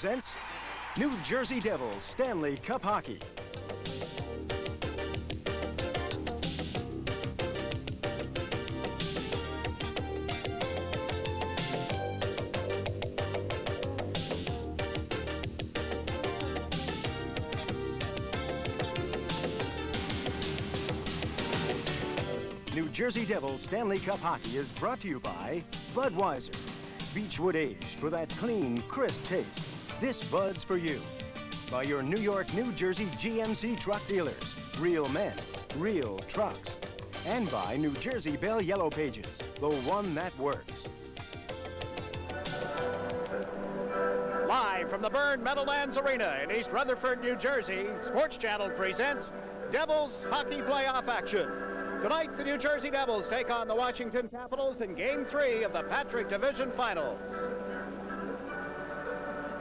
presents New Jersey Devils Stanley Cup Hockey. New Jersey Devils Stanley Cup Hockey is brought to you by Budweiser. Beechwood aged for that clean, crisp taste. This Bud's for you. By your New York, New Jersey GMC truck dealers. Real men, real trucks. And by New Jersey Bell Yellow Pages, the one that works. Live from the Byrne Meadowlands Arena in East Rutherford, New Jersey, Sports Channel presents Devils Hockey Playoff Action. Tonight, the New Jersey Devils take on the Washington Capitals in Game 3 of the Patrick Division Finals.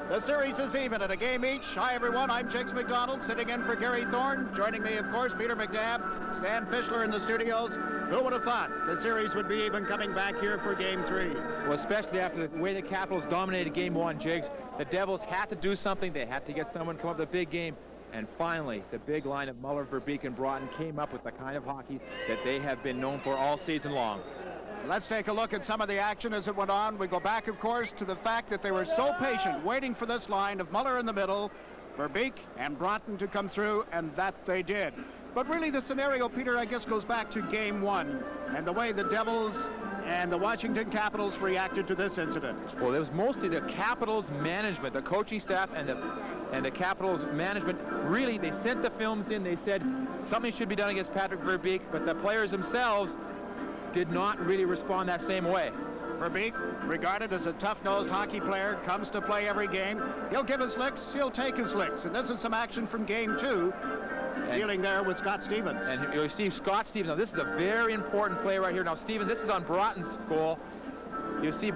The series is even at a game each. Hi, everyone. I'm Jakes McDonald, sitting in for Gary Thorne. Joining me, of course, Peter McNabb, Stan Fischler in the studios. Who would have thought the series would be even coming back here for Game 3? Well, especially after the way the Capitals dominated Game 1, Jakes. The Devils had to do something. They had to get someone to come up with a big game. And finally, the big line of Muller, Verbeek, and Broughton came up with the kind of hockey that they have been known for all season long. Let's take a look at some of the action as it went on. We go back, of course, to the fact that they were so patient, waiting for this line of Muller in the middle, Verbeek and Broughton to come through, and that they did. But really, the scenario, Peter, I guess goes back to Game 1 and the way the Devils and the Washington Capitals reacted to this incident. Well, it was mostly the Capitals management, the coaching staff and the Capitals management. Really, they sent the films in. They said something should be done against Patrick Verbeek, but the players themselves did not really respond that same way. Verbeek, regarded as a tough-nosed hockey player, comes to play every game. He'll give his licks, he'll take his licks. And this is some action from Game 2, dealing there with Scott Stevens. And you see Scott Stevens. Now, this is a very important play right here. Now, Stevens, this is on Broughton's goal. You see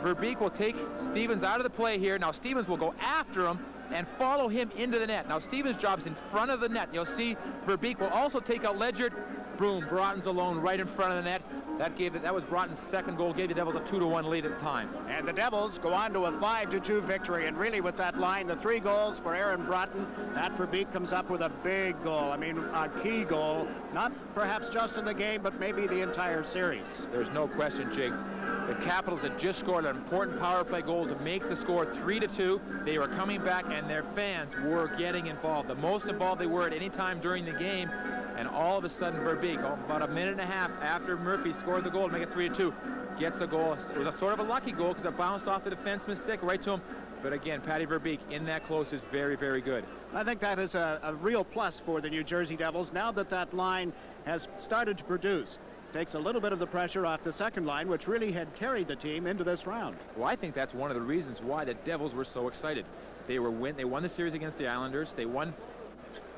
Verbeek will take Stevens out of the play here. Now, Stevens will go after him and follow him into the net. Now, Stevens' job's in front of the net. You'll see Verbeek will also take out Ledyard. Boom, Broughton's alone right in front of the net. That was Broughton's second goal, gave the Devils a 2-1 lead at the time. And the Devils go on to a 5-2 victory, and really with that line, the 3 goals for Aaron Broughton, that Verbeek comes up with a big goal. I mean, a key goal, not perhaps just in the game, but maybe the entire series. There's no question, Jakes. The Capitals had just scored an important power play goal to make the score 3-2. They were coming back, and their fans were getting involved. The most involved they were at any time during the game. And all of a sudden, Verbeek, about a minute and a half after Murphy scored the goal to make it 3-2, gets a goal. It was a sort of a lucky goal because it bounced off the defenseman's stick right to him. But again, Patty Verbeek in that close is very, very good. I think that is a real plus for the New Jersey Devils now that that line has started to produce. Takes a little bit of the pressure off the second line, which really had carried the team into this round. Well, I think that's one of the reasons why the Devils were so excited. They won the series against the Islanders. They won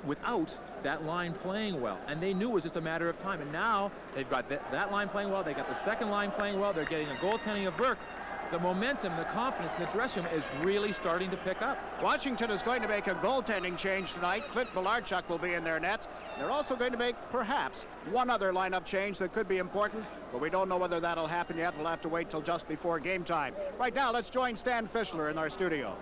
without that line playing well, and they knew it was just a matter of time. And now they've got that line playing well. They got the second line playing well. They're getting a goaltending of Burke. The momentum, the confidence in the dressing room is really starting to pick up. Washington is going to make a goaltending change tonight. Clint Malarchuk will be in their nets. They're also going to make perhaps one other lineup change that could be important, but we don't know whether that'll happen yet. We'll have to wait till just before game time. Right now, let's join Stan Fischler in our studios.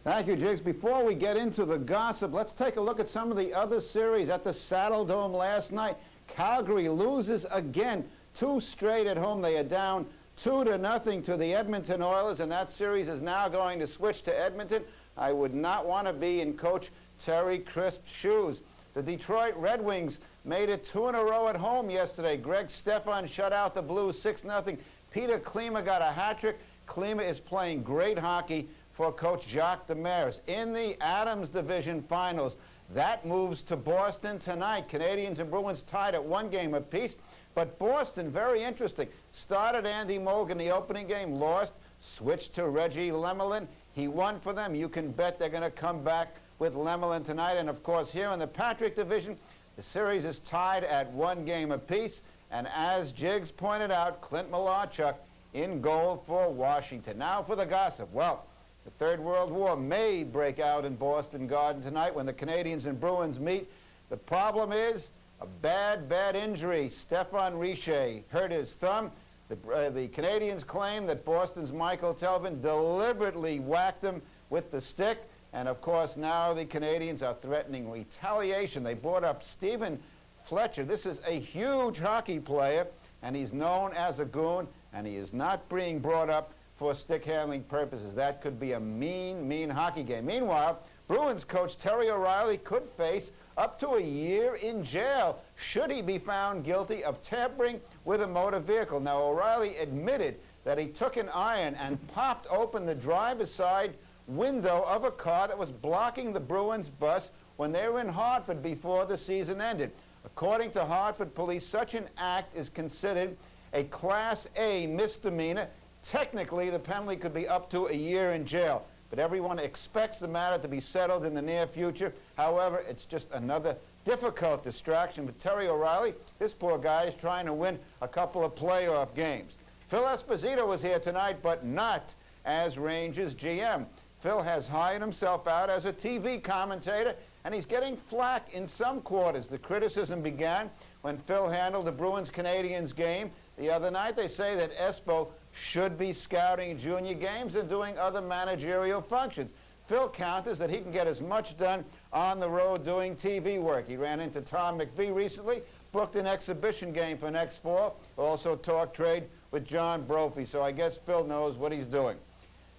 Thank you, Jigs. Before we get into the gossip, let's take a look at some of the other series at the Saddle Dome last night. Calgary loses again, 2 straight at home. They are down 2-0 to the Edmonton Oilers, and that series is now going to switch to Edmonton. I would not want to be in Coach Terry Crisp's shoes. The Detroit Red Wings made it 2 in a row at home yesterday. Greg Stefan shut out the Blues 6-0. Peter Klima got a hat trick. Klima is playing great hockey for Coach Jacques Demers. In the Adams Division Finals, that moves to Boston tonight. Canadians and Bruins tied at 1 game apiece. But Boston, very interesting, started Andy Mogan the opening game, lost, switched to Reggie Lemelin. He won for them. You can bet they're going to come back with Lemelin tonight. And, of course, here in the Patrick Division, the series is tied at 1 game apiece. And as Jiggs pointed out, Clint Malarchuk in goal for Washington. Now for the gossip. Well, the Third World War may break out in Boston Garden tonight when the Canadians and Bruins meet. The problem is a bad injury. Stefan Richer hurt his thumb. The Canadians claim that Boston's Michael Telvin deliberately whacked him with the stick. And, of course, now the Canadians are threatening retaliation. They brought up Stephen Fletcher. This is a huge hockey player, and he's known as a goon, and he is not being brought up for stick handling purposes. That could be a mean, mean hockey game. Meanwhile, Bruins coach Terry O'Reilly could face up to a year in jail should he be found guilty of tampering with a motor vehicle. Now, O'Reilly admitted that he took an iron and popped open the driver's side window of a car that was blocking the Bruins bus when they were in Hartford before the season ended. According to Hartford police, such an act is considered a Class A misdemeanor. Technically, the penalty could be up to a year in jail, but everyone expects the matter to be settled in the near future. However, it's just another difficult distraction for Terry O'Reilly. This poor guy is trying to win a couple of playoff games. Phil Esposito was here tonight, but not as Rangers GM. Phil has hired himself out as a TV commentator, and he's getting flack in some quarters. The criticism began when Phil handled the Bruins-Canadiens game the other night. They say that Espo should be scouting junior games and doing other managerial functions. Phil counters that he can get as much done on the road doing TV work. He ran into Tom McVie recently, booked an exhibition game for next fall, also talked trade with John Brophy, so I guess Phil knows what he's doing.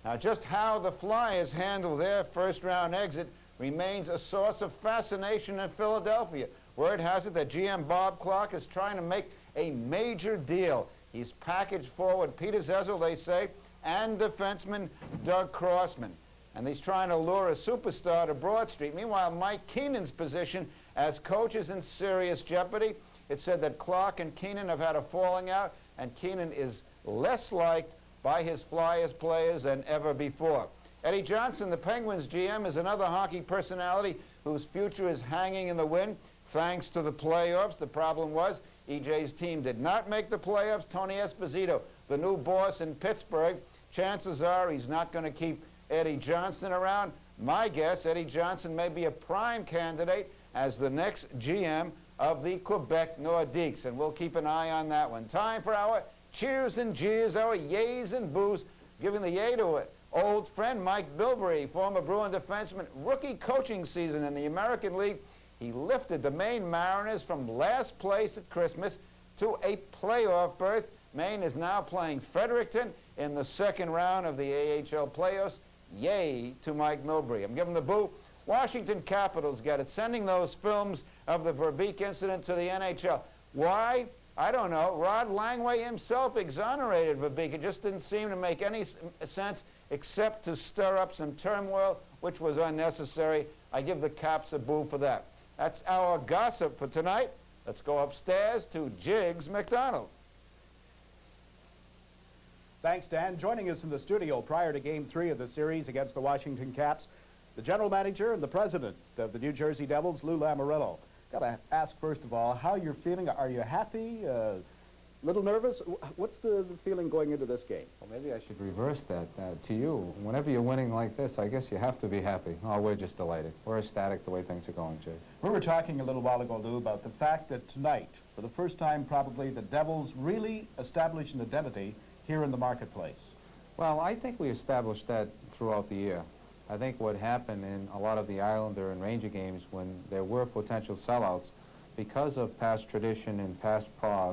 Now, just how the Flyers handle their first-round exit remains a source of fascination in Philadelphia. Word has it that GM Bob Clark is trying to make a major deal. He's packaged forward Peter Zezel, they say, and defenseman Doug Crossman. And he's trying to lure a superstar to Broad Street. Meanwhile, Mike Keenan's position as coach is in serious jeopardy. It's said that Clark and Keenan have had a falling out, and Keenan is less liked by his Flyers players than ever before. Eddie Johnson, the Penguins GM, is another hockey personality whose future is hanging in the wind thanks to the playoffs. The problem was EJ's team did not make the playoffs. Tony Esposito, the new boss in Pittsburgh, chances are he's not going to keep Eddie Johnson around. My guess, Eddie Johnson may be a prime candidate as the next GM of the Quebec Nordiques, and we'll keep an eye on that one. Time for our cheers and jeers, our yays and boos, giving the yay to an old friend, Mike Bilbrey, former Bruin defenseman, rookie coaching season in the American League. He lifted the Maine Mariners from last place at Christmas to a playoff berth. Maine is now playing Fredericton in the second round of the AHL playoffs. Yay to Mike Bilbrey. I'm giving the boo. Washington Capitals get it, sending those films of the Verbeek incident to the NHL. Why? I don't know. Rod Langway himself exonerated Verbeek. It just didn't seem to make any sense except to stir up some turmoil, which was unnecessary. I give the Caps a boo for that. That's our gossip for tonight. Let's go upstairs to Jiggs McDonald. Thanks, Dan. Joining us in the studio prior to Game 3 of the series against the Washington Caps, the general manager and the president of the New Jersey Devils, Lou Lamoriello. Got to ask, first of all, how you're feeling. Are you happy? Little nervous? What's the feeling going into this game? Well, maybe I should reverse that to you. Whenever you're winning like this, I guess you have to be happy. Oh, we're just delighted. We're ecstatic the way things are going, Jay. We were talking a little while ago, Lou, about the fact that tonight, for the first time probably, the Devils really established an identity here in the marketplace. Well, I think we established that throughout the year. I think what happened in a lot of the Islander and Ranger games when there were potential sellouts, because of past tradition and past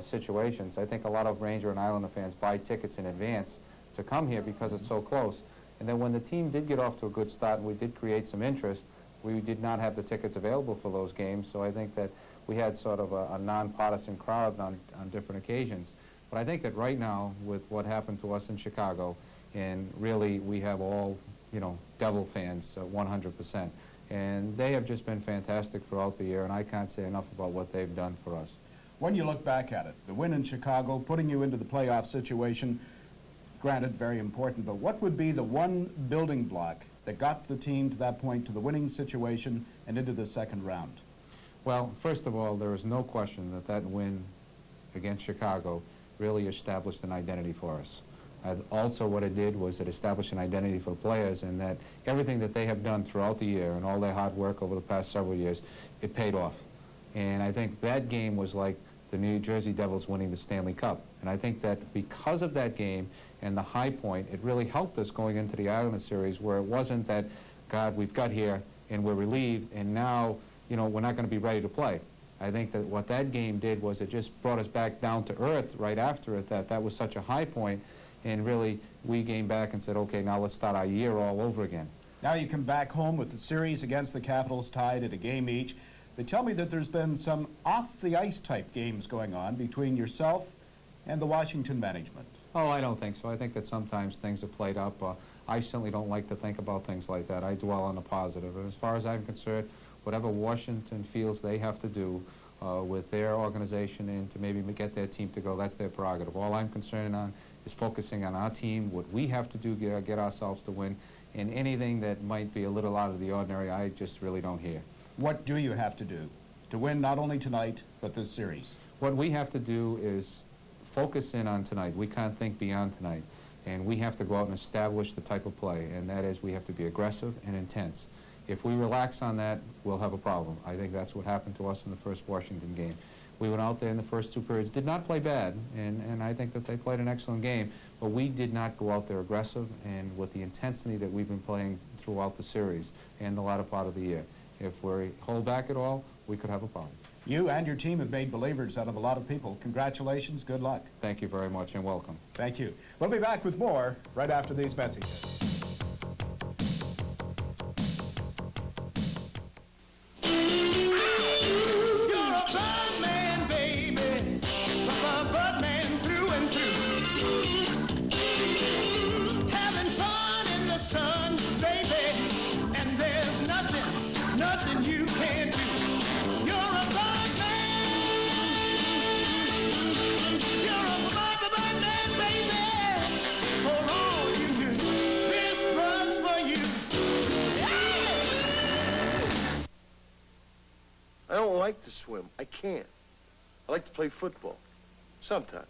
situations, I think a lot of Ranger and Islander fans buy tickets in advance to come here because it's so close. And then when the team did get off to a good start and we did create some interest, we did not have the tickets available for those games, so I think that we had sort of a nonpartisan crowd on different occasions. But I think that right now, with what happened to us in Chicago, and really we have all, you know, Devil fans, 100%. And they have just been fantastic throughout the year, and I can't say enough about what they've done for us. When you look back at it, the win in Chicago, putting you into the playoff situation, granted, very important, but what would be the one building block that got the team to that point, to the winning situation, and into the second round? Well, first of all, there is no question that that win against Chicago really established an identity for us. Also, what it did was it established an identity for players, and that everything that they have done throughout the year and all their hard work over the past several years, it paid off. And I think that game was like the New Jersey Devils winning the Stanley Cup. And I think that because of that game and the high point, it really helped us going into the Islander series, where it wasn't that, God, we've got here and we're relieved and now, you know, we're not going to be ready to play. I think that what that game did was it just brought us back down to earth right after it, that was such a high point, and really we came back and said, okay, now let's start our year all over again. Now you come back home with the series against the Capitals tied at a game each. They tell me that there's been some off-the-ice type games going on between yourself and the Washington management. Oh, I don't think so. I think that sometimes things are played up. I certainly don't like to think about things like that. I dwell on the positive. And as far as I'm concerned, whatever Washington feels they have to do with their organization and to maybe get their team to go, that's their prerogative. All I'm concerned on is focusing on our team, what we have to do to get ourselves to win, and anything that might be a little out of the ordinary, I just really don't hear. What do you have to do to win not only tonight, but this series? What we have to do is focus in on tonight. We can't think beyond tonight. And we have to go out and establish the type of play, and that is we have to be aggressive and intense. If we relax on that, we'll have a problem. I think that's what happened to us in the first Washington game. We went out there in the first 2 periods, did not play bad, and I think that they played an excellent game, but we did not go out there aggressive and with the intensity that we've been playing throughout the series and the latter part of the year. If we hold back at all, we could have a problem. You and your team have made believers out of a lot of people. Congratulations, good luck. Thank you very much and welcome. Thank you. We'll be back with more right after these messages. I don't like to swim. I can't. I like to play football. Sometimes.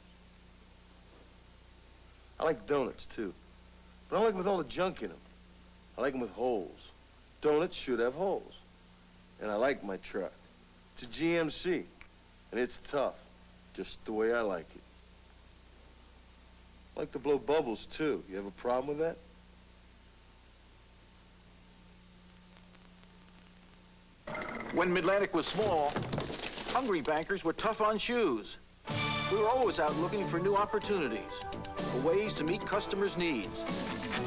I like donuts, too. But I don't like them with all the junk in them. I like them with holes. Donuts should have holes. And I like my truck. It's a GMC. And it's tough. Just the way I like it. I like to blow bubbles, too. You have a problem with that? When Midlantic was small, hungry bankers were tough on shoes. We were always out looking for new opportunities, for ways to meet customers' needs.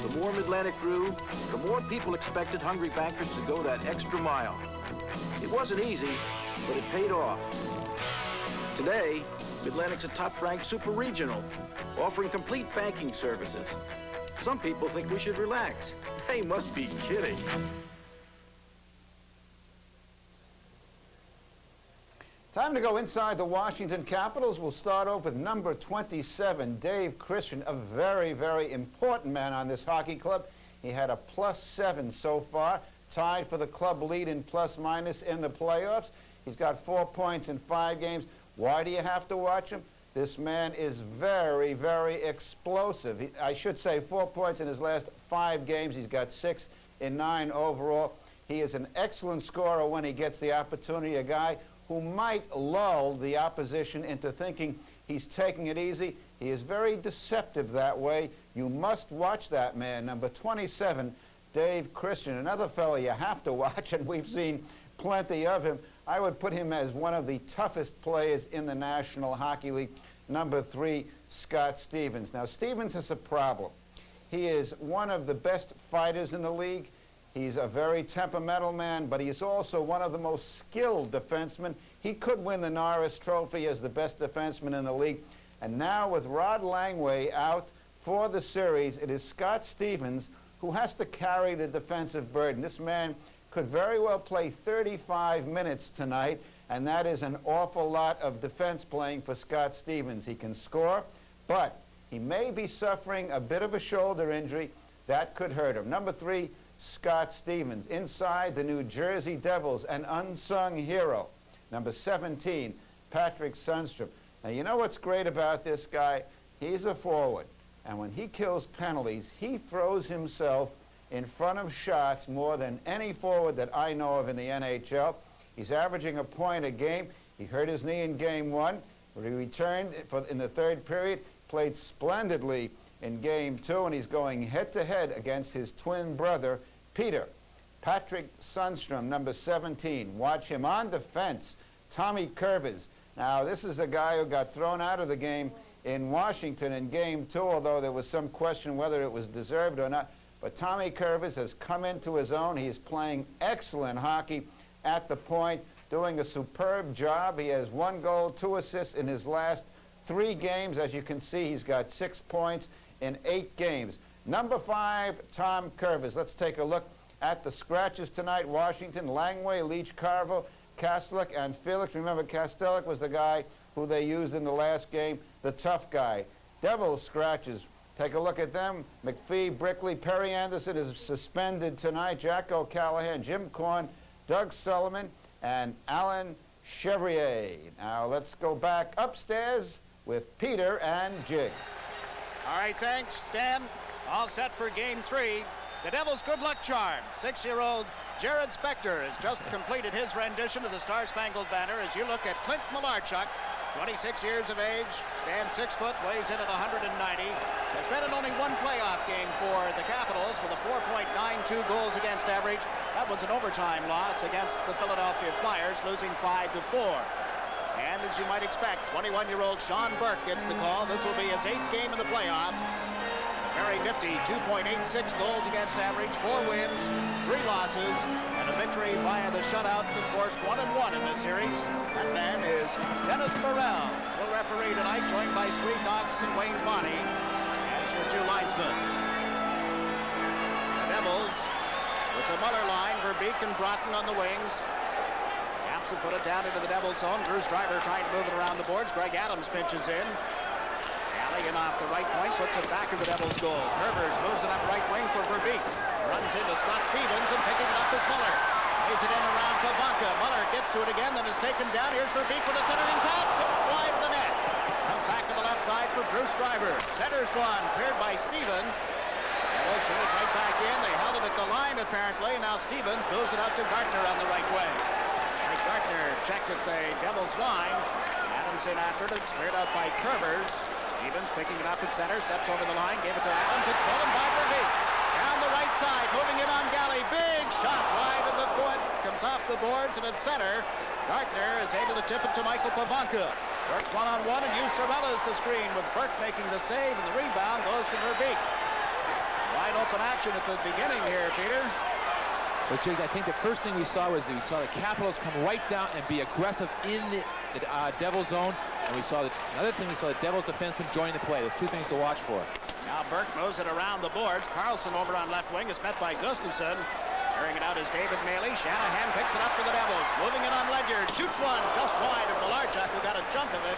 The more Midlantic grew, the more people expected hungry bankers to go that extra mile. It wasn't easy, but it paid off. Today, Midlantic's a top-ranked super regional, offering complete banking services. Some people think we should relax. They must be kidding. Time to go inside the Washington Capitals. We'll start off with number 27, Dave Christian, a very, very important man on this hockey club. He had a +7 so far, tied for the club lead in plus-minus in the playoffs. He's got 4 points in 5 games. Why do you have to watch him? This man is very, very explosive. I should say 4 points in his last 5 games. He's got 6 in 9 overall. He is an excellent scorer when he gets the opportunity, a guy who might lull the opposition into thinking he's taking it easy. He is very deceptive that way. You must watch that man, number 27, Dave Christian. Another fellow you have to watch, and we've seen plenty of him. I would put him as one of the toughest players in the National Hockey League, number 3, Scott Stevens. Now, Stevens has a problem. He is one of the best fighters in the league. He's a very temperamental man, but he's also one of the most skilled defensemen. He could win the Norris Trophy as the best defenseman in the league. And now with Rod Langway out for the series, it is Scott Stevens who has to carry the defensive burden. This man could very well play 35 minutes tonight, and that is an awful lot of defense playing for Scott Stevens. He can score, but he may be suffering a bit of a shoulder injury. That could hurt him. Number 3, Scott Stevens. Inside, the New Jersey Devils, an unsung hero. Number 17, Patrick Sundstrom. Now, you know what's great about this guy? He's a forward. And when he kills penalties, he throws himself in front of shots more than any forward that I know of in the NHL. He's averaging a point a game. He hurt his knee in Game 1. He returned in the third period, played splendidly in Game 2, and he's going head-to-head against his twin brother, Peter. Patrick Sundstrom, number 17. Watch him on defense. Tommy Curvis. Now, this is a guy who got thrown out of the game in Washington in Game 2, although there was some question whether it was deserved or not. But Tommy Curvis has come into his own. He's playing excellent hockey at the point, doing a superb job. He has 1 goal, 2 assists in his last 3 games. As you can see, he's got 6 points in 8 games. Number 5, Tom Curvis. Let's take a look at the scratches tonight. Washington, Langway, Leach, Carville, Kastelik, and Felix. Remember, Kastelik was the guy who they used in the last game, the tough guy. Devils scratches. Take a look at them. McPhee, Brickley, Perry Anderson is suspended tonight. Jack O'Callahan, Jim Korn, Doug Sullivan, and Alan Chevrier. Now let's go back upstairs with Peter and Jiggs. All right, thanks, Stan. All set for Game 3. The Devils' good luck charm. 6-year-old Jared Spector has just completed his rendition of the Star-Spangled Banner as you look at Clint Malarchuk, 26 years of age, stands 6 foot, weighs in at 190. Has been in only 1 playoff game for the Capitals with a 4.92 goals against average. That was an overtime loss against the Philadelphia Flyers, losing 5-4. And as you might expect, 21-year-old Sean Burke gets the call. This will be his 8th game in the playoffs. Very nifty, 2.86 goals against average, 4 wins, 3 losses, and a victory via the shutout. Of course, 1-1 in this series. That man is Dennis Morrell, will referee tonight, joined by Swede Knox and Wayne Bonney as your 2 linesmen. The Devils with the Muller line, Verbeek and Broughton on the wings. Hampson put it down into the Devils zone. Bruce Driver trying to move it around the boards. Greg Adams pinches in. In off the right point, puts it back in the Devils' goal. Curvers moves it up right wing for Verbeek. Runs into Scott Stevens, and picking it up is Muller. Lays it in around Pavanka. Muller gets to it again, then is taken down. Here's Verbeek with a centering pass, tipped wide of the net. Comes back to the left side for Bruce Driver. Centers one, cleared by Stevens. Devils shoot it right back in. They held it at the line, apparently. Now Stevens moves it out to Gardner on the right wing. Mike Gardner checked at the Devils' line. Adams in after it. It's cleared out by Curvers. Stevens picking it up at center, steps over the line, gave it to Adams. It's stolen by Verbeek. Down the right side, moving in on Galley. Big shot wide of the board. Comes off the boards and at center. Gardner is able to tip it to Michael Pavanka. Works one-on-one and used Sorella as the screen, with Burke making the save, and the rebound goes to Verbeek. Wide open action at the beginning here, Peter. But Jiggs, I think the first thing we saw was the Capitals come right down and be aggressive in the Devils zone. And we saw another thing, we saw the Devils defenseman join the play. There's 2 things to watch for. Now Burke moves it around the boards. Carlson over on left wing is met by Gustafsson. Carrying it out is David Maley. Shanahan picks it up for the Devils. Moving it on Ledyard. Shoots one just wide of Malarchuk, who got a chunk of it.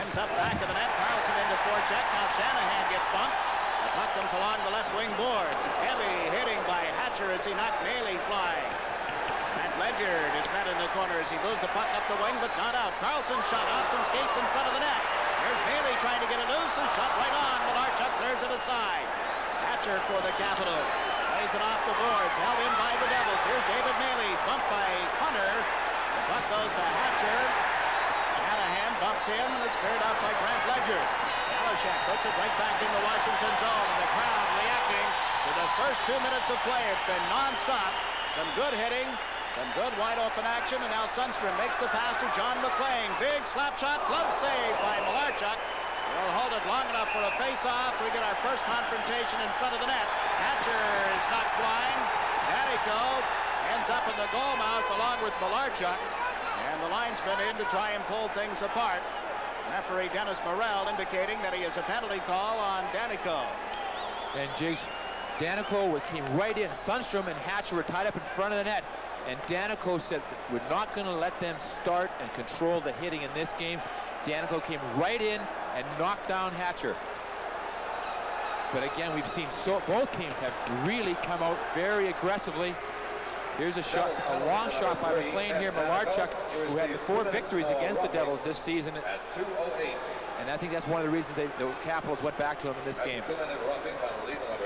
Ends up back of the net. Carlson into forecheck. Now Shanahan gets bumped. The puck comes along the left wing boards. Heavy hitting by Hatcher as he knocked Maley flying. And Ledyard is met in the corner as he moves the puck up the wing, but not out. Carlson shot off some skates in front of the net. Here's Maley trying to get it loose, and shot right on. Malarchuk clears it aside. Hatcher for the Capitals. Plays it off the boards, held in by the Devils. Here's David Maley, bumped by Hunter. The puck goes to Hatcher. Shanahan bumps in, and it's cleared out by Grant Ledyard. Kalashak puts it right back in the Washington zone, and the crowd reacting to the first 2 minutes of play. It's been non-stop. Some good hitting, some good wide open action, and now Sundstrom makes the pass to John McClain. Big slap shot, glove save by Malarchuk. We'll hold it long enough for a face-off. We get our first confrontation in front of the net. Hatcher is not flying. Danico ends up in the goal mouth along with Malarchuk. And the linesman in to try and pull things apart. Referee Dennis Morrell indicating that he has a penalty call on Danico. And Jiggs, Danico came right in. Sundstrom and Hatcher were tied up in front of the net. And Danico said, we're not going to let them start and control the hitting in this game. Danico came right in and knocked down Hatcher. But again, we've seen both teams have really come out very aggressively. Here's a shot, a long shot by McClain here. Malarchuk, who had 4 victories against the Devils this season. And I think that's one of the reasons the Capitals went back to him in this game.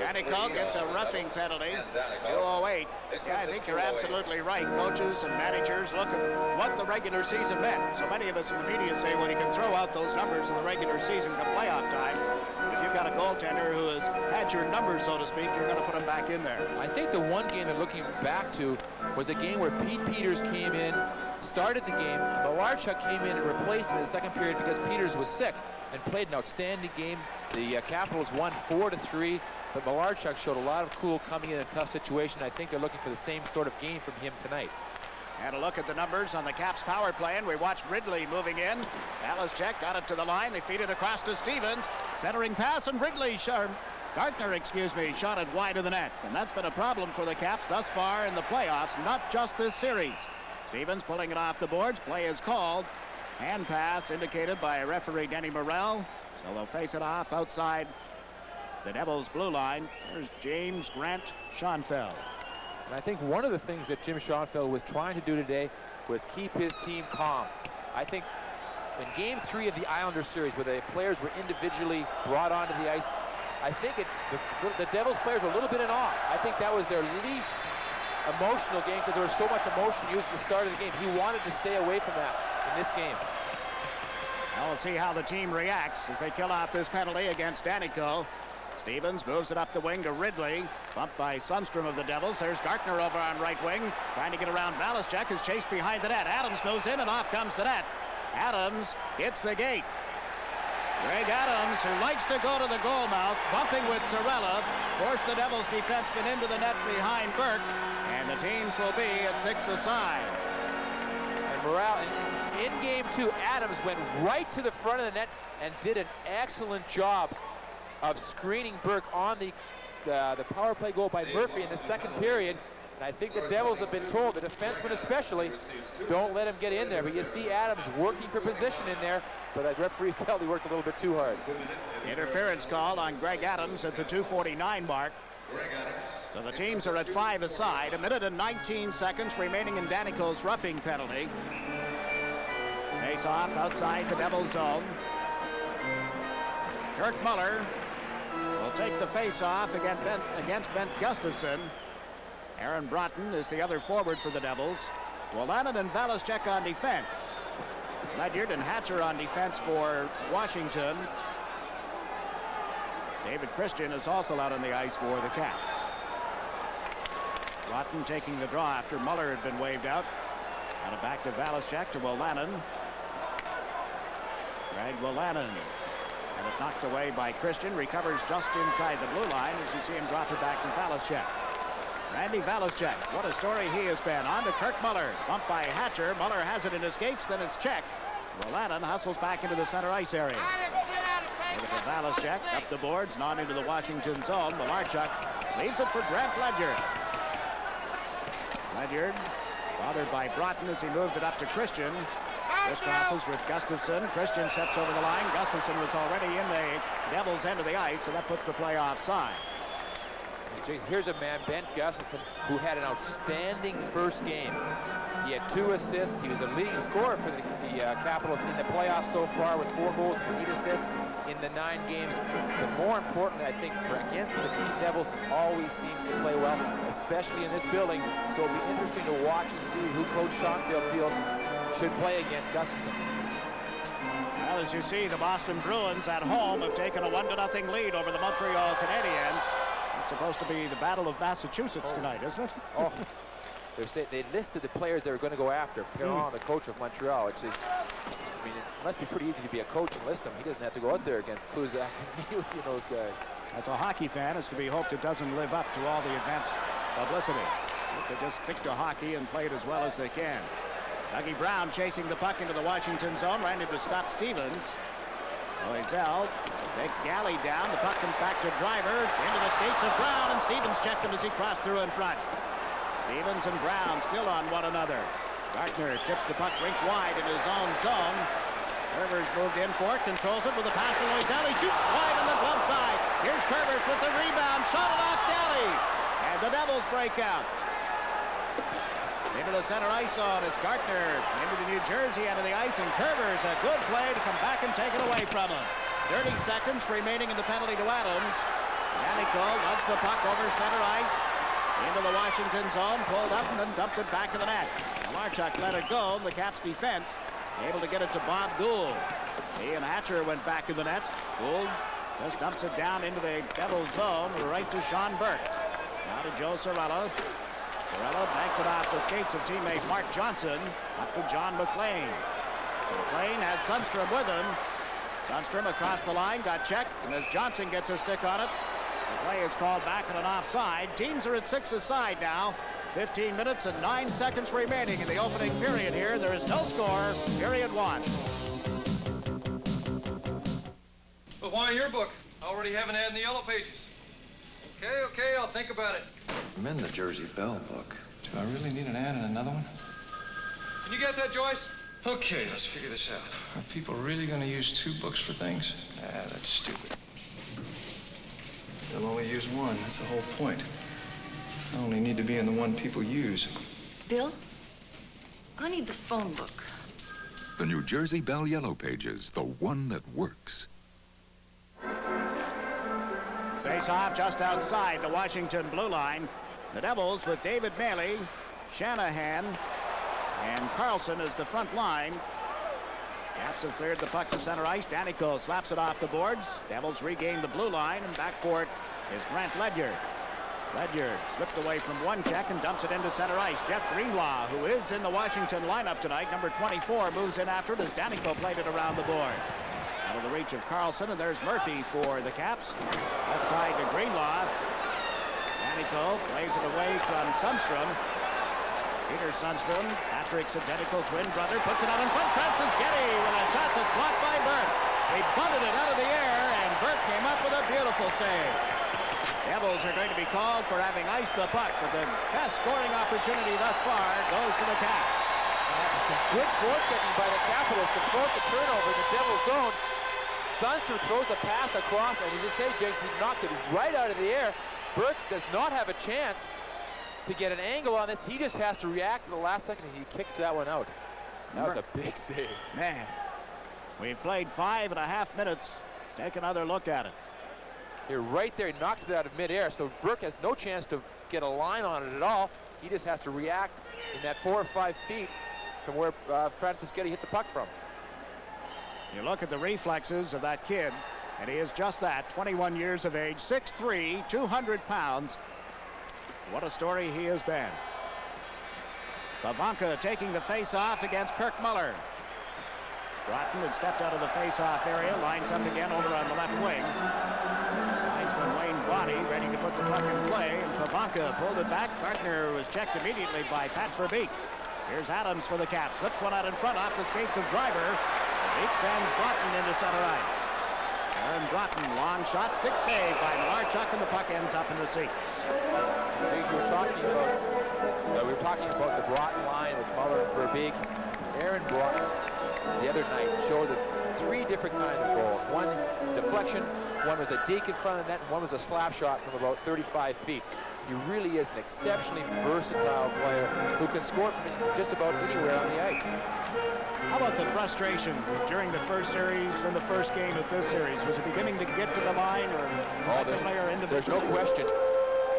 Danico gets a roughing penalty, 2:08. Yeah, I think you're absolutely right. Coaches and managers look at what the regular season meant. So many of us in the media say, well, you can throw out those numbers in the regular season come playoff time. But if you've got a goaltender who has had your numbers, so to speak, you're going to put him back in there. I think the one game they're looking back to was a game where Pete Peters came in, started the game. Malarchuk came in and replaced him in the second period because Peters was sick and played an outstanding game. The Capitals won 4-3, but Malarchuk showed a lot of cool coming in a tough situation. I think they're looking for the same sort of game from him tonight. And a look at the numbers on the Caps power play, and we watched Ridley moving in. Valasek got it to the line. They feed it across to Stevens. Centering pass, and Gartner, shot it wide of the net. And that's been a problem for the Caps thus far in the playoffs, not just this series. Stevens pulling it off the boards. Play is called. Hand pass indicated by referee Denny Morrell. So they'll face it off outside the Devils' blue line. There's James Grant Schoenfeld. And I think one of the things that Jim Schoenfeld was trying to do today was keep his team calm. I think in Game 3 of the Islanders series, where the players were individually brought onto the ice, I think the Devils players were a little bit in awe. I think that was their least emotional game because there was so much emotion used at the start of the game. He wanted to stay away from that in this game. Now we'll see how the team reacts as they kill off this penalty against Danico. Stevens moves it up the wing to Ridley. Bumped by Sundstrom of the Devils. There's Gartner over on right wing. Trying to get around Valasek, is chased behind the net. Adams moves in and off comes the net. Adams hits the gate. Greg Adams, who likes to go to the goal mouth, bumping with Sorella, forced the Devils defenseman into the net behind Burke. And the teams will be at 6 aside. And Morale, in Game 2, Adams went right to the front of the net and did an excellent job of screening Burke on the power play goal by Murphy in the second period. And I think the Devils have been told, the defensemen especially, don't let him get in there. But you see Adams working for position in there, but the referee felt he worked a little bit too hard. Interference called on Greg Adams at the 2:49 mark. So the teams are at 5 aside. 1 minute and 19 seconds remaining in Danico's roughing penalty. Face off outside the Devils zone. Kirk Muller will take the face off against Bent Gustafson. Aaron Broughton is the other forward for the Devils. Wolanin and Valasek on defense. Ledyard and Hatcher on defense for Washington. David Christian is also out on the ice for the Caps. Broughton taking the draw after Muller had been waved out. Got it back to Valasek to Wolanin. Greg Wolanin. And it knocked away by Christian. Recovers just inside the blue line as you see him drop it back to Valasek. Randy Valasek, what a story he has been. On to Kirk Muller. Bumped by Hatcher. Muller has it in his skates, then it's checked. Wolanin hustles back into the center ice area. Over to Valasek, up the boards and on into the Washington zone. Malarchuk leaves it for Grant Ledyard. Ledyard, bothered by Broughton as he moved it up to Christian. This crosses with Gustafson. Christian steps over the line. Gustafson was already in the Devils' end of the ice, so that puts the play offside. Here's a man, Bent Gustafson, who had an outstanding first game. He had 2 assists. He was a leading scorer for the Capitals in the playoffs so far with 4 goals and 8 assists in the 9 games. But more importantly, I think, against the Devils, he always seems to play well, especially in this building. So it'll be interesting to watch and see who Coach Schoenfeld feels should play against Gustafson. Well, as you see, the Boston Bruins at home have taken a 1-0 lead over the Montreal Canadiens. It's supposed to be the Battle of Massachusetts tonight, isn't it? Oh, they listed the players they were going to go after. Perron, the coach of Montreal, which is, I mean, it must be pretty easy to be a coach and list him. He doesn't have to go out there against Kluzak and Neely and those guys. As a hockey fan, it's to be hoped it doesn't live up to all the advanced publicity. They just stick to hockey and play it as well as they can. Dougie Brown chasing the puck into the Washington zone, ran into Scott Stevens. Loisel takes Galley down. The puck comes back to Driver. Into the skates of Brown, and Stevens checked him as he crossed through in front. Stevens and Brown still on one another. Gartner tips the puck rink wide in his own zone. Kerber's moved in for it, controls it with a pass to Loisel. He shoots wide on the glove side. Here's Kerbers with the rebound. Shot it off Galley. And the Devils break out. Into the center ice zone. It's Gartner into the New Jersey end of the ice, and Kerber's a good play to come back and take it away from him. 30 seconds remaining in the penalty to Adams. Danico nudged the puck over center ice into the Washington zone, pulled up and then dumped it back to the net. Malarchuk let it go. The Caps defense able to get it to Bob Gould. He and Hatcher went back to the net. Gould just dumps it down into the Devils zone, right to Sean Burke. Now to Joe Sorella. Sorella backed it off the skates of teammate Mark Johnson. Up to John McLean. McLean has Sundstrom with him. Sundstrom across the line, got checked, and as Johnson gets a stick on it, the play is called back and an offside. Teams are at 6 aside now. 15 minutes and 9 seconds remaining in the opening period here. There is no score. Period 1. But why your book? I already have an ad in the yellow pages. Okay, I'll think about it. I'm in the Jersey Bell book. Do I really need an ad in another one? Can you get that, Joyce? Okay, let's figure this out. Are people really going to use 2 books for things? That's stupid. They'll only use one. That's the whole point. I only need to be in the one people use. Bill, I need the phone book. The New Jersey Bell Yellow Pages, the one that works. Face off just outside the Washington blue line. The Devils with David Maley, Shanahan, and Carlson as the front line. Caps have cleared the puck to center ice. Danico slaps it off the boards. Devils regain the blue line, and back for it is Grant Ledyard. Ledyard slipped away from one check and dumps it into center ice. Jeff Greenlaw, who is in the Washington lineup tonight, number 24, moves in after it as Danico played it around the board. Out of the reach of Carlson, and there's Murphy for the Caps. Outside to Greenlaw. Danico plays it away from Sundstrom. Peter Sundstrom, Patrick's identical twin brother, puts it out in front. Francis Getty with a shot that's blocked by Burke. He bunted it out of the air, and Burke came up with a beautiful save. Devils are going to be called for having iced the puck, but the best scoring opportunity thus far goes to the Caps. Some good forechecking by the Capitals to force a turnover in the Devils zone. Sundstrom throws a pass across, and as you say, Jakes, he knocked it right out of the air. Burke does not have a chance to get an angle on this. He just has to react at the last second, and he kicks that one out. That was a big save. Man, we've played 5.5 minutes. Take another look at it. Here, right there, he knocks it out of midair, so Burke has no chance to get a line on it at all. He just has to react in that 4 or 5 feet from where Francis Getty hit the puck from. You look at the reflexes of that kid, and he is just that, 21 years of age, 6'3", 200 pounds. What a story he has been. Pavanka taking the face-off against Kirk Muller. Broughton had stepped out of the face-off area, lines up again over on the left wing. Linesman Wayne Bonney ready to put the puck in play, and Pavanka pulled it back. Gartner was checked immediately by Pat Verbeek. Here's Adams for the Caps. Slips one out in front off the skates of Driver. Verbeek sends Broughton into center ice. Aaron Broughton, long shot, stick save by Malarchuk, and the puck ends up in the seats. We were talking about the Broughton line with Muller and Verbeek. Aaron Broughton the other night showed 3 different kinds of goals. One was deflection, one was a deke in front of the net, and one was a slap shot from about 35 feet. He really is an exceptionally versatile player who can score from just about anywhere on the ice. How about the frustration during the first series and the first game of this series? Was it beginning to get to the line, or the player into the... There's no question.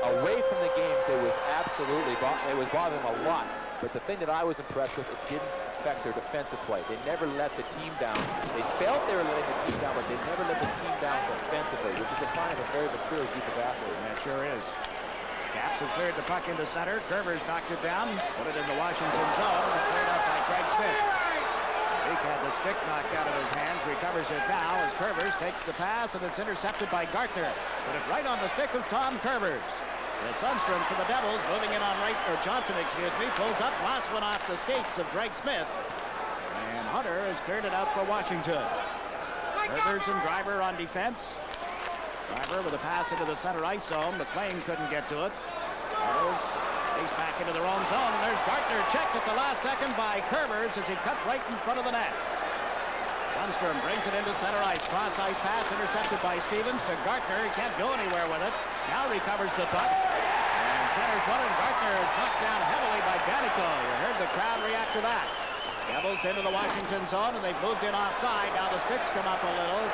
Away from the games, it was absolutely it was bothering them a lot. But the thing that I was impressed with, it didn't affect their defensive play. They never let the team down. They felt they were letting the team down, but they never let the team down defensively, which is a sign of a very mature group of athletes. That sure is. Caps have cleared the puck into center. Kerber's knocked it down, put it in the Washington zone. It was cleared up by Craig Smith. Beek had the stick knocked out of his hands, recovers it now as Kervers takes the pass, and it's intercepted by Gartner. Put it right on the stick of Tom Kervers. The Sundstrom for the Devils, moving in on Johnson, pulls up, lost one off the skates of Greg Smith. And Hunter has cleared it out for Washington. Kervers and Driver on defense. Driver with a pass into the center ice zone. McLean couldn't get to it. Devils face back into their own zone. And there's Gartner checked at the last second by Kervers as he cut right in front of the net. Sundstrom brings it into center ice. Cross ice pass intercepted by Stevens to Gartner. He can't go anywhere with it. Now recovers the puck. And centers one, and Gartner is knocked down heavily by Danico. You heard the crowd react to that? Devils into the Washington zone, and they've moved in offside. Now the sticks come up a little.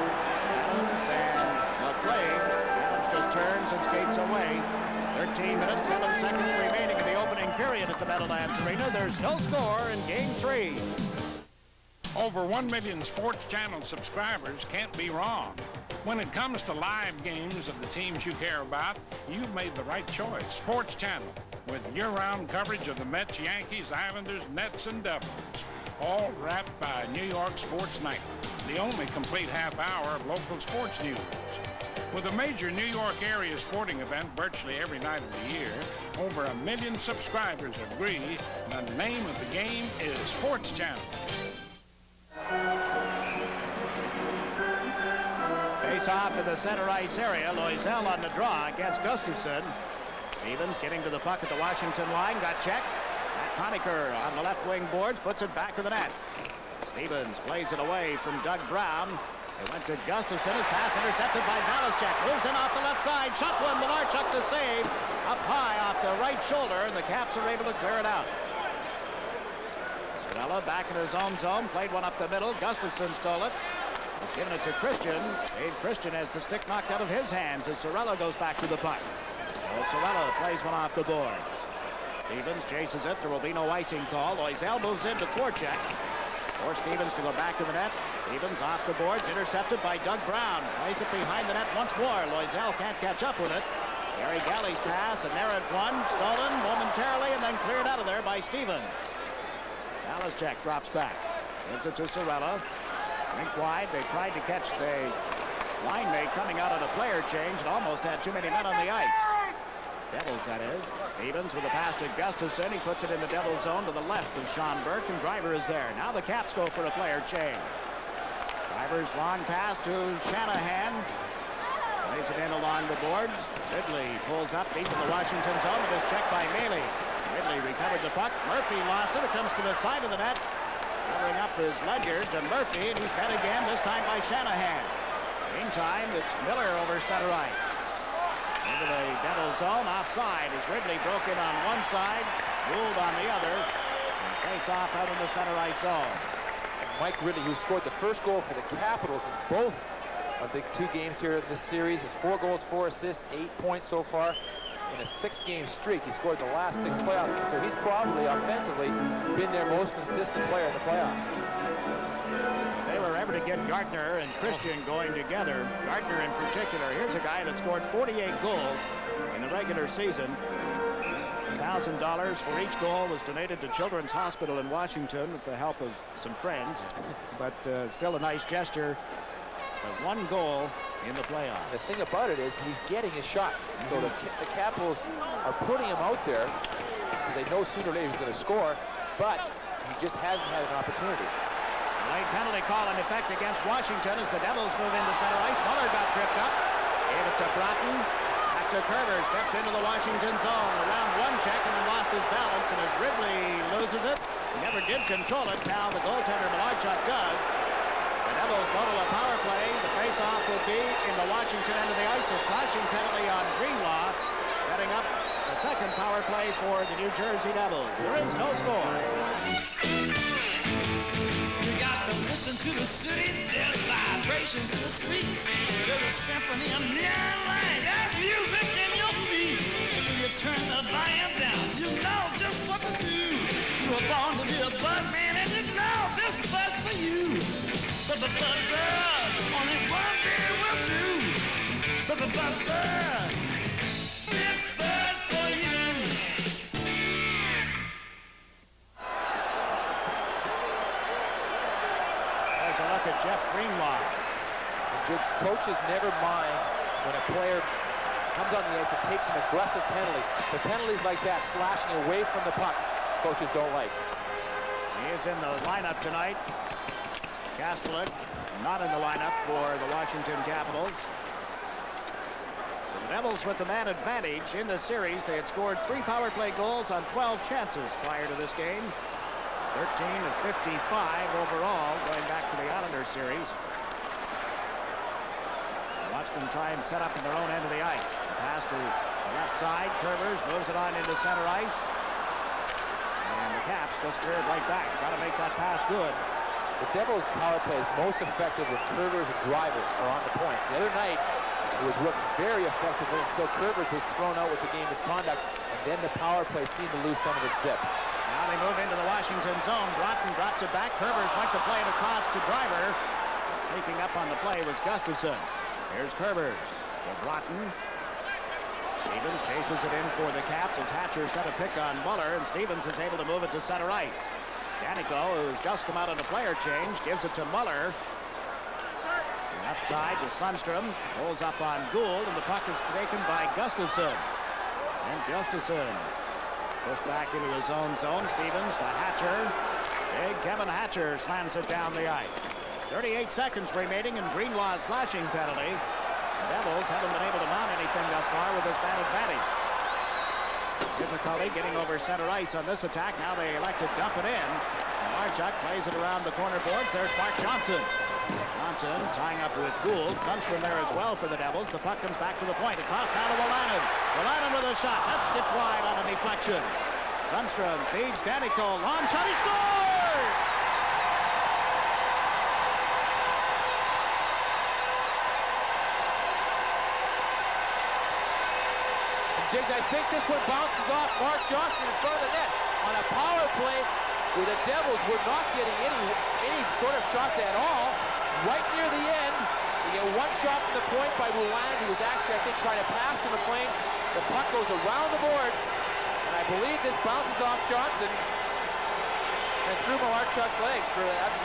Adams and McLean. Adams just turns and skates away. 13 minutes, 7 seconds remaining in the opening period at the Meadowlands Arena. There's no score in Game 3. Over 1 million Sports Channel subscribers can't be wrong. When it comes to live games of the teams you care about, you've made the right choice. Sports Channel, with year-round coverage of the Mets, Yankees, Islanders, Nets, and Devils, all wrapped by New York Sports Night, the only complete half hour of local sports news. With a major New York area sporting event virtually every night of the year, over 1 million subscribers agree the name of the game is Sports Channel. Face off in the center ice area. Loisel on the draw against Gustafson. Stevens getting to the puck at the Washington line. Got checked. Conacher on the left wing boards. Puts it back to the net. Stevens plays it away from Doug Brown. It went to Gustafson. His pass intercepted by Valaschek. Moves in off the left side. Shot one. Malarchuk the save. Up high off the right shoulder. And the Caps are able to clear it out. Sorella back in his own zone. Played one up the middle. Gustafson stole it. He's given it to Christian. Dave Christian has the stick knocked out of his hands as Sorella goes back to the puck. Well, Sorella plays one off the boards. Stevens chases it. There will be no icing call. Loisel moves in to forecheck. For Stevens to go back to the net. Stevens off the boards, intercepted by Doug Brown. Plays it behind the net once more. Loisel can't catch up with it. Gary Galley's pass, and there at one. Stolen momentarily and then cleared out of there by Stevens. Valaschek drops back. Gives it to Sorella. Rink wide. They tried to catch the line mate coming out on a player change and almost had too many men on the ice. Devils, that is. Stevens with a pass to Gustafson. He puts it in the Devils zone to the left of Sean Burke, and Driver is there. Now the Caps go for a player change. Driver's long pass to Shanahan. Plays it in along the boards. Ridley pulls up deep in the Washington zone. It is checked by Maley. Ridley recovered the puck. Murphy lost it. It comes to the side of the net. Covering up is Ledyard to Murphy, and he's met again, this time by Shanahan. Meantime, it's Miller over center ice. Into the Devil zone, offside as Ridley broke in on one side, Gould on the other, and face off out in the center ice zone. Mike Ridley, who scored the first goal for the Capitals in both of the 2 games here in this series, has 4 goals, 4 assists, 8 points so far in a 6-game streak. He scored the last 6 playoffs games, so he's probably offensively been their most consistent player in the playoffs. If they were ever to get Gardner and Christian going together, Gardner in particular, here's a guy that scored 48 goals in the regular season. $1,000 for each goal was donated to Children's Hospital in Washington with the help of some friends, but still a nice gesture. But 1 goal in the playoffs. The thing about it is he's getting his shots. So the Capitals are putting him out there because they know sooner or later he's going to score, but he just hasn't had an opportunity. Late penalty call in effect against Washington as the Devils move into center ice. Muller got tripped up. Gave it to Broughton. Back to Kerber. Steps into the Washington zone. Around one check and then lost his balance. And as Ridley loses it, he never did control it. Now the goaltender Malarchuk does. The Devils go to a power play. The face-off will be in the Washington end of the ice. A slashing penalty on Greenlaw, setting up the second power play for the New Jersey Devils. There is no score. You got to listen to the city. There's vibrations in the street. There's a symphony of neon light. There's music in your feet. When you turn the volume down, you know just what to do. You were born to be a bud man, and you know this buzz for you. But only one day will do. But this buzz for you. There's a look at Jeff Greenlaw. Jigs, coaches never mind when a player comes on the ice and takes an aggressive penalty. The penalties like that, slashing away from the puck, coaches don't like. He is in the lineup tonight. Kastelik not in the lineup for the Washington Capitals. The Devils with the man advantage in the series. They had scored 3 power play goals on 12 chances prior to this game. 13 of 55 overall going back to the Islander series. Watch them try and set up in their own end of the ice. Pass to the left side. Kerbers moves it on into center ice. Caps just cleared right back. Got to make that pass good. The Devils' power play is most effective when Curvers and Driver are on the points. The other night, it was working very effectively until Curvers was thrown out with the game misconduct, and then the power play seemed to lose some of its zip. Now they move into the Washington zone. Broughton drops it back. Curvers went to play it across to Driver. Sneaking up on the play was Gustafson. Here's Curvers to Broughton. Stevens chases it in for the Caps as Hatcher set a pick on Muller, and Stevens is able to move it to center ice. Danico, who's just come out of the player change, gives it to Muller. Left side to Sundstrom. Pulls up on Gould, and the puck is taken by Gustafson. And Gustafson pushed back into his own zone. Stevens to Hatcher. Big Kevin Hatcher slams it down the ice. 38 seconds remaining, and Greenlaw's slashing penalty. The Devils haven't been able to mount anything thus far with this bad advantage. Difficulty getting over center ice on this attack. Now they elect to dump it in. Marchuk plays it around the corner boards. There's Mark Johnson. Johnson tying up with Gould. Sundstrom there as well for the Devils. The puck comes back to the point. Across now to Wolanin. Wolanin with a shot. That's dipped wide on a deflection. Sundstrom feeds Danico. Long shot. He scores! Jigs, I think this one bounces off Mark Johnson in front of the net. On a power play where the Devils were not getting any sort of shots at all. Right near the end, you get one shot from the point by Wolanin, who was actually, I think, trying to pass to McLean. The puck goes around the boards, and I believe this bounces off Johnson and through Malarchuk's legs.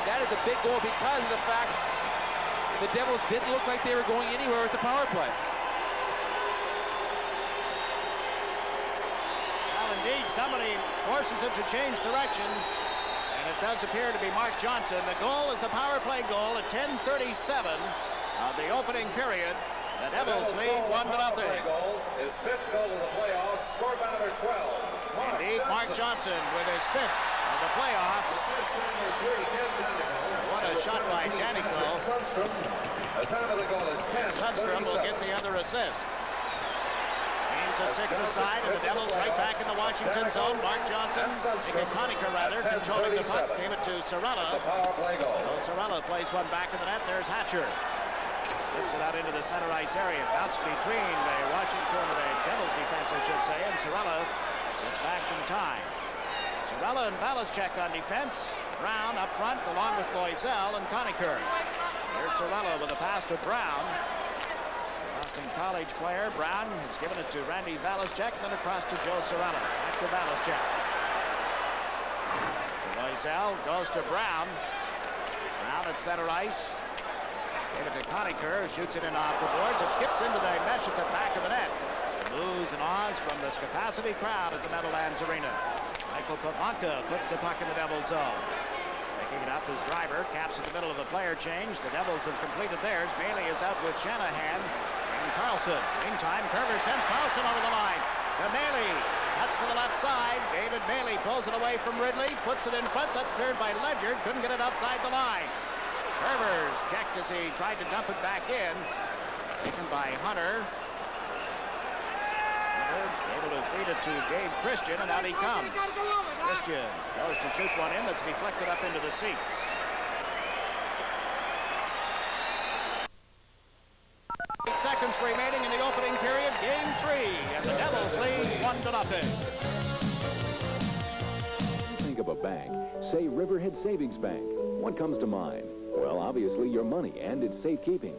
That is a big goal because of the fact the Devils didn't look like they were going anywhere with the power play. Indeed, somebody forces it to change direction, and it does appear to be Mark Johnson. The goal is a power play goal at 10:37 of the opening period. The Devils lead 1-0. Goal, his fifth goal of the playoffs, scored by number 12. Mark Johnson with his fifth of the playoffs. Assist to number 3, Ken Danico. What a shot by Danico. Sundstrom. The time of the goal is 10:37. Sundstrom will get the other assist. At 6 aside, and the Devils right back in the Washington zone. Mark Johnson, Conacher rather, controlling the puck, gave it to Sorella. It's a power play goal. So Sorella plays one back in the net. There's Hatcher. Flips it out into the center ice area. Bounced between the Devils defense, I should say, and Sorella gets back in time. Sorella and Valaschek on defense. Brown up front, along with Loisel and Conacher. Here's Sorella with a pass to Brown. Boston College player. Brown has given it to Randy Valaschek, then across to Joe Sorella. Back to Valaschek. Loisel goes to Brown. Brown at center ice. Gave it to Conacher, shoots it in off the boards. It skips into the mesh at the back of the net. Boos and ahs from this capacity crowd at the Meadowlands Arena. Michael Pavanka puts the puck in the Devils zone. Picking it up is Driver. Caps at the middle of the player change. The Devils have completed theirs. Bailey is out with Shanahan. Carlson. Meantime, Curver sends Carlson over the line. To Bailey. That's to the left side. David Bailey pulls it away from Ridley. Puts it in front. That's cleared by Ledyard. Couldn't get it outside the line. Curvers checked as he tried to dump it back in. Taken by Hunter. Hunter able to feed it to Dave Christian, and out he comes. Christian goes to shoot one in that's deflected up into the seats. Seconds remaining in the opening period, game 3, and the Devils lead 1-0. Think of a bank, say Riverhead Savings Bank. What comes to mind? Well, obviously your money and its safekeeping.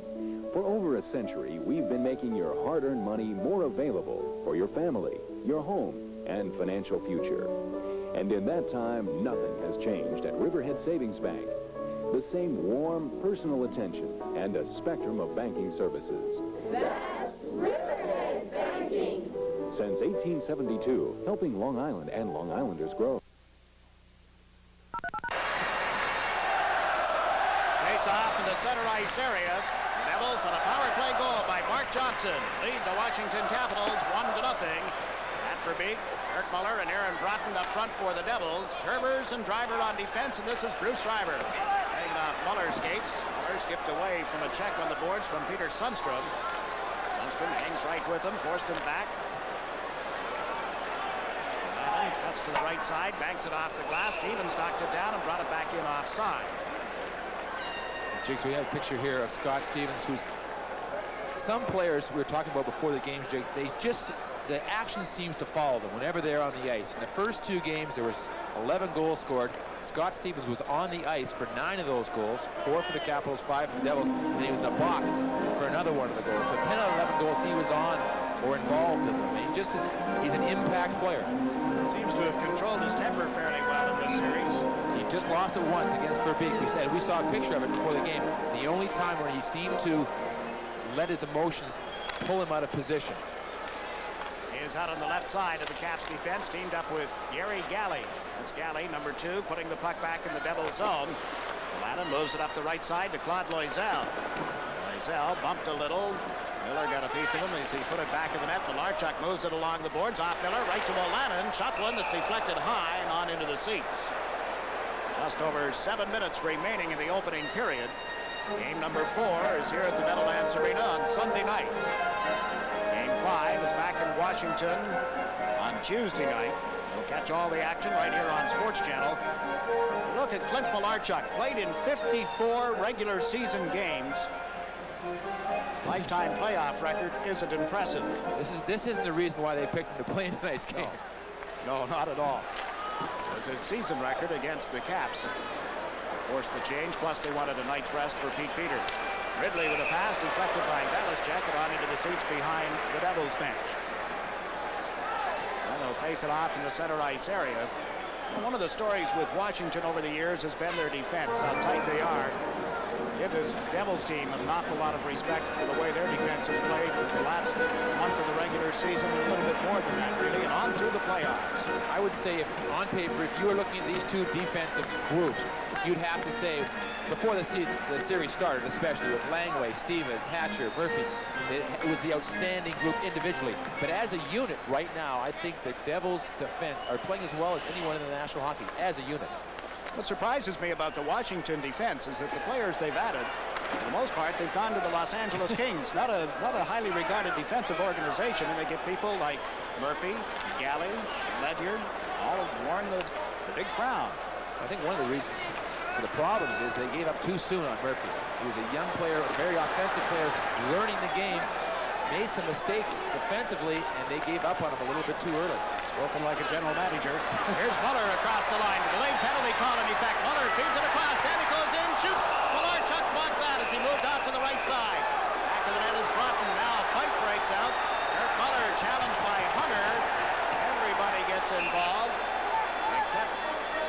For over a century, we've been making your hard-earned money more available for your family, your home, and financial future. And in that time, nothing has changed at Riverhead Savings Bank. The same warm, personal attention and a spectrum of banking services. That's Riverhead Banking. Since 1872, helping Long Island and Long Islanders grow. Face off in the center ice area. The Devils on a power play goal by Mark Johnson lead the Washington Capitals 1-0. Matt Verbeek, Kirk Muller, and Aaron Broughton up front for the Devils. Curvers and Driver on defense, and this is Bruce Driver. Hanging off Muller's skates. Muller skipped away from a check on the boards from Peter Sundstrom. Sundstrom hangs right with him, forced him back. Cuts to the right side, banks it off the glass. Stevens knocked it down and brought it back in offside. Jigs, we have a picture here of Scott Stevens, who's some players we were talking about before the games, Jigs, the action seems to follow them whenever they're on the ice. In the first 2 games, there was 11 goals scored. Scott Stevens was on the ice for 9 of those goals, 4 for the Capitals, 5 for the Devils, and he was in the box for another one of the goals. So 10 out of 11 goals he was on or involved in them. And he's an impact player. Seems to have controlled his temper fairly well in this series. He just lost it once against Verbeek. We saw a picture of it before the game. The only time where he seemed to let his emotions pull him out of position. He is out on the left side of the Caps defense, teamed up with Gary Galley. That's Galley, number 2, putting the puck back in the Devils zone. Lannon moves it up the right side to Claude Loisel. Loisel bumped a little. Miller got a piece of him as he put it back in the net. Malarchuk moves it along the boards, off Miller, right to O'Lannon. Shot one that's deflected high and on into the seats. Just over 7 minutes remaining in the opening period. Game number 4 is here at the Meadowlands Arena on Sunday night. Game 5 is back in Washington on Tuesday night. We'll catch all the action right here on Sports Channel. Look at Clint Malarchuk, played in 54 regular season games. Lifetime playoff record isn't impressive. This isn't the reason why they picked him to play in tonight's game. No, not at all. It was his season record against the Caps. Forced the change, plus they wanted a night's rest for Pete Peter. Ridley with a pass deflected by Belichick and on into the seats behind the Devils bench. And they'll face it off in the center ice area. One of the stories with Washington over the years has been their defense, how tight they are. Give this Devils team an awful lot of respect for the way their defense has played for the last month of the regular season, and a little bit more than that, really, and on through the playoffs. I would say, if on paper, if you were looking at these 2 defensive groups, you'd have to say, before the series started, especially with Langway, Stevens, Hatcher, Murphy, it was the outstanding group individually. But as a unit right now, I think the Devils' defense are playing as well as anyone in the National Hockey, as a unit. What surprises me about the Washington defense is that the players they've added, for the most part, they've gone to the Los Angeles Kings. Not a highly regarded defensive organization, and they get people like Murphy, Galley, Ledyard, all worn the big crown. I think one of the reasons for the problems is they gave up too soon on Murphy. He was a young player, a very offensive player, learning the game, made some mistakes defensively, and they gave up on him a little bit too early. Spoken like a general manager. Here's Muller across the line. Delayed penalty call in effect. Muller feeds it across. Danny goes in, shoots. Malarchuk blocked that as he moved out to the right side. Back of the net is Broughton. Now a fight breaks out. Kurt Muller challenged by Hunter. Everybody gets involved except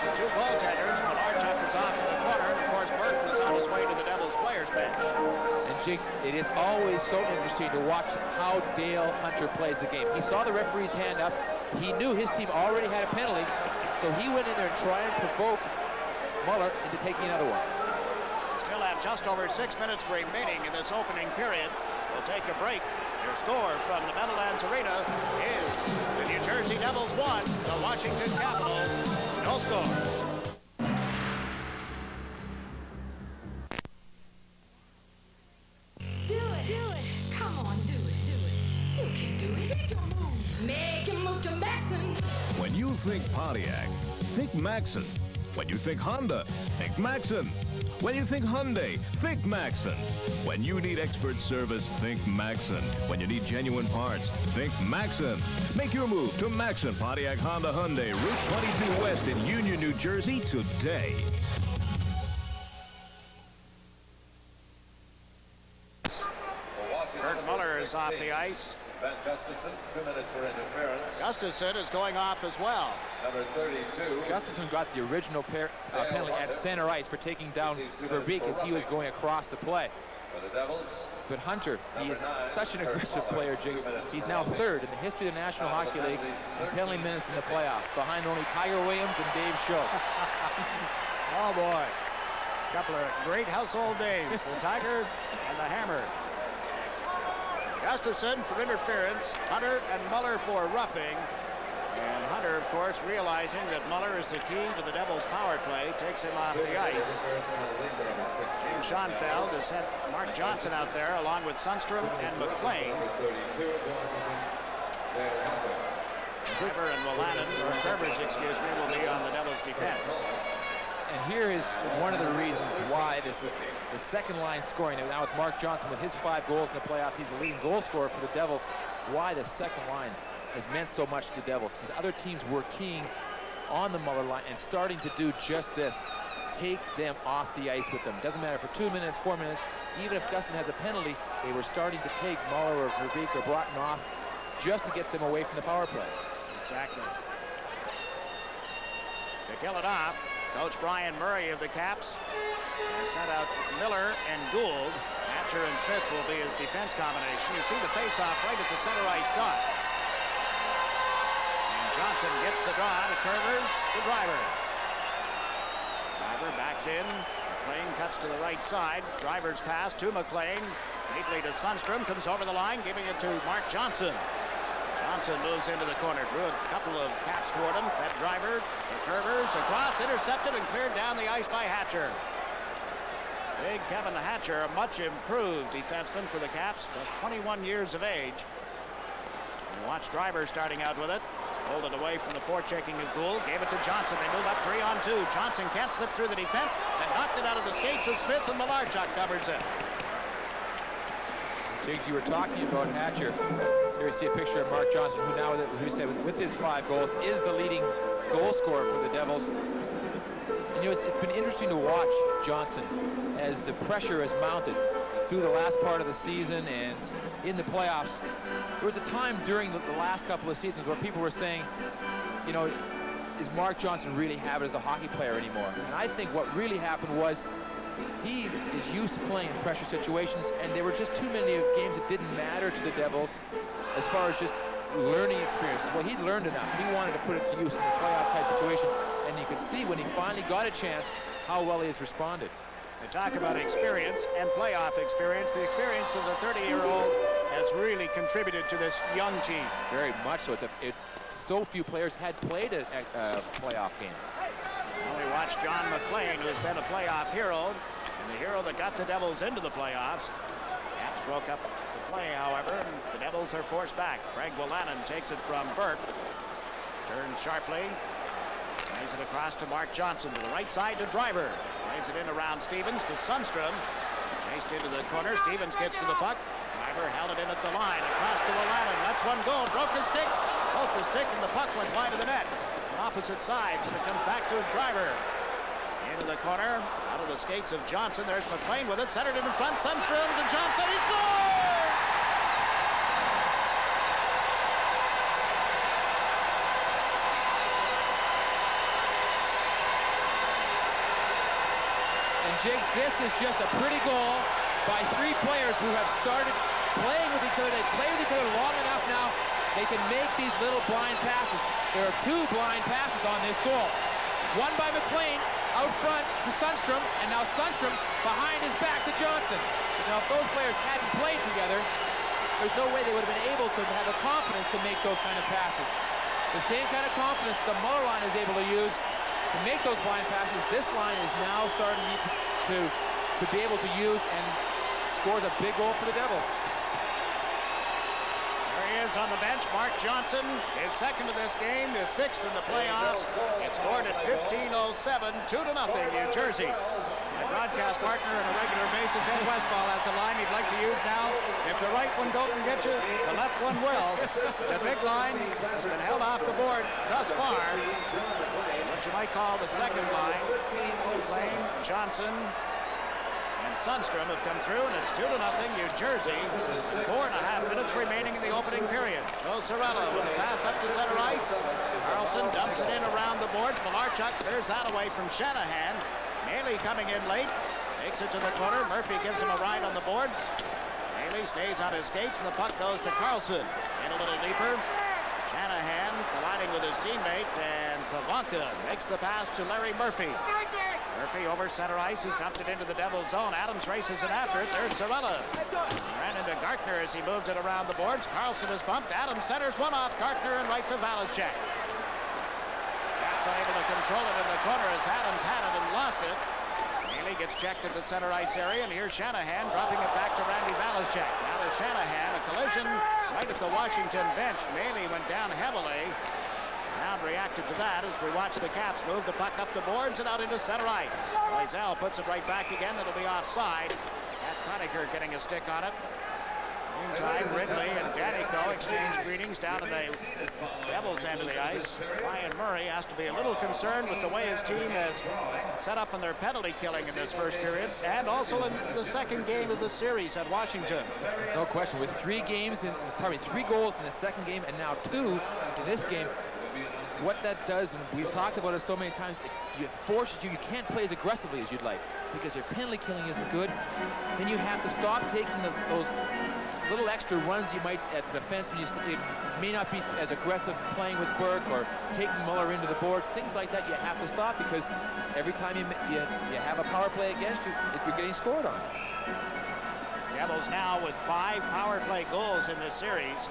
the 2 goaltenders. Malarchuk is off in the corner. And of course, Burton is on his way to the Devils players bench. And Jigs, it is always so interesting to watch how Dale Hunter plays the game. He saw the referee's hand up. He knew his team already had a penalty, so he went in there and tried and provoke Muller into taking another one. Still have just over 6 minutes remaining in this opening period. We'll take a break. Your score from the Meadowlands Arena is the New Jersey Devils 1, the Washington Capitals no score. Do it. Come on, do it. You can do it. Make your move. Make your move to Maxon. When you think Pontiac, think Maxon. When you think Honda, think Maxon. When you think Hyundai, think Maxon. When you need expert service, think Maxon. When you need genuine parts, think Maxon. Make your move to Maxon Pontiac Honda Hyundai, Route 22 West in Union, New Jersey today. Kurt Muller is off the ice. Ben Gustafson, 2 minutes for interference. Gustafson is going off as well. Number 32. Gustafson got the original penalty at center ice for taking down Verbeek as he was going across the play. For the Devils. But Hunter, he is such an aggressive player, Jigs. He's now 3rd in the history of the National Hockey League in penalty minutes in the playoffs, behind only Tiger Williams and Dave Schultz. Oh, boy. A couple of great household names, the Tiger and the Hammer. Gustafson for interference, Hunter and Muller for roughing. And Hunter, of course, realizing that Muller is the key to the Devils' power play, takes him off the ice. Team Schoenfeld has sent Mark Johnson out there along with Sundstrom and McLean. Driver and Wolanin, or Kerbers, excuse me, will be on the Devils' defense. And here is one of the reasons why the second line scoring, now with Mark Johnson with his 5 goals in the playoffs, he's the leading goal scorer for the Devils, why the second line has meant so much to the Devils, because other teams were keying on the Muller line and starting to do just this. Take them off the ice with them. Doesn't matter for 2 minutes, 4 minutes, even if Gustin has a penalty, they were starting to take Muller or Verbeek or Broughton off just to get them away from the power play. Exactly. To kill it off, Coach Brian Murray of the Caps has sent out Miller and Gould. Hatcher and Smith will be his defense combination. You see the face-off right at the center ice dot. And Johnson gets the draw to Kerbers to Driver. Driver backs in. McLean cuts to the right side. Driver's pass to McLean. Neatly to Sundstrom. Comes over the line, giving it to Mark Johnson. Johnson moves into the corner. Drew a couple of caps toward him. Fed Driver to Kerbers. Across, intercepted and cleared down the ice by Hatcher. Big Kevin Hatcher, a much improved defenseman for the Caps, just 21 years of age. And watch Driver starting out with it. Hold it away from the forechecking of Gould. Gave it to Johnson. They move up 3-on-2. Johnson can't slip through the defense and knocked it out of the skates of Smith, and Malarchuk covers it. Jiggs, you were talking about Hatcher. Here we see a picture of Mark Johnson, who now, who we said with his 5 goals, is the leading goal scorer for the Devils. And you know, it's been interesting to watch Johnson as the pressure has mounted through the last part of the season and in the playoffs. There was a time during the last couple of seasons where people were saying, you know, is Mark Johnson really have it as a hockey player anymore? And I think what really happened was he is used to playing in pressure situations, and there were just too many games that didn't matter to the Devils as far as just learning experiences. Well, he'd learned enough. He wanted to put it to use in a playoff type situation, and you could see when he finally got a chance how well he has responded. They talk about experience and playoff experience. The experience of the 30-year-old has really contributed to this young team. Very much so. So few players had played a playoff game. Well, we watched John McLean, who's been a playoff hero, and the hero that got the Devils into the playoffs. Caps broke up the play, however, and the Devils are forced back. Craig Wolanin takes it from Burke. Turns sharply. Plays it across to Mark Johnson to the right side to Driver. Plays it in around Stevens to Sundstrom. Chased into the corner. Stevens gets to the puck. Driver held it in at the line. Across to Wolanin. Lets one go. Broke the stick. Both the stick and the puck went wide of the net. Opposite sides, and it comes back to Driver. Into the corner, out of the skates of Johnson. There's McLean with it, centered in front. Sundstrom to Johnson. He scores! And Jiggs, this is just a pretty goal by 3 players who have started playing with each other. They've played with each other long enough now. They can make these little blind passes. There are 2 blind passes on this goal. One by McLean out front to Sundstrom, and now Sundstrom behind his back to Johnson. Now, if those players hadn't played together, there's no way they would have been able to have the confidence to make those kind of passes. The same kind of confidence the Muller line is able to use to make those blind passes, this line is now starting to be able to use, and scores a big goal for the Devils. On the bench, Mark Johnson, his second of this game, his 6th in the playoffs. It scored at 15:07, 2-0, New Jersey. My broadcast partner on a regular basis, Ed Westfall, has a line he'd like to use now. If the right one don't get you, the left one will. The big line has been held off the board thus far. What you might call the second line. McLean, Johnson, and Sundstrom have come through, and it's 2-0, New Jersey. 4.5 minutes remaining in the opening period. Joe Cirella with a pass up to center ice. Carlson dumps it in around the boards. Malarchuk clears that away from Shanahan. Maley coming in late. Takes it to the corner. Murphy gives him a ride on the boards. Maley stays on his skates, and the puck goes to Carlson. In a little deeper. Shanahan colliding with his teammate, and Pavanka makes the pass to Larry Murphy. Murphy over center ice. He's dumped it into the Devils' zone. Adams races it after it. There's Cirella. Ran into Gartner as he moved it around the boards. Carlson is bumped. Adams centers one off Gartner and right to Valaschek. Caps unable to control it in the corner as Adams had it and lost it. Maley gets checked at the center ice area, and here's Shanahan dropping it back to Randy Valaschek. Now to Shanahan, a collision right at the Washington bench. Maley went down heavily. crowd reacted to that as we watch the Caps move the puck up the boards and out into center ice. Loisel puts it right back again. It'll be offside. Matt Conacher getting a stick on it. Meantime, Ridley and Danico exchange greetings down to the Devils' end of the ice. Ryan Murray has to be a little concerned with the way his team has set up in their penalty killing in this first period, and also in the second game of the series at Washington. No question. With 3 goals in the second game and now 2 in this game, what that does, and we've talked about it so many times, it forces you can't play as aggressively as you'd like because your penalty killing isn't good. Then you have to stop taking those little extra runs you might at the defense, and it may not be as aggressive playing with Burke or taking Muller into the boards, things like that. You have to stop because every time you have a power play against you, you're getting scored on. Devils now with 5 power play goals in this series.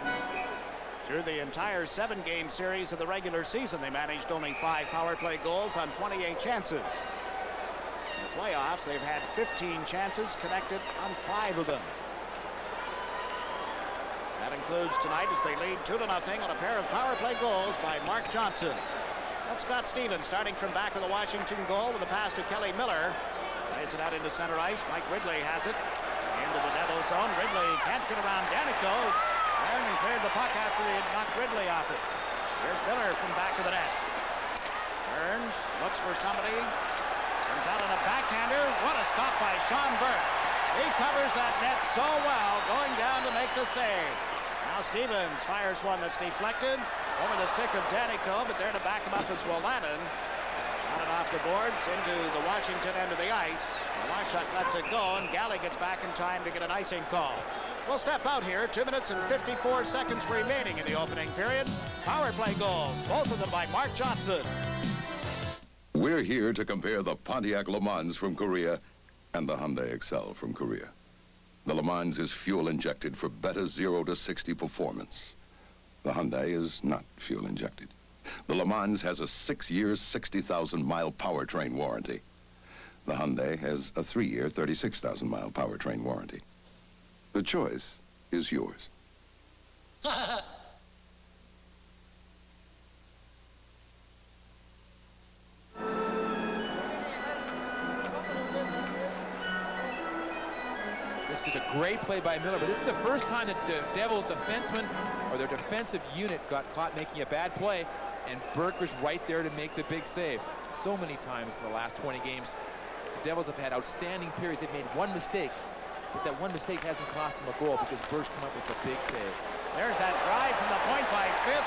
Through the entire 7-game series of the regular season, they managed only 5 power play goals on 28 chances. In the playoffs, they've had 15 chances, connected on 5 of them. That includes tonight as they lead 2-0 on a pair of power play goals by Mark Johnson. That's Scott Stevens starting from back of the Washington goal with a pass to Kelly Miller. Lays it out into center ice. Mike Ridley has it into the Devils zone. Ridley can't get around Danico. And he cleared the puck after he had knocked Ridley off it. Here's Miller from back of the net. Burns looks for somebody. Comes out on a backhander. What a stop by Sean Burke. He covers that net so well, going down to make the save. Now Stevens fires one that's deflected over the stick of Danico, but there to back him up is Wolanin. Shot it off the boards into the Washington end of the ice. Marchuk lets it go, and Galley gets back in time to get an icing call. We'll step out here. 2 minutes and 54 seconds remaining in the opening period. Power play goals, both of them by Mark Johnson. We're here to compare the Pontiac Le Mans from Korea and the Hyundai Excel from Korea. The Le Mans is fuel-injected for better 0 to 60 performance. The Hyundai is not fuel-injected. The Le Mans has a 6-year, 60,000-mile powertrain warranty. The Hyundai has a 3-year, 36,000-mile powertrain warranty. The choice is yours. This is a great play by Miller, but this is the first time that the Devils defenseman or their defensive unit got caught making a bad play, and Burke was right there to make the big save. So many times in the last 20 games, the Devils have had outstanding periods. They've made one mistake, but that one mistake hasn't cost them a goal because Burke's come up with a big save. There's that drive from the point by Smith.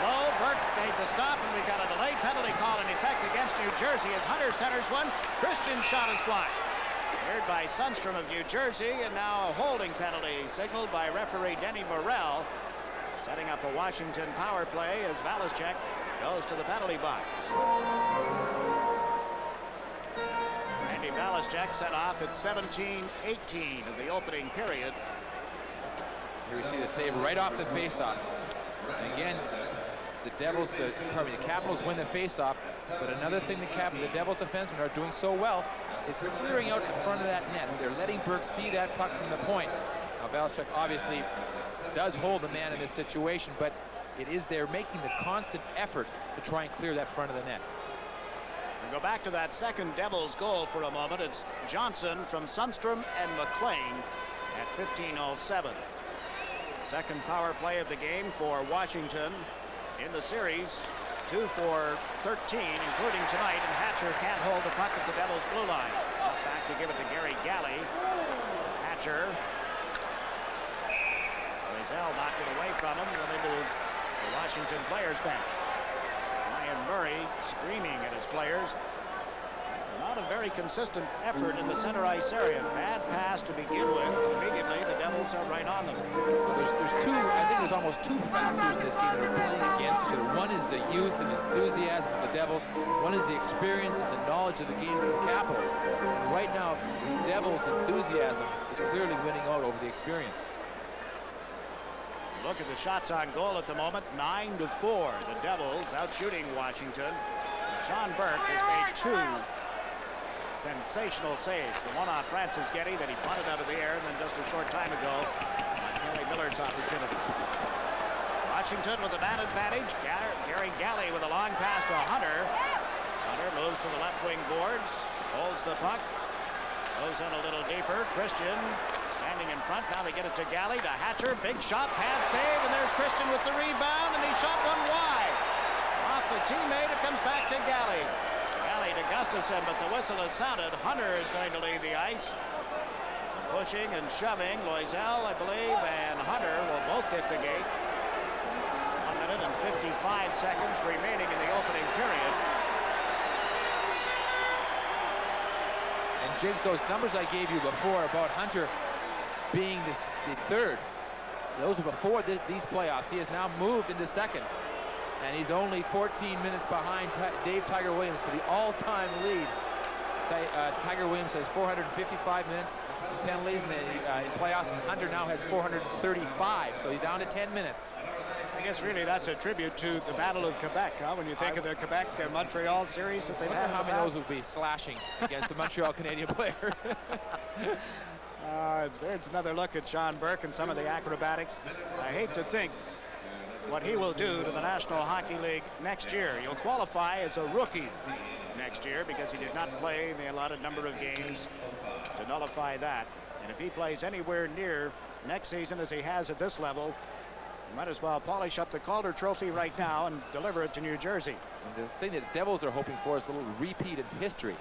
Low, Burke made the stop, and we've got a delayed penalty call in effect against New Jersey as Hunter centers one. Christian's shot is blocked. Cleared by Sundstrom of New Jersey, and now a holding penalty signaled by referee Denny Morrell, setting up a Washington power play as Valaschek goes to the penalty box. Andy Valaschek set off at 17-18 of the opening period. Here we see the save right off the faceoff. And again, the Capitals win the faceoff, but another thing the Devils defensemen are doing so well is clearing out the front of that net. They're letting Burke see that puck from the point. Now Valaschek obviously does hold the man in this situation, but they're making the constant effort to try and clear that front of the net. We'll go back to that second Devils goal for a moment. It's Johnson from Sundstrom and McLean at 15:07. Second power play of the game for Washington in the series. 2 for 13, including tonight, and Hatcher can't hold the puck at the Devils' blue line. Back to give it to Gary Galley. Hatcher. Loisel knocked it away from him, went into the Washington players' bench. Ryan Murray screaming at his players. Not a very consistent effort in the center ice area. Bad pass to begin with. Immediately, the Devils are right on them. I think there's almost 2 factors in this game that are playing against each other. One is the youth and enthusiasm of the Devils. One is the experience and the knowledge of the game of the Capitals. And right now, the Devils' enthusiasm is clearly winning out over the experience. Look at the shots on goal at the moment. 9-4. The Devils out shooting Washington. Sean Burke has made 2 sensational saves. The one off Francis Getty that he punted out of the air, and then just a short time ago, Kelly Miller's opportunity. Washington with the man advantage. Gary Galley with a long pass to Hunter. Hunter moves to the left wing boards, holds the puck, goes in a little deeper. Christian standing in front. Now they get it to Galley, to Hatcher. Big shot, pad save, and there's Christian with the rebound, and he shot one wide. Off the teammate, it comes back to Galley. Galley to Gustafson, but the whistle is sounded. Hunter is going to leave the ice. Some pushing and shoving. Loisel, I believe, and Hunter will both get the gate. 1 minute and 55 seconds remaining in the opening period. And Jigs, those numbers I gave you before about Hunter being the third, those were before these playoffs. He has now moved into second, and he's only 14 minutes behind Dave Tiger Williams for the all-time lead. Tiger Williams has 455 minutes in penalties in playoffs, and Hunter now has 435, so he's down to 10 minutes. I guess really that's a tribute to the Battle of Quebec, huh? When you think of the Quebec-Montreal series that they've had. How many of those would be slashing against the Montreal Canadian player? There's another look at Sean Burke and some of the acrobatics. I hate to think what he will do to the National Hockey League next year. He'll qualify as a rookie next year because he did not play the allotted number of games to nullify that. And if he plays anywhere near next season as he has at this level, you might as well polish up the Calder Trophy right now and deliver it to New Jersey. And the thing that the Devils are hoping for is a little repeat of history.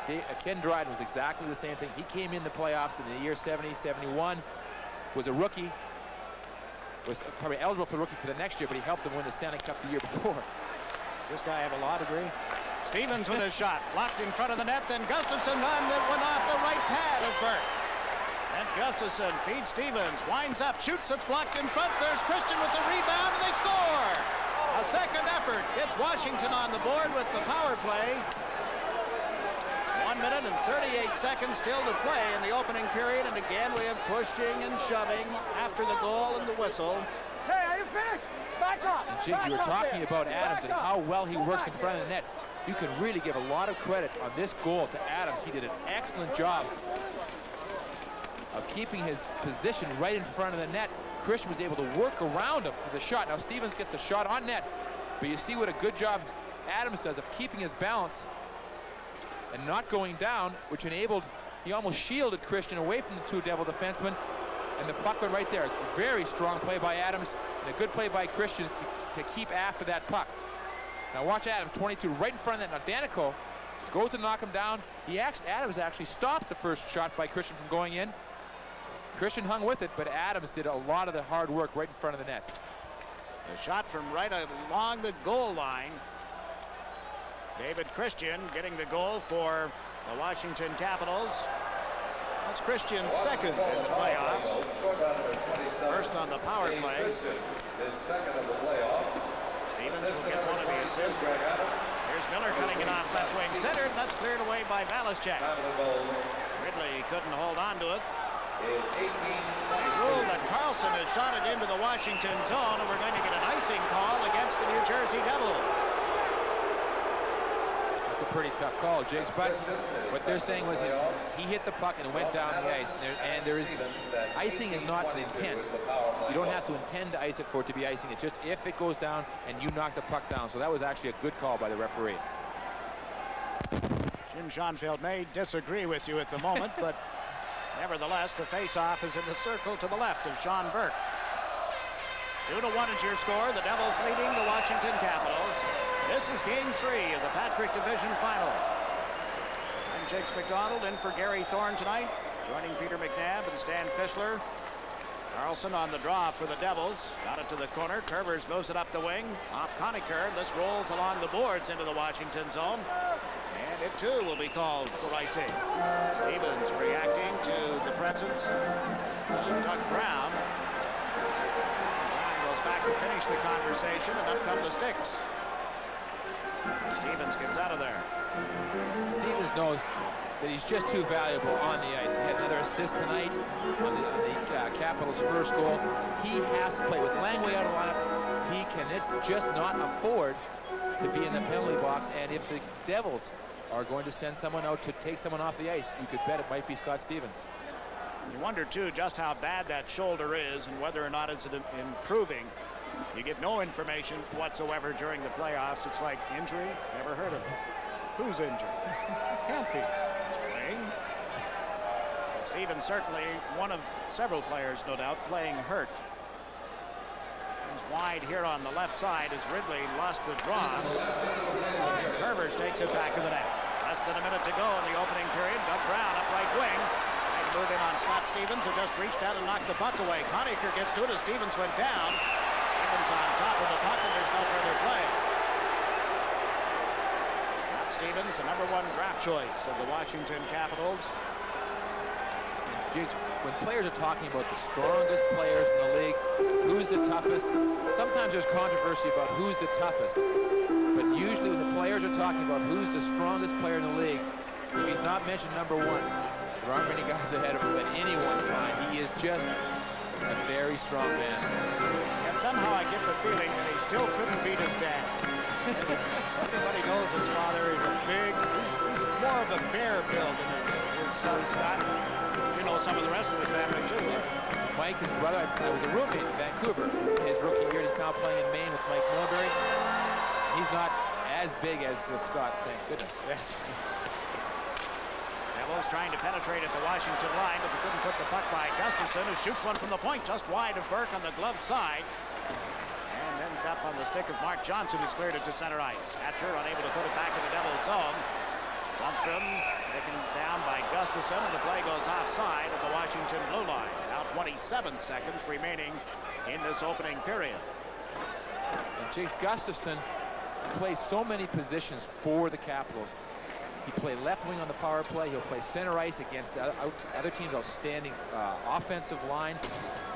Ken Dryden was exactly the same thing. He came in the playoffs in the year 70, 71, was a rookie, was probably eligible for the rookie for the next year, but he helped them win the Stanley Cup the year before. Does this guy have a law degree? Stevens with a shot, blocked in front of the net, then Gustafson on that went off the right pad of Burke. And Gustafson feeds Stevens, winds up, shoots, it's blocked in front. There's Christian with the rebound, and they score! A second effort gets Washington on the board with the power play. 1 minute and 38 seconds still to play in the opening period, and again we have pushing and shoving after the goal and the whistle. Hey, are you finished? Back up! And Jake, you were talking about Adams and how well he works in front of the net. You can really give a lot of credit on this goal to Adams. He did an excellent job of keeping his position right in front of the net. Christian was able to work around him for the shot. Now Stevens gets a shot on net, but you see what a good job Adams does of keeping his balance and not going down, which enabled, he almost shielded Christian away from the two Devil defensemen, and the puck went right there. A very strong play by Adams and a good play by Christian to keep after that puck. Now watch Adams, 22, right in front of that. Now Danico goes to knock him down. Adams actually stops the first shot by Christian from going in. Christian hung with it, but Adams did a lot of the hard work right in front of the net. A shot from right along the goal line. David Christian getting the goal for the Washington Capitals. That's Christian's second in the playoffs. First on the power play. His second of the playoffs. Stevens will get one of the assists. Here's Miller cutting it off left wing center. That's cleared away by Balischek. Ridley couldn't hold on to it. Is 18-22. They ruled that Carlson has shot it into the Washington zone, and we're going to get an icing call against the New Jersey Devils. That's a pretty tough call, Jakes, but what they're saying was that he hit the puck and it went down the ice, and there is icing is not an intent. You don't have to intend to ice it for it to be icing. It's just if it goes down and you knock the puck down. So that was actually a good call by the referee. Jim Schoenfeld may disagree with you at the moment, but nevertheless, the face-off is in the circle to the left of Sean Burke. 2-1 is your score. The Devils leading the Washington Capitals. This is Game 3 of the Patrick Division Final. I'm Jakes McDonald in for Gary Thorne tonight, joining Peter McNabb and Stan Fischler. Carlson on the draw for the Devils. Got it to the corner. Curvers moves it up the wing. Off Conacher. This rolls along the boards into the Washington zone. And it too will be called for icing. Stevens reacting to the presence of Doug Brown. Brown goes back to finish the conversation, and up come the sticks. Stevens gets out of there. Stevens knows that he's just too valuable on the ice. He had another assist tonight on the Capitals' first goal. He has to play with Langway out of lineup. He can just not afford to be in the penalty box, and if the Devils are going to send someone out to take someone off the ice, you could bet it might be Scott Stevens. You wonder too just how bad that shoulder is and whether or not it's improving You get no information whatsoever during the playoffs. It's like injury, never heard of it. Who's injured? Can't be. He's playing. Stevens certainly one of several players, no doubt, playing hurt. He's wide here on the left side as Ridley lost the draw. Herbers takes it back to the net. Less than a minute to go in the opening period. Doug Brown up right wing. They move in on Scott Stevens, who just reached out and knocked the puck away. Conacher gets to it as Stevens went down. Stevens on top of the puck, and there's no further play. Scott Stevens, the #1 draft choice of the Washington Capitals. Jigs, when players are talking about the strongest players in the league, who's the toughest, sometimes there's controversy about who's the toughest. But usually when the players are talking about who's the strongest player in the league, if he's not mentioned #1, there aren't many guys ahead of him in anyone's mind. He is just a very strong man. And somehow I get the feeling that he still couldn't beat his dad. Everybody knows his father is a big, he's more of a bear build than his son Scott. You know some of the rest of the family too. Mike, his brother, I was a roommate in Vancouver his rookie year. He's now playing in Maine with Mike Milbury. He's not as big as Scott, thank goodness. Yes. Devils trying to penetrate at the Washington line, but they couldn't put the puck by Gustafson, who shoots one from the point just wide of Burke on the glove side. And ends up on the stick of Mark Johnson, who's cleared it to center ice. Hatcher unable to put it back in the Devils' zone. Sundstrom taken down by Gustafson, and the play goes offside at the Washington blue line. Now 27 seconds remaining in this opening period. And Jake Gustafson plays so many positions for the Capitals. He played left wing on the power play. He'll play center ice against the other team's outstanding offensive line.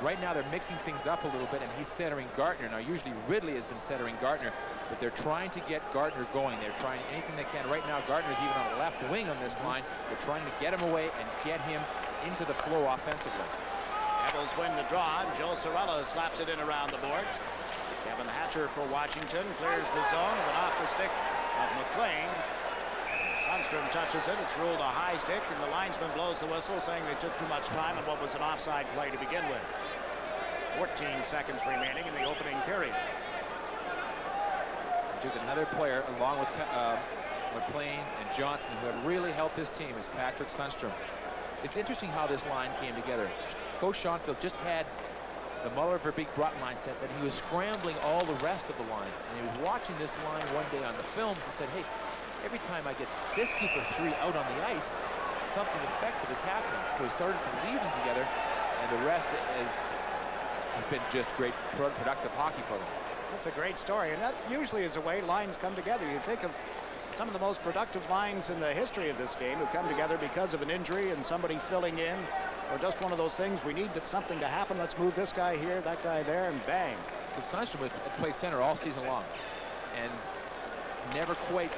Right now they're mixing things up a little bit, and he's centering Gartner. Now usually Ridley has been centering Gartner, but they're trying to get Gartner going. They're trying anything they can. Right now Gartner's even on the left wing on this line. They're trying to get him away and get him into the flow offensively. Devils win the draw, and Joe Cirella slaps it in around the boards. Kevin Hatcher for Washington clears the zone, but off the stick of McLean. Sundstrom touches it. It's ruled a high stick, and the linesman blows the whistle, saying they took too much time on what was an offside play to begin with. 14 seconds remaining in the opening period. There's another player, along with McLean and Johnson, who have really helped this team, is Patrick Sundstrom. It's interesting how this line came together. Coach Schoenfield just had the Muller-Verbeek-Broughton line set that he was scrambling all the rest of the lines. And he was watching this line one day on the films and said, hey, every time I get this group of 3 out on the ice, something effective is happening. So he started to lead them together, and the rest has been just great, productive hockey for them. That's a great story, and that usually is the way lines come together. You think of some of the most productive lines in the history of this game who come together because of an injury and somebody filling in, or just one of those things, we need something to happen, let's move this guy here, that guy there, and bang. Sundstrom had played center all season long and never quite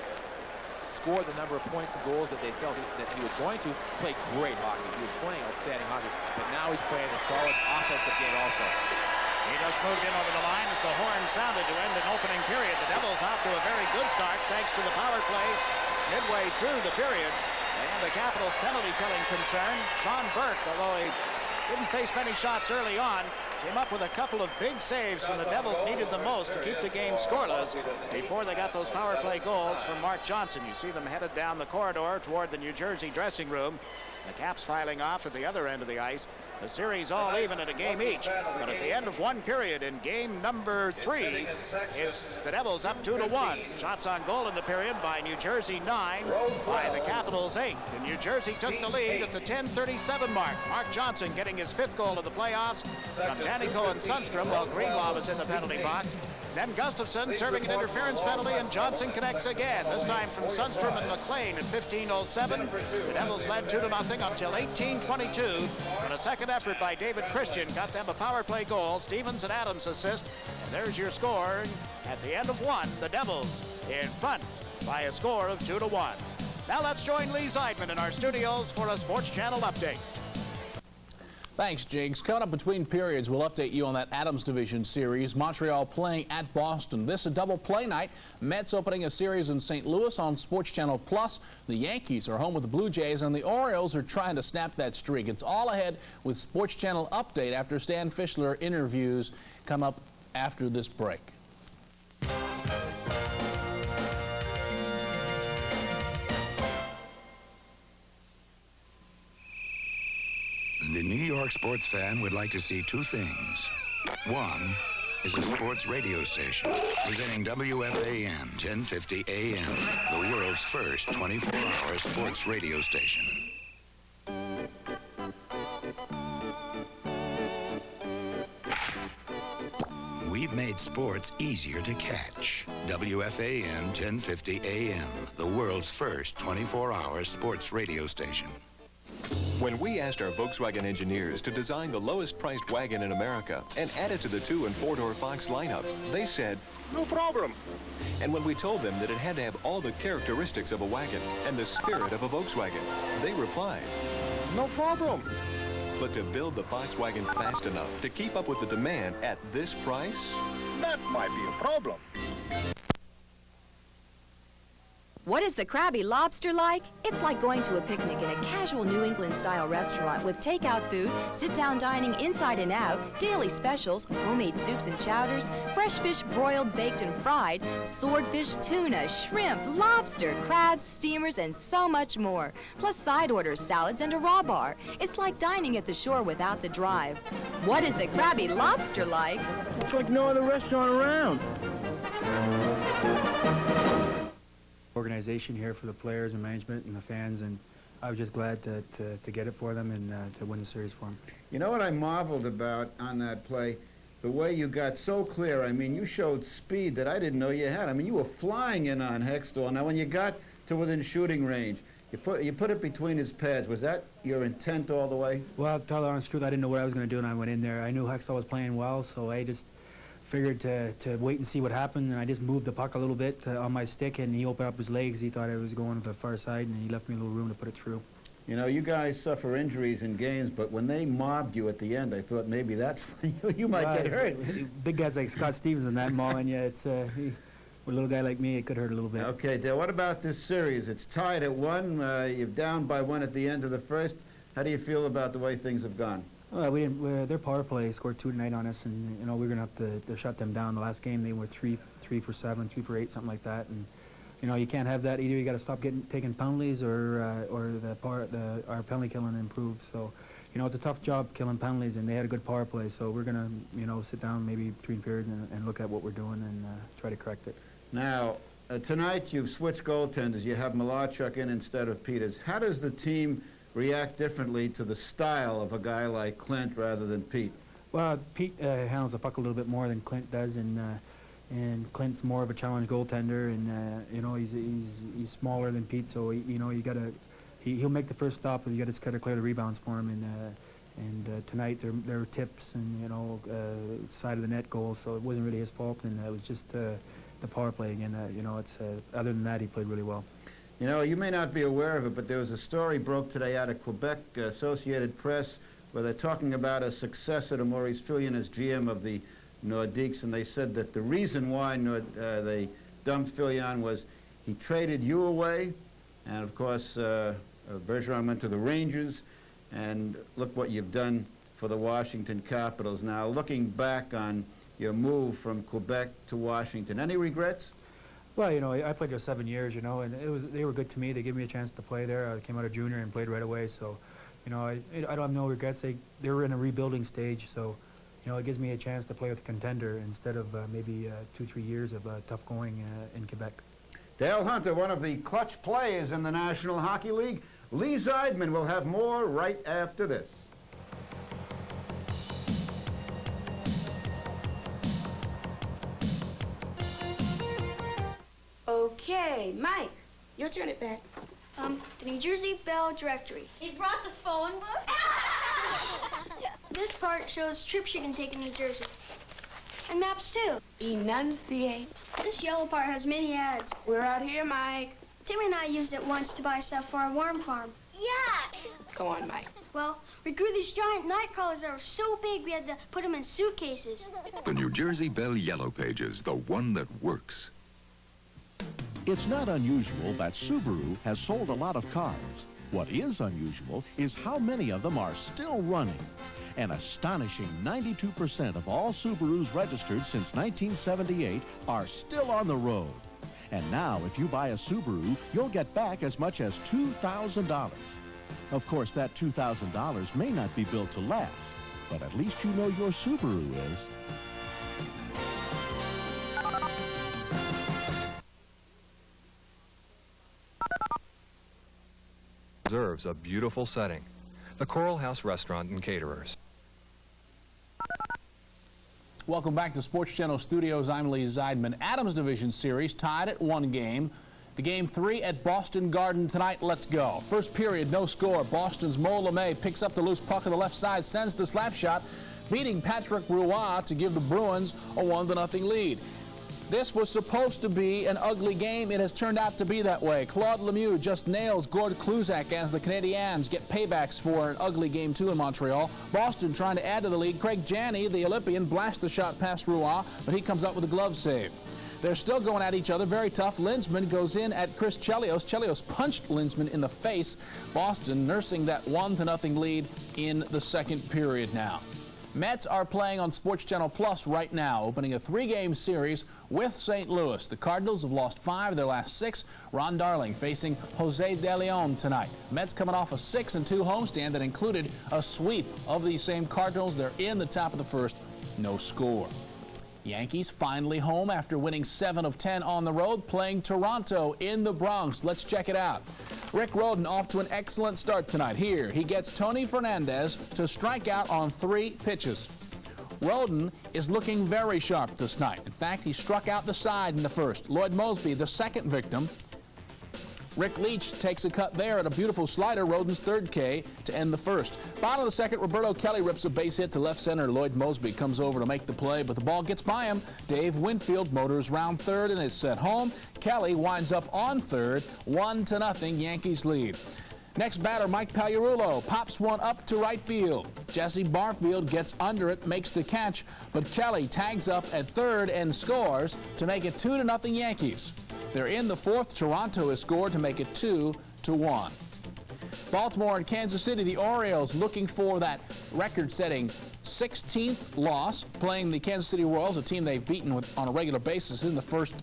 scored the number of points and goals that they felt that he was going to. Play great hockey. He was playing outstanding hockey, but now he's playing a solid offensive game also. He just moved in over the line as the horn sounded to end an opening period. The Devils off to a very good start thanks to the power plays midway through the period. And the Capitals penalty-killing concern, Sean Burke, although he didn't face many shots early on, came up with a couple of big saves when the Devils needed the most to keep the game scoreless before they got those power play goals from Mark Johnson. You see them headed down the corridor toward the New Jersey dressing room. The Caps filing off at the other end of the ice. The series all even at a game each. But at the end of one period in game number 3, it's the Devils up 2-1. Shots on goal in the period by New Jersey 9, by the Capitals 8. And New Jersey took the lead at the 10:37 mark. Mark Johnson getting his 5th goal of the playoffs from Daneyko and Sundstrom while Greenlaw was in the penalty box. Then Gustafson serving an interference penalty, and Johnson connects again, this time from Sundstrom and McLean at 15:07. The Devils led 2-0 until 18:22, when a second effort by David Christian got them a power play goal. Stevens and Adams assist, and there's your score. At the end of one, the Devils in front by a score of 2-1. Now let's join Lee Zeidman in our studios for a Sports Channel update. Thanks, Jigs. Coming up between periods, we'll update you on that Adams Division series. Montreal playing at Boston. This is a double play night. Mets opening a series in St. Louis on Sports Channel Plus. The Yankees are home with the Blue Jays, and the Orioles are trying to snap that streak. It's all ahead with Sports Channel update after Stan Fischler interviews come up after this break. The New York sports fan would like to see two things. One is a sports radio station presenting WFAN 1050 AM, the world's first 24-hour sports radio station. We've made sports easier to catch. WFAN 1050 AM, the world's first 24-hour sports radio station. When we asked our Volkswagen engineers to design the lowest priced wagon in America and add it to the 2- and 4-door Fox lineup, they said, no problem. And when we told them that it had to have all the characteristics of a wagon and the spirit of a Volkswagen, they replied, no problem. But to build the Volkswagen fast enough to keep up with the demand at this price, that might be a problem. What is the Krabby Lobster like? It's like going to a picnic in a casual New England-style restaurant with takeout food, sit-down dining inside and out, daily specials, homemade soups and chowders, fresh fish broiled, baked, and fried, swordfish, tuna, shrimp, lobster, crabs, steamers, and so much more. Plus side orders, salads, and a raw bar. It's like dining at the shore without the drive. What is the Krabby Lobster like? It's like no other restaurant around. Organization here for the players and management and the fans, and I was just glad to get it for them and to win the series for them. You know what I marveled about on that play? The way you got so clear. I mean, you showed speed that I didn't know you had. I mean, you were flying in on Hextall. Now, when you got to within shooting range, you put it between his pads. Was that your intent all the way? Well, to tell the honest truth, I didn't know what I was going to do when I went in there. I knew Hextall was playing well, so I just figured to wait and see what happened, and I just moved the puck a little bit on my stick, and he opened up his legs. He thought I was going to the far side, and he left me a little room to put it through. You know, you guys suffer injuries in games, but when they mobbed you at the end, I thought maybe that's when you might get hurt. Big guys like Scott Stevens and that mauling you, it's with a little guy like me, it could hurt a little bit. Okay, Dale, what about this series? It's tied at 1. You're down by 1 at the end of the first. How do you feel about the way things have gone? Well, their power play scored 2 tonight on us, and you know we're gonna have to shut them down. The last game they were 3 for 7, 3 for 8, something like that, and you know you can't have that either. You got to stop taking penalties, or our penalty killing improved. So, you know it's a tough job killing penalties, and they had a good power play. So we're gonna sit down maybe between periods and look at what we're doing and try to correct it. Now tonight you've switched goaltenders. You have Malarchuk in instead of Peters. How does the team react differently to the style of a guy like Clint rather than Pete? Well, Pete handles the puck a little bit more than Clint does, and Clint's more of a challenge goaltender, and you know he's smaller than Pete, so you know he'll make the first stop, but you just got to clear the rebounds for him, and tonight there were tips and you know side of the net goals, so it wasn't really his fault, and it was just the power play again. You know it's other than that he played really well. You know, you may not be aware of it, but there was a story broke today out of Quebec Associated Press where they're talking about a successor to Maurice Fillion as GM of the Nordiques, and they said that the reason why they dumped Fillion was he traded you away, and of course Bergeron went to the Rangers, and look what you've done for the Washington Capitals. Now, looking back on your move from Quebec to Washington, any regrets? Well, you know, I played there 7 years, you know, and they were good to me. They gave me a chance to play there. I came out of junior and played right away, so, you know, I don't have no regrets. They were in a rebuilding stage, so, you know, it gives me a chance to play with a contender instead of maybe 2-3 years of tough going in Quebec. Dale Hunter, one of the clutch players in the National Hockey League. Lee Zeidman will have more right after this. Okay, Mike, your turn it back. The New Jersey Bell Directory. He brought the phone book? This part shows trips you can take in New Jersey. And maps, too. Enunciate. This yellow part has many ads. We're out here, Mike. Timmy and I used it once to buy stuff for our worm farm. Yeah. Go on, Mike. Well, we grew these giant night crawlers that were so big we had to put them in suitcases. The New Jersey Bell Yellow Pages, the one that works. It's not unusual that Subaru has sold a lot of cars, What is unusual is how many of them are still running. An astonishing 92% of all Subarus registered since 1978 are still on the road. And now, if you buy a Subaru, you'll get back as much as $2,000. Of course, that $2,000 may not be built to last, but at least you know your Subaru is. Observes a beautiful setting. The Coral House Restaurant and Caterers. Welcome back to Sports Channel Studios. I'm Lee Zeidman. Adams Division Series tied at 1 game. The game 3 at Boston Garden tonight. Let's go. First period, no score. Boston's Mo LeMay picks up the loose puck on the left side, sends the slap shot, beating Patrick Roy to give the Bruins a 1-0 lead. This was supposed to be an ugly game. It has turned out to be that way. Claude Lemieux just nails Gord Kluzak as the Canadiens get paybacks for an ugly game 2 in Montreal. Boston trying to add to the lead. Craig Janney, the Olympian, blasts the shot past Roy, but he comes up with a glove save. They're still going at each other, very tough. Linsman goes in at Chris Chelios. Chelios punched Linsman in the face. Boston nursing that 1-0 lead in the second period now. Mets are playing on Sports Channel Plus right now, opening a 3-game series with St. Louis. The Cardinals have lost 5 of their last 6. Ron Darling facing Jose De Leon tonight. Mets coming off a 6-2 homestand that included a sweep of these same Cardinals. They're in the top of the first, no score. Yankees finally home after winning 7 of 10 on the road, playing Toronto in the Bronx. Let's check it out. Rick Rhoden off to an excellent start tonight. Here, he gets Tony Fernandez to strike out on 3 pitches. Rhoden is looking very sharp this night. In fact, he struck out the side in the first. Lloyd Moseby, the second victim. Rick Leach takes a cut there at a beautiful slider, Rhoden's 3rd K, to end the first. Bottom of the second, Roberto Kelly rips a base hit to left center. Lloyd Moseby comes over to make the play, but the ball gets by him. Dave Winfield motors round 3rd and is sent home. Kelly winds up on 3rd, 1-0 Yankees lead. Next batter, Mike Pagliarulo pops one up to right field. Jesse Barfield gets under it, makes the catch, but Kelly tags up at 3rd and scores to make it 2-0 Yankees. They're in the 4th. Toronto has scored to make it 2-1. Baltimore and Kansas City, the Orioles looking for that record-setting 16th loss, playing the Kansas City Royals, a team they've beaten on a regular basis. In the first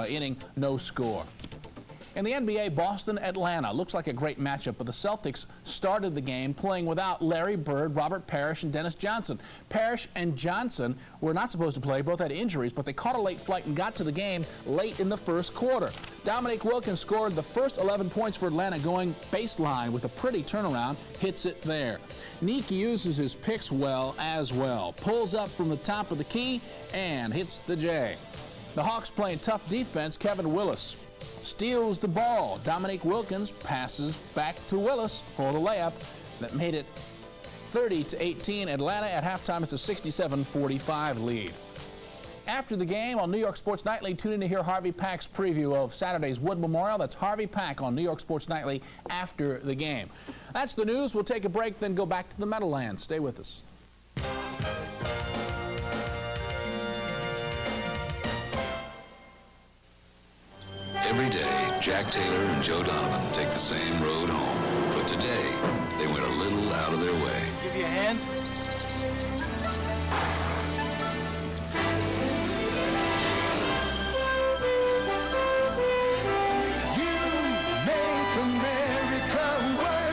inning, no score. In the NBA, Boston-Atlanta looks like a great matchup, but the Celtics started the game playing without Larry Bird, Robert Parrish, and Dennis Johnson. Parrish and Johnson were not supposed to play. Both had injuries, but they caught a late flight and got to the game late in the first quarter. Dominique Wilkins scored the first 11 points for Atlanta, going baseline with a pretty turnaround, hits it there. Neek uses his picks well as well. Pulls up from the top of the key and hits the J. The Hawks playing tough defense. Kevin Willis steals the ball. Dominique Wilkins passes back to Willis for the layup that made it 30-18. Atlanta at halftime. It's a 67-45 lead. After the game on New York Sports Nightly, tune in to hear Harvey Pack's preview of Saturday's Wood Memorial. That's Harvey Pack on New York Sports Nightly after the game. That's the news. We'll take a break, then go back to the Meadowlands. Stay with us. Every day, Jack Taylor and Joe Donovan take the same road home. But today, they went a little out of their way. Give you a hand.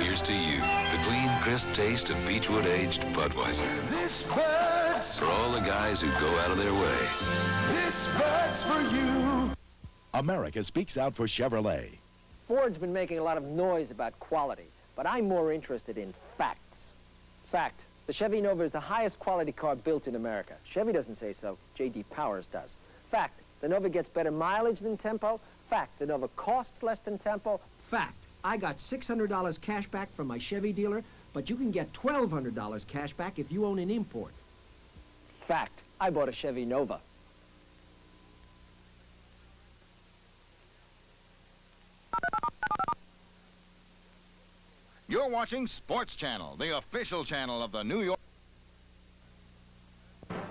Here's to you, the clean, crisp taste of Beechwood-aged Budweiser. This Bud's For all the guys who go out of their way. This Bud's for you. America speaks out for Chevrolet. Ford's been making a lot of noise about quality, but I'm more interested in facts. Fact, the Chevy Nova is the highest quality car built in America. Chevy doesn't say so, J.D. Powers does. Fact, the Nova gets better mileage than Tempo. Fact, the Nova costs less than Tempo. Fact, I got $600 cash back from my Chevy dealer, but you can get $1,200 cash back if you own an import. Fact, I bought a Chevy Nova. You're watching Sports Channel, the official channel of the New York.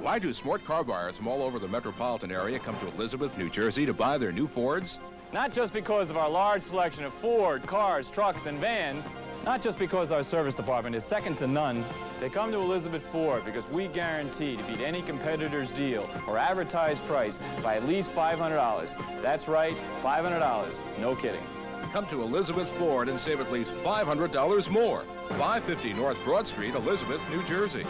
Why do smart car buyers from all over the metropolitan area come to Elizabeth, New Jersey to buy their new Fords? Not just because of our large selection of Ford, cars, trucks, and vans. Not just because our service department is second to none. They come to Elizabeth Ford because we guarantee to beat any competitor's deal or advertised price by at least $500. That's right, $500. No kidding. Come to Elizabeth Ford and save at least $500 more. 550 North Broad Street, Elizabeth, New Jersey.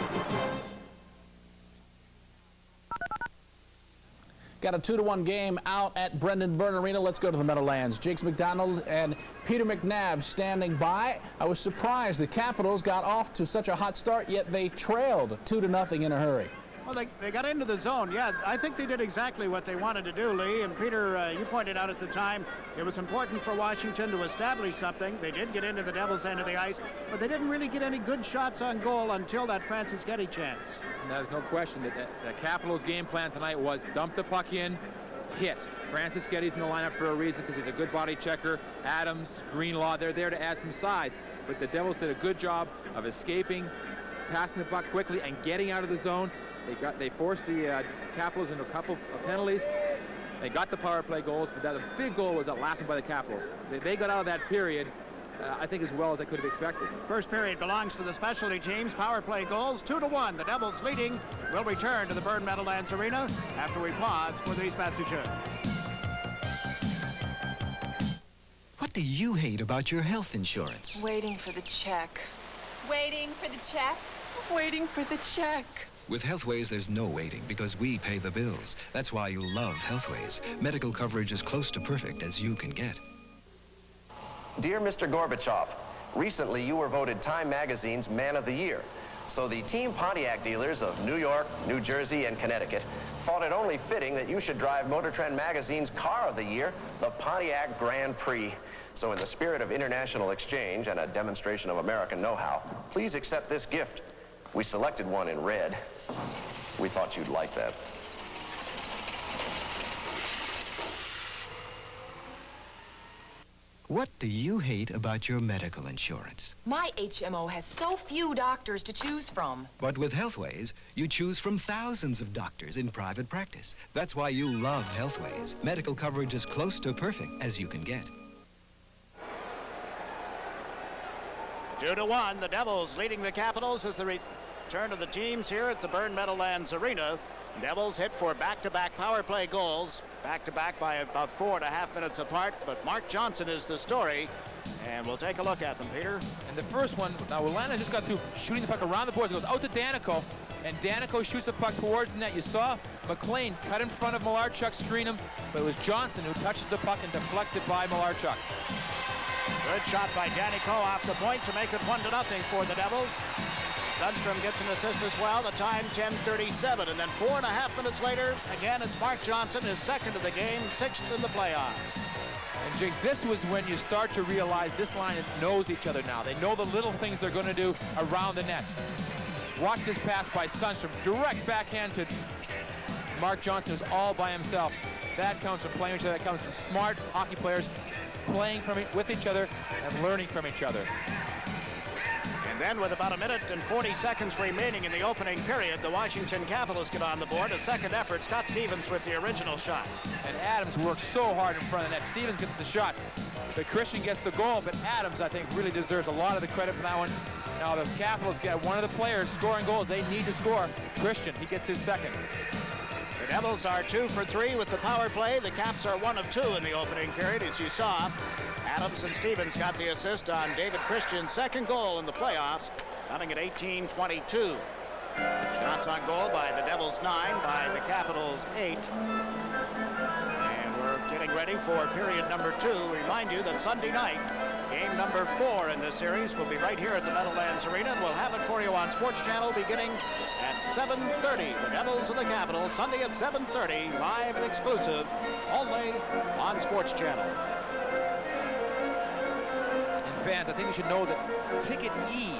Got a 2-1 game out at Brendan Byrne Arena. Let's go to the Meadowlands. Jakes McDonald and Peter McNabb standing by. I was surprised the Capitals got off to such a hot start, yet they trailed 2-0 in a hurry. Well, they got into the zone. Yeah, I think they did exactly what they wanted to do, Lee. And Peter, you pointed out at the time, it was important for Washington to establish something. They did get into the Devils' end of the ice, but they didn't really get any good shots on goal until that Francis Getty chance. And there's no question that the Capitals' game plan tonight was dump the puck in, hit. Francis Getty's in the lineup for a reason because he's a good body checker. Adams, Greenlaw, they're there to add some size. But the Devils did a good job of escaping, passing the puck quickly, and getting out of the zone. They forced the Capitals into a couple of penalties. They got the power play goals, but the big goal was that last one by the Capitals. They got out of that period, I think, as well as they could have expected. First period belongs to the specialty teams. Power play goals, 2-1. The Devils leading. Will return to the Byrne Meadowlands Arena after we pause for these messages. What do you hate about your health insurance? Waiting for the check. Waiting for the check. Waiting for the check. With Healthways, there's no waiting because we pay the bills. That's why you love Healthways. Medical coverage as close to perfect as you can get. Dear Mr. Gorbachev, recently you were voted Time Magazine's Man of the Year. So the Team Pontiac dealers of New York, New Jersey, and Connecticut thought it only fitting that you should drive Motor Trend Magazine's Car of the Year, the Pontiac Grand Prix. So in the spirit of international exchange and a demonstration of American know-how, please accept this gift. We selected one in red. We thought you'd like that. What do you hate about your medical insurance? My HMO has so few doctors to choose from. But with Healthways, you choose from thousands of doctors in private practice. That's why you love Healthways. Medical coverage as close to perfect as you can get. 2-1. The Devils leading the Capitals as the return of the teams here at the Byrne Meadowlands Arena. Devils hit for back-to-back power play goals, back-to-back by about 4.5 minutes apart, but Mark Johnson is the story, and we'll take a look at them, Peter. And the first one, now Atlanta just got through shooting the puck around the boards. It goes out to Danico, and Danico shoots the puck towards the net. You saw McLean cut in front of Malarchuk, screen him, but it was Johnson who touches the puck and deflects it by Malarchuk. Good shot by Danico off the point to make it 1-0 for the Devils. Sundstrom gets an assist as well. The time 10:37, and then 4.5 minutes later, again, it's Mark Johnson, his second of the game, 6th in the playoffs. And Jakes, this was when you start to realize this line knows each other now. They know the little things they're going to do around the net. Watch this pass by Sundstrom, direct backhand to Mark Johnson, who's all by himself. That comes from playing each other. That comes from smart hockey players playing with each other and learning from each other. And then with about 1 minute and 40 seconds remaining in the opening period, the Washington Capitals get on the board. A second effort, Scott Stevens with the original shot. And Adams works so hard in front of the net. Stevens gets the shot, but Christian gets the goal, but Adams, I think, really deserves a lot of the credit for that one. Now the Capitals get one of the players scoring goals. They need to score. Christian, he gets his second. The Devils are 2 for 3 with the power play. The Caps are 1 of 2 in the opening period, as you saw. Adams and Stevens got the assist on David Christian's second goal in the playoffs, coming at 18:22. Shots on goal by the Devils 9, by the Capitals 8. And we're getting ready for period number 2. Remind you that Sunday night, game number 4 in this series will be right here at the Meadowlands Arena, and we'll have it for you on Sports Channel beginning at 7:30. The Devils and the Capitals, Sunday at 7:30, live and exclusive, only on Sports Channel. Fans, I think we should know that Ticket E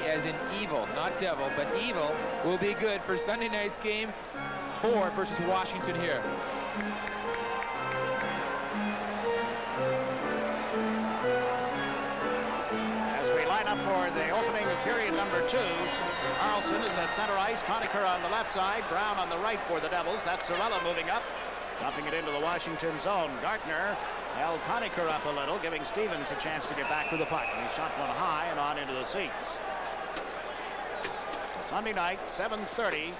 as in evil, not devil, but evil, will be good for Sunday night's game 4 versus Washington here. As we line up for the opening of period number 2, Carlson is at center ice, Conacher on the left side, Brown on the right for the Devils. That's Sorella moving up, dumping it into the Washington zone. Gartner held Conacher up a little, giving Stevens a chance to get back to the puck. And he shot one high and on into the seats. Sunday night, 7:30.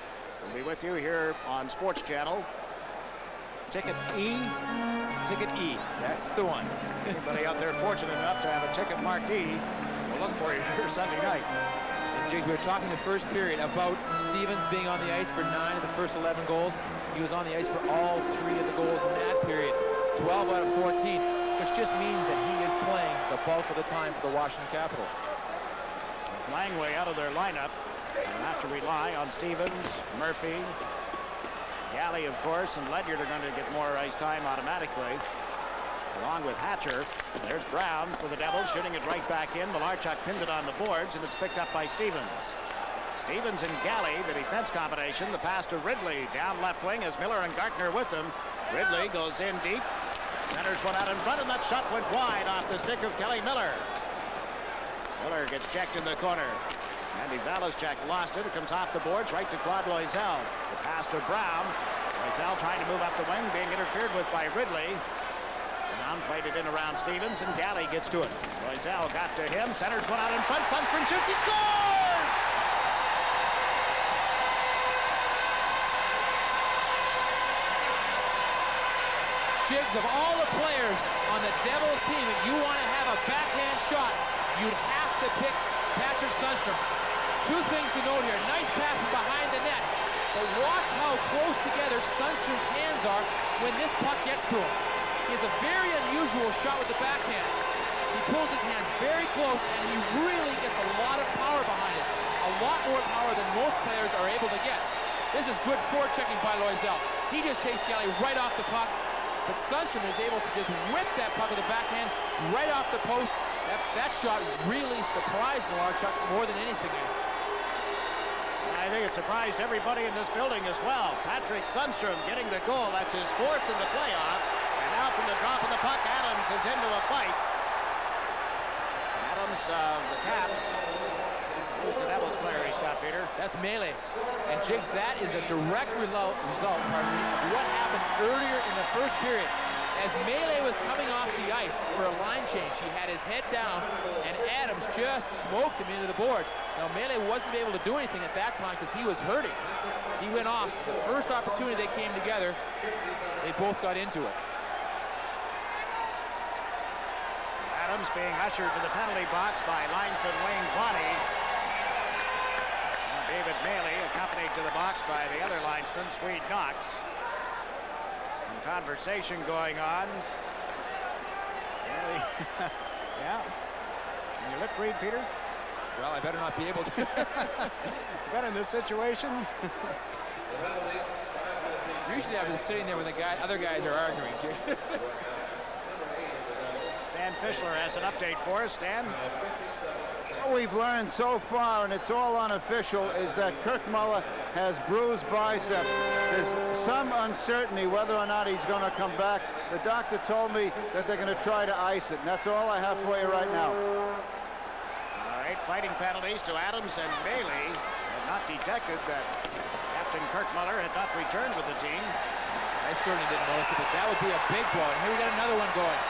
We'll be with you here on Sports Channel. Ticket E. Ticket E. That's the one. Anybody out there fortunate enough to have a ticket marked E, we'll look for you here Sunday night. And Jake, we were talking the first period about Stevens being on the ice for 9 of the first 11 goals. He was on the ice for all 3 of the goals in that period. 12 out of 14, which just means that he is playing the bulk of the time for the Washington Capitals. With Langway out of their lineup, they'll have to rely on Stevens, Murphy, Galley, of course, and Ledyard are going to get more ice time automatically, along with Hatcher. There's Brown for the Devils, shooting it right back in. Malarchuk pinned it on the boards, and it's picked up by Stevens. Stevens and Galley, the defense combination. The pass to Ridley down left wing as Miller and Gartner with them. Ridley goes in deep, centers one out in front, and that shot went wide off the stick of Kelly Miller. Miller gets checked in the corner. Andy Valaschek lost it. It comes off the boards right to Claude Loisel. The pass to Brown. Loisel trying to move up the wing, being interfered with by Ridley. Brown played it in around Stevens, and Galley gets to it. Loisel got to him, centers one out in front. Sundstrom shoots, he scores! Jiggs, of all the players on the Devils team, if you want to have a backhand shot, you'd have to pick Patrick Sundstrom. 2 things to note here. Nice pass from behind the net. But watch how close together Sundstrom's hands are when this puck gets to him. He has a very unusual shot with the backhand. He pulls his hands very close, and he really gets a lot of power behind it. A lot more power than most players are able to get. This is good forechecking by Loisel. He just takes Galley right off the puck. But Sundstrom is able to just whip that puck with the backhand right off the post. That shot really surprised Malarchuk more than anything. I think it surprised everybody in this building as well. Patrick Sundstrom getting the goal. That's his 4th in the playoffs. And now from the drop of the puck, Adams is into a fight. Adams of the Caps. Who's the Devils player he's got, Peter? That's Melee. And Jiggs, that is a direct result of what happened earlier in the first period. As Melee was coming off the ice for a line change, he had his head down, and Adams just smoked him into the boards. Now, Melee wasn't able to do anything at that time because he was hurting. He went off. The first opportunity they came together, they both got into it. Adams being ushered to the penalty box by linesman Wayne Quaney. David Melee accompanied to the box by the other linesman, Swede Knox. Conversation going on. Yeah. Can you lip read, Peter? Well, I better not be able to. Better in this situation. Usually I've been sitting there when the other guys are arguing. Stan Fischler has an update for us. Stan? What we've learned so far, and it's all unofficial, is that Kirk Muller has bruised biceps. There's some uncertainty whether or not he's going to come back. The doctor told me that they're going to try to ice it, and that's all I have for you right now. All right, fighting penalties to Adams and Melee. Had not detected that Captain Kirk Muller had not returned with the team. I certainly didn't notice it, but that would be a big blow. And here we got another one going.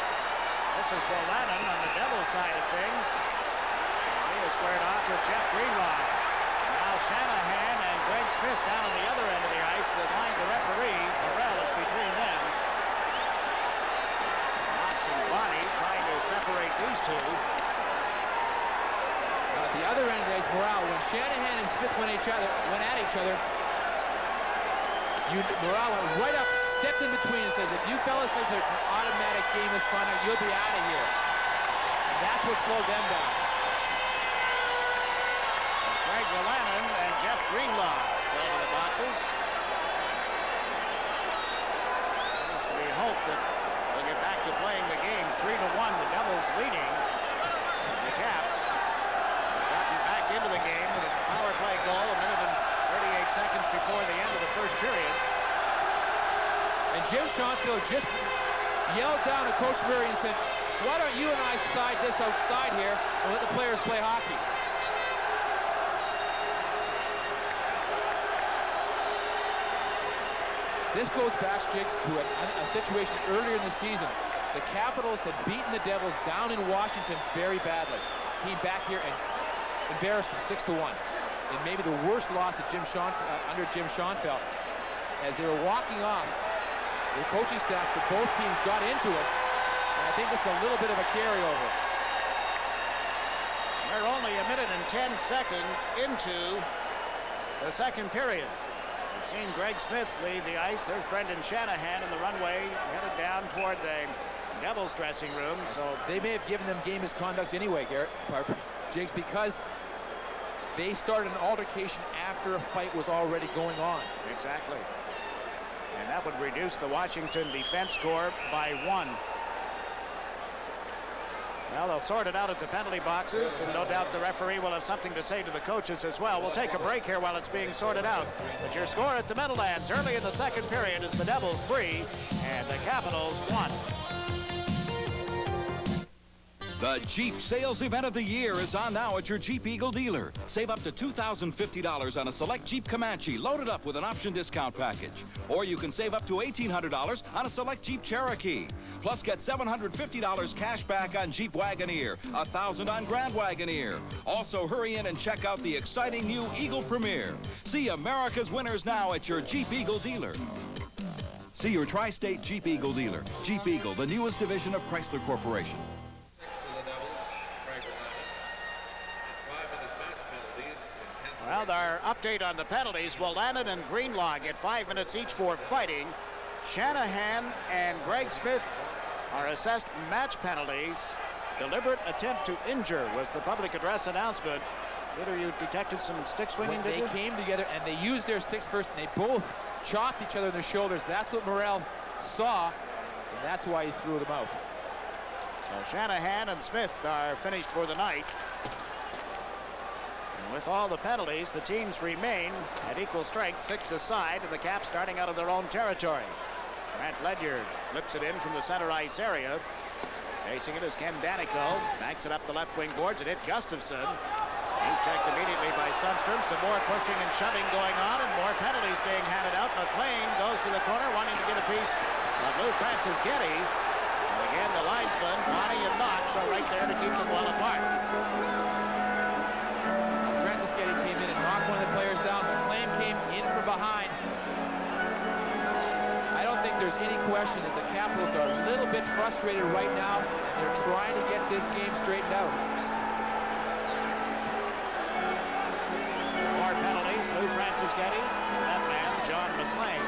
This is Bolannon on the Devils side of things. He is squared off with Jeff Greenlaw. Now Shanahan and Greg Smith down on the other end of the ice. The referee, Burrell, is between them. Knox and Bonnie trying to separate these two. At the other end is Morale. When Shanahan and Smith went at each other, Morale went right up, stepped in between and says, if you fellas think it's an automatic game misconduct, you'll be out of here. And that's what slowed them down. Greg Bolannon and Jeff Greenlaw playing in the boxes. It's to be hoped that they'll get back to playing the game 3-1. The Devils leading the Caps. Gotten back into the game with a power play goal a minute and 38 seconds before the end of the first period. And Jim Schoenfield just yelled down to Coach Murray and said, why don't you and I side this outside here and let the players play hockey? This goes back, Jigs, to a situation earlier in the season The Capitals had beaten the Devils down in Washington very badly. Came back here and embarrassed them 6-1. And maybe the worst loss at under Jim Schoenfeld. As they were walking off, the coaching staffs for both teams got into it. And I think this is a little bit of a carryover. We're only a minute and 10 seconds into the second period. We've seen Greg Smith leave the ice. There's Brendan Shanahan in the runway, headed down toward the Devils dressing room. So they may have given them game misconducts anyway, Jigs, because they started an altercation after a fight was already going on. Exactly. And that would reduce the Washington defense score by 1. Well, they'll sort it out at the penalty boxes, and no doubt the referee will have something to say to the coaches as well. We'll take a break here while it's being sorted out. But your score at the Meadowlands early in the second period is the Devils 3 and the Capitals 1. The Jeep sales event of the year is on now at your Jeep Eagle dealer. Save up to $2,050 on a select Jeep Comanche loaded up with an option discount package. Or you can save up to $1,800 on a select Jeep Cherokee. Plus get $750 cash back on Jeep Wagoneer, $1,000 on Grand Wagoneer. Also hurry in and check out the exciting new Eagle Premier. See America's winners now at your Jeep Eagle dealer. See your tri-state Jeep Eagle dealer. Jeep Eagle, the newest division of Chrysler Corporation. Well, our update on the penalties. Well, Lannon and Greenlaw get 5 minutes each for fighting. Shanahan and Greg Smith are assessed match penalties. Deliberate attempt to injure was the public address announcement. Peter, you detected some stick swinging, did you? They came together and they used their sticks first, and they both chopped each other in the shoulders. That's what Morrell saw, and that's why he threw them out. So Shanahan and Smith are finished for the night. With all the penalties, the teams remain at equal strength, 6 aside, and the Caps starting out of their own territory. Grant Ledyard flips it in from the center ice area. Facing it is Ken Danico. Banks it up the left wing boards. It hit Gustafson. He's checked immediately by Sundstrom. Some more pushing and shoving going on, and more penalties being handed out. McLean goes to the corner, wanting to get a piece of Lou Francis Getty. And again, the linesmen, Bonnie and Knox, are right there to keep them well apart. Came in and knocked one of the players down. McLean came in from behind. I don't think there's any question that the Capitals are a little bit frustrated right now. They're trying to get this game straightened out. More penalties. Lou Francis Getty. That man, John McLean.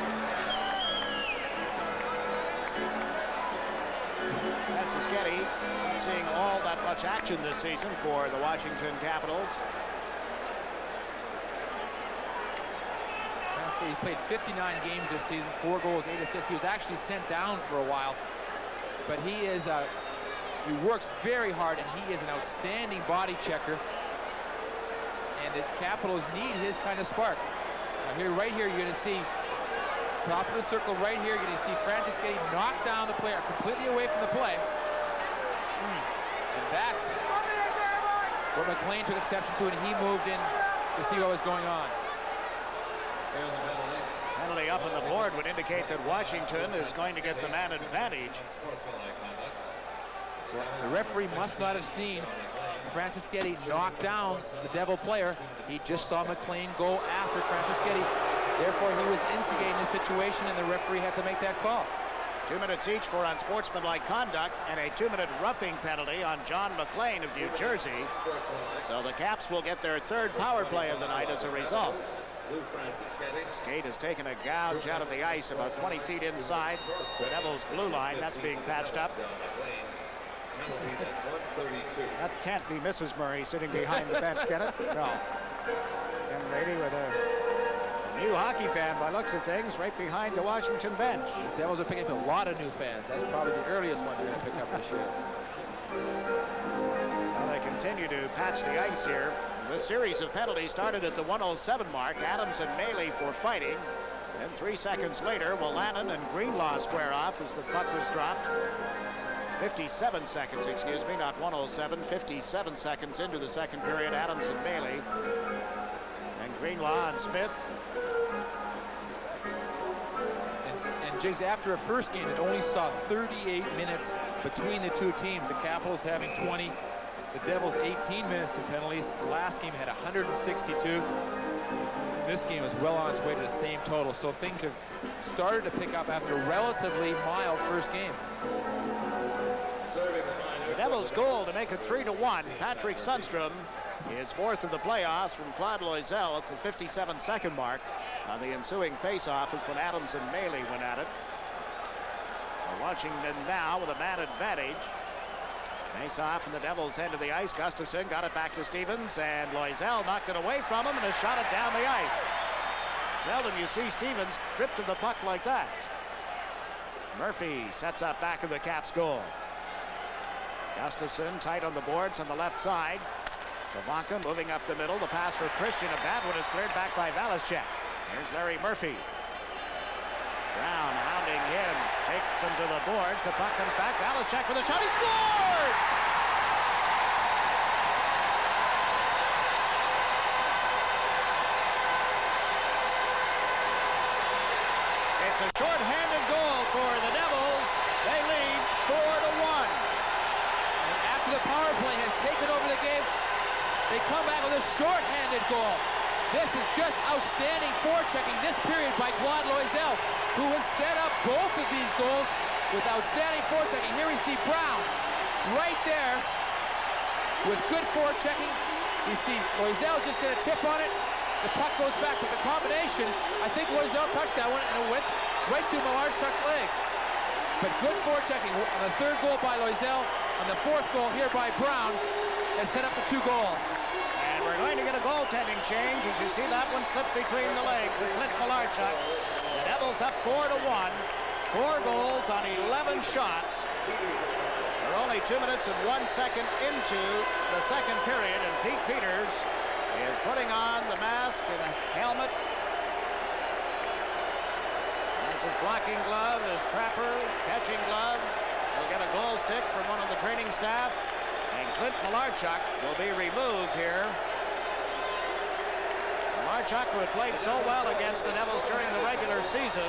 Francis Getty not seeing all that much action this season for the Washington Capitals. He played 59 games this season, 4 goals, 8 assists. He was actually sent down for a while, but he works very hard, and he is an outstanding body checker. And the Capitals need his kind of spark. Now right here, you're going to see top of the circle right here. You're going to see Francis Getty knock down the player completely away from the play, and that's what McLean took exception to, and he moved in to see what was going on. Penalty up on the board would indicate that Washington is going to get the man advantage. The referee must not have seen Francis Getty knock down the Devil player. He just saw McLean go after Francis Getty. Therefore, he was instigating the situation, and the referee had to make that call. 2 minutes each for unsportsmanlike conduct and a 2-minute roughing penalty on John McLean of New Jersey. So the Caps will get their 3rd power play of the night as a result. Skate has taken a gouge out of the ice about 20 feet inside the Devils' blue line. That's being patched up. That can't be Mrs. Murray sitting behind the bench, can it? No. Young lady with a new hockey fan by looks of things right behind the Washington bench. The Devils are picking up a lot of new fans. That's probably the earliest one they're going to pick up this year. Well, they continue to patch the ice here. The series of penalties started at the 107 mark. Adams and Maley for fighting. Then 3 seconds later, Lannon and Greenlaw square off as the puck was dropped. 57 seconds, excuse me, not 107. 57 seconds into the second period, Adams and Maley. And Greenlaw and Smith. And Jigs, after a first game that only saw 38 minutes between the two teams. The Capitals having 20, the Devils 18 minutes of penalties. The last game had 162. This game is well on its way to the same total, so things have started to pick up after a relatively mild first game. The Devils' goal to make it 3-1. Patrick Sundstrom, his fourth of the playoffs from Claude Loisel at the 57-second mark. On the ensuing face-off is when Adams and Maley went at it. So Washington now with a man advantage. Face-off from the Devils' end of the ice. Gustafsson got it back to Stevens, and Loisel knocked it away from him and has shot it down the ice. Seldom you see Stevens stripped of the puck like that. Murphy sets up back of the Caps' goal. Gustafsson tight on the boards on the left side. Pavanka moving up the middle. The pass for Christian. A bad one is cleared back by Valaschek. Here's Larry Murphy. Brown hounding him. Takes him to the boards. The puck comes back. Valaschek with a shot. He scores! It's a short-handed goal for the Devils. They lead 4-1. And after the power play has taken over the game, they come back with a short-handed goal. This is just outstanding forechecking this period by Claude Loisel, who has set up both of these goals with outstanding forechecking. Here we see Brown right there with good forechecking. You see Loisel just going to tip on it. The puck goes back, but the combination, I think Loisel touched that one and it went right through Malarchuk's legs. But good forechecking on the third goal by Loisel, on the fourth goal here by Brown, has set up the 2 goals. And we're going to get a goaltending change as you see that one slip between the legs of Clint Malarchuk. The Devils up 4-1. 4 goals on 11 shots. We're only 2 minutes and 1 second into the second period, and Pete Peters is putting on the mask and a helmet. That's his blocking glove, his trapper, catching glove. He'll get a glow stick from one of the training staff. And Clint Malarchuk will be removed here. Malarchuk, who had played so well against the Devils during the regular season,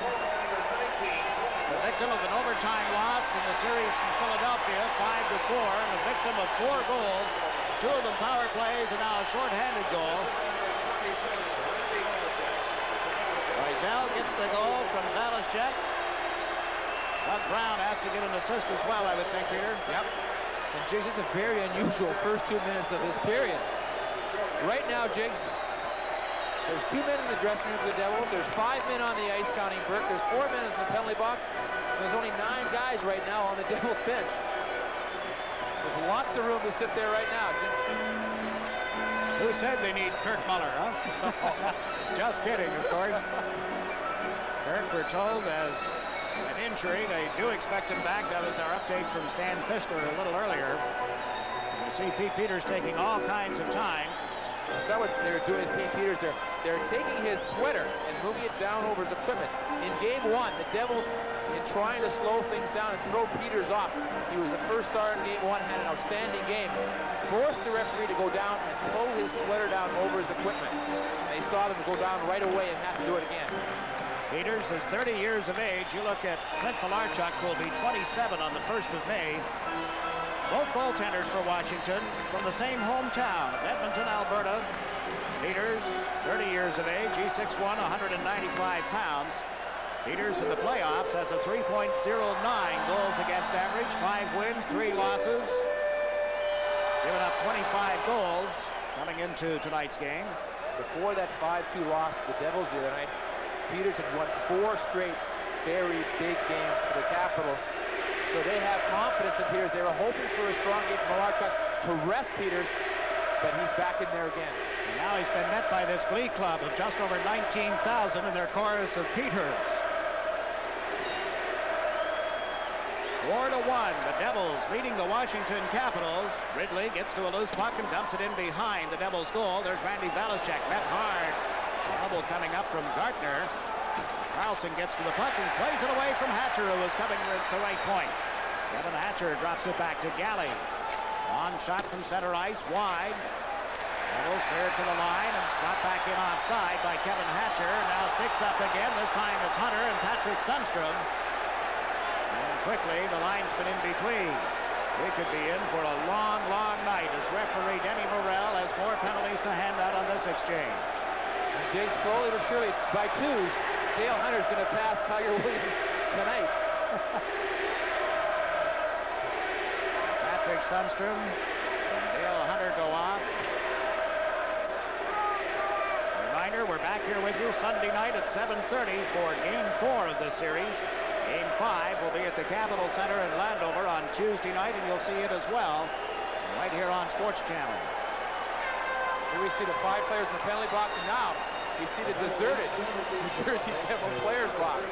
the victim of an overtime loss in the series in Philadelphia, 5-4, and the victim of 4 goals, 2 of them power plays, and now a shorthanded goal. Loisel gets the goal from Valaschek. Doug Brown has to get an assist as well, I would think, Peter. Yep. And Jiggs, this is a very unusual first 2 minutes of this period. Right now, Jiggs, there's 2 men in the dressing room for the Devils. There's 5 men on the ice counting Burke. There's 4 men in the penalty box. And there's only 9 guys right now on the Devils bench. There's lots of room to sit there right now. Who said they need Kirk Muller, huh? Just kidding, of course. Kirk, we're told, has an injury. They do expect him back. That was our update from Stan Fischler a little earlier. You see Pete Peters taking all kinds of time. That's what they're doing with Pete Peters. They're taking his sweater and moving it down over his equipment. In game 1, the Devils, in trying to slow things down and throw Peters off, he was the first star in game 1, had an outstanding game, forced the referee to go down and pull his sweater down over his equipment. And they saw them go down right away and have to do it again. Peters is 30 years of age. You look at Clint Malarchuk, who will be 27 on the 1st of May. Both goaltenders for Washington from the same hometown, Edmonton, Alberta. Peters, 30 years of age. He's 6'1", 195 pounds. Peters in the playoffs has a 3.09 goals against average, 5 wins, 3 losses. Giving up 25 goals coming into tonight's game. Before that 5-2 loss to the Devils the other night, Peters had won 4 straight very big games for the Capitals. So they have confidence in Peters. They were hoping for a strong game from Malarchuk to rest Peters, but he's back in there again. And now he's been met by this glee club of just over 19,000 in their chorus of Peters. 4-1, the Devils leading the Washington Capitals. Ridley gets to a loose puck and dumps it in behind the Devils' goal. There's Randy Valaschek, met hard. Trouble coming up from Gartner. Carlson gets to the puck and plays it away from Hatcher, who was coming to the right point. Kevin Hatcher drops it back to Galley. On shot from center ice, wide. Devils cleared to the line and brought back in offside by Kevin Hatcher. Now sticks up again. This time it's Hunter and Patrick Sundstrom. And quickly, the linesman in between. We could be in for a long, long night as referee Denny Morrell has more penalties to hand out on this exchange. And Jake, slowly but surely, by twos, Dale Hunter's going to pass Tiger Williams tonight. Patrick Sundstrom and Dale Hunter go off. Reminder, we're back here with you Sunday night at 7:30 for Game 4 of this series. Game 5 will be at the Capitol Center in Landover on Tuesday night, and you'll see it as well right here on Sports Channel. Here we see the 5 players in the penalty box, and now you see the deserted New Jersey Devil players box.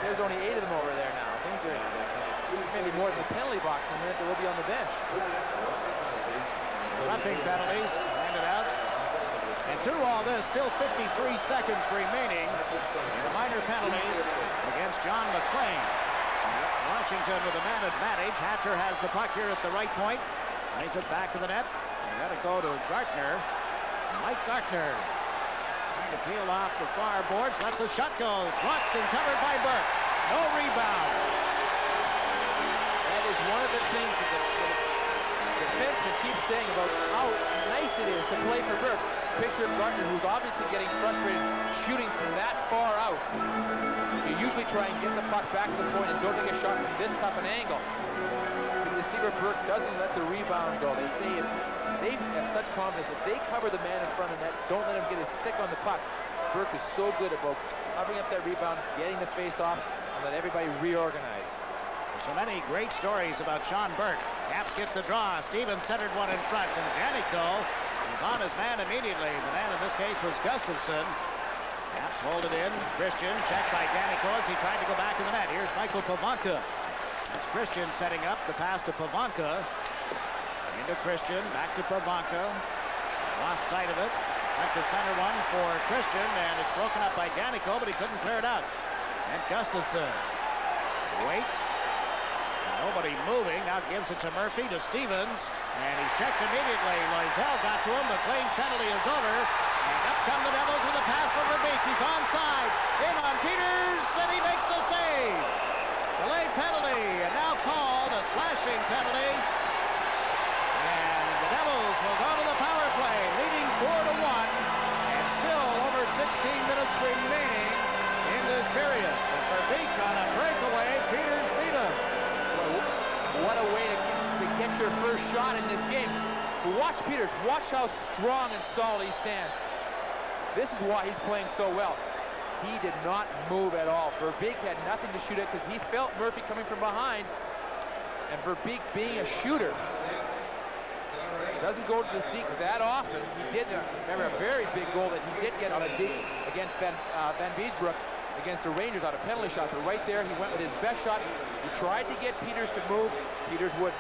There's only 8 of them over there now. Things are maybe more than the penalty box in a minute. They will be on the bench. Roughing penalties handed out. And through all this, still 53 seconds remaining. A minor penalty against John McClain. Washington with a man advantage. Hatcher has the puck here at the right point. Lays it back to the net. They got to go to Gartner. Mike Gartner trying to peel off the far boards. Lets a shot go. Blocked and covered by Burke. No rebound. That is one of the things that the defenseman keeps saying about how nice it is to play for Burke. Picture of Gartner, who's obviously getting frustrated shooting from that far out. You usually try and get the puck back to the point and don't take a shot from this tough an angle. You see where Burke doesn't let the rebound go. They say they have such confidence that they cover the man in front of the net, don't let him get his stick on the puck. Burke is so good about covering up that rebound, getting the face off, and let everybody reorganize. So many great stories about Sean Burke. Caps get the draw. Stevens centered one in front, and Danico was on his man immediately. The man in this case was Gustafson. Caps hold it in. Christian checked by Danico as he tried to go back in the net. Here's Michael Pivonka. That's Christian setting up the pass to Pivonka. Into Christian, back to Pivonka. Lost sight of it. Went to center one for Christian, and it's broken up by Danico, but he couldn't clear it out. And Gustafson waits. Nobody moving. Now gives it to Murphy, to Stevens, and he's checked immediately. Loisel got to him. McLean's penalty is over. And up come the Devils with a pass from Verbeek. He's onside. In on Peters, and he makes the save. Delayed penalty, and now called a slashing penalty. And the Devils will go to the power play, leading 4-1, and still over 16 minutes remaining in this period. But Verbeek on a breakaway. Peters beat him. What a way to get your first shot in this game. But watch Peters. Watch how strong and solid he stands. This is why he's playing so well. He did not move at all. Verbeek had nothing to shoot at because he felt Murphy coming from behind. And Verbeek being a shooter doesn't go to the deep that often. He did, remember, a very big goal that he did get on a deep against Van Beesbrook against the Rangers on a penalty shot. But right there, he went with his best shot. He tried to get Peters to move. Peters wouldn't.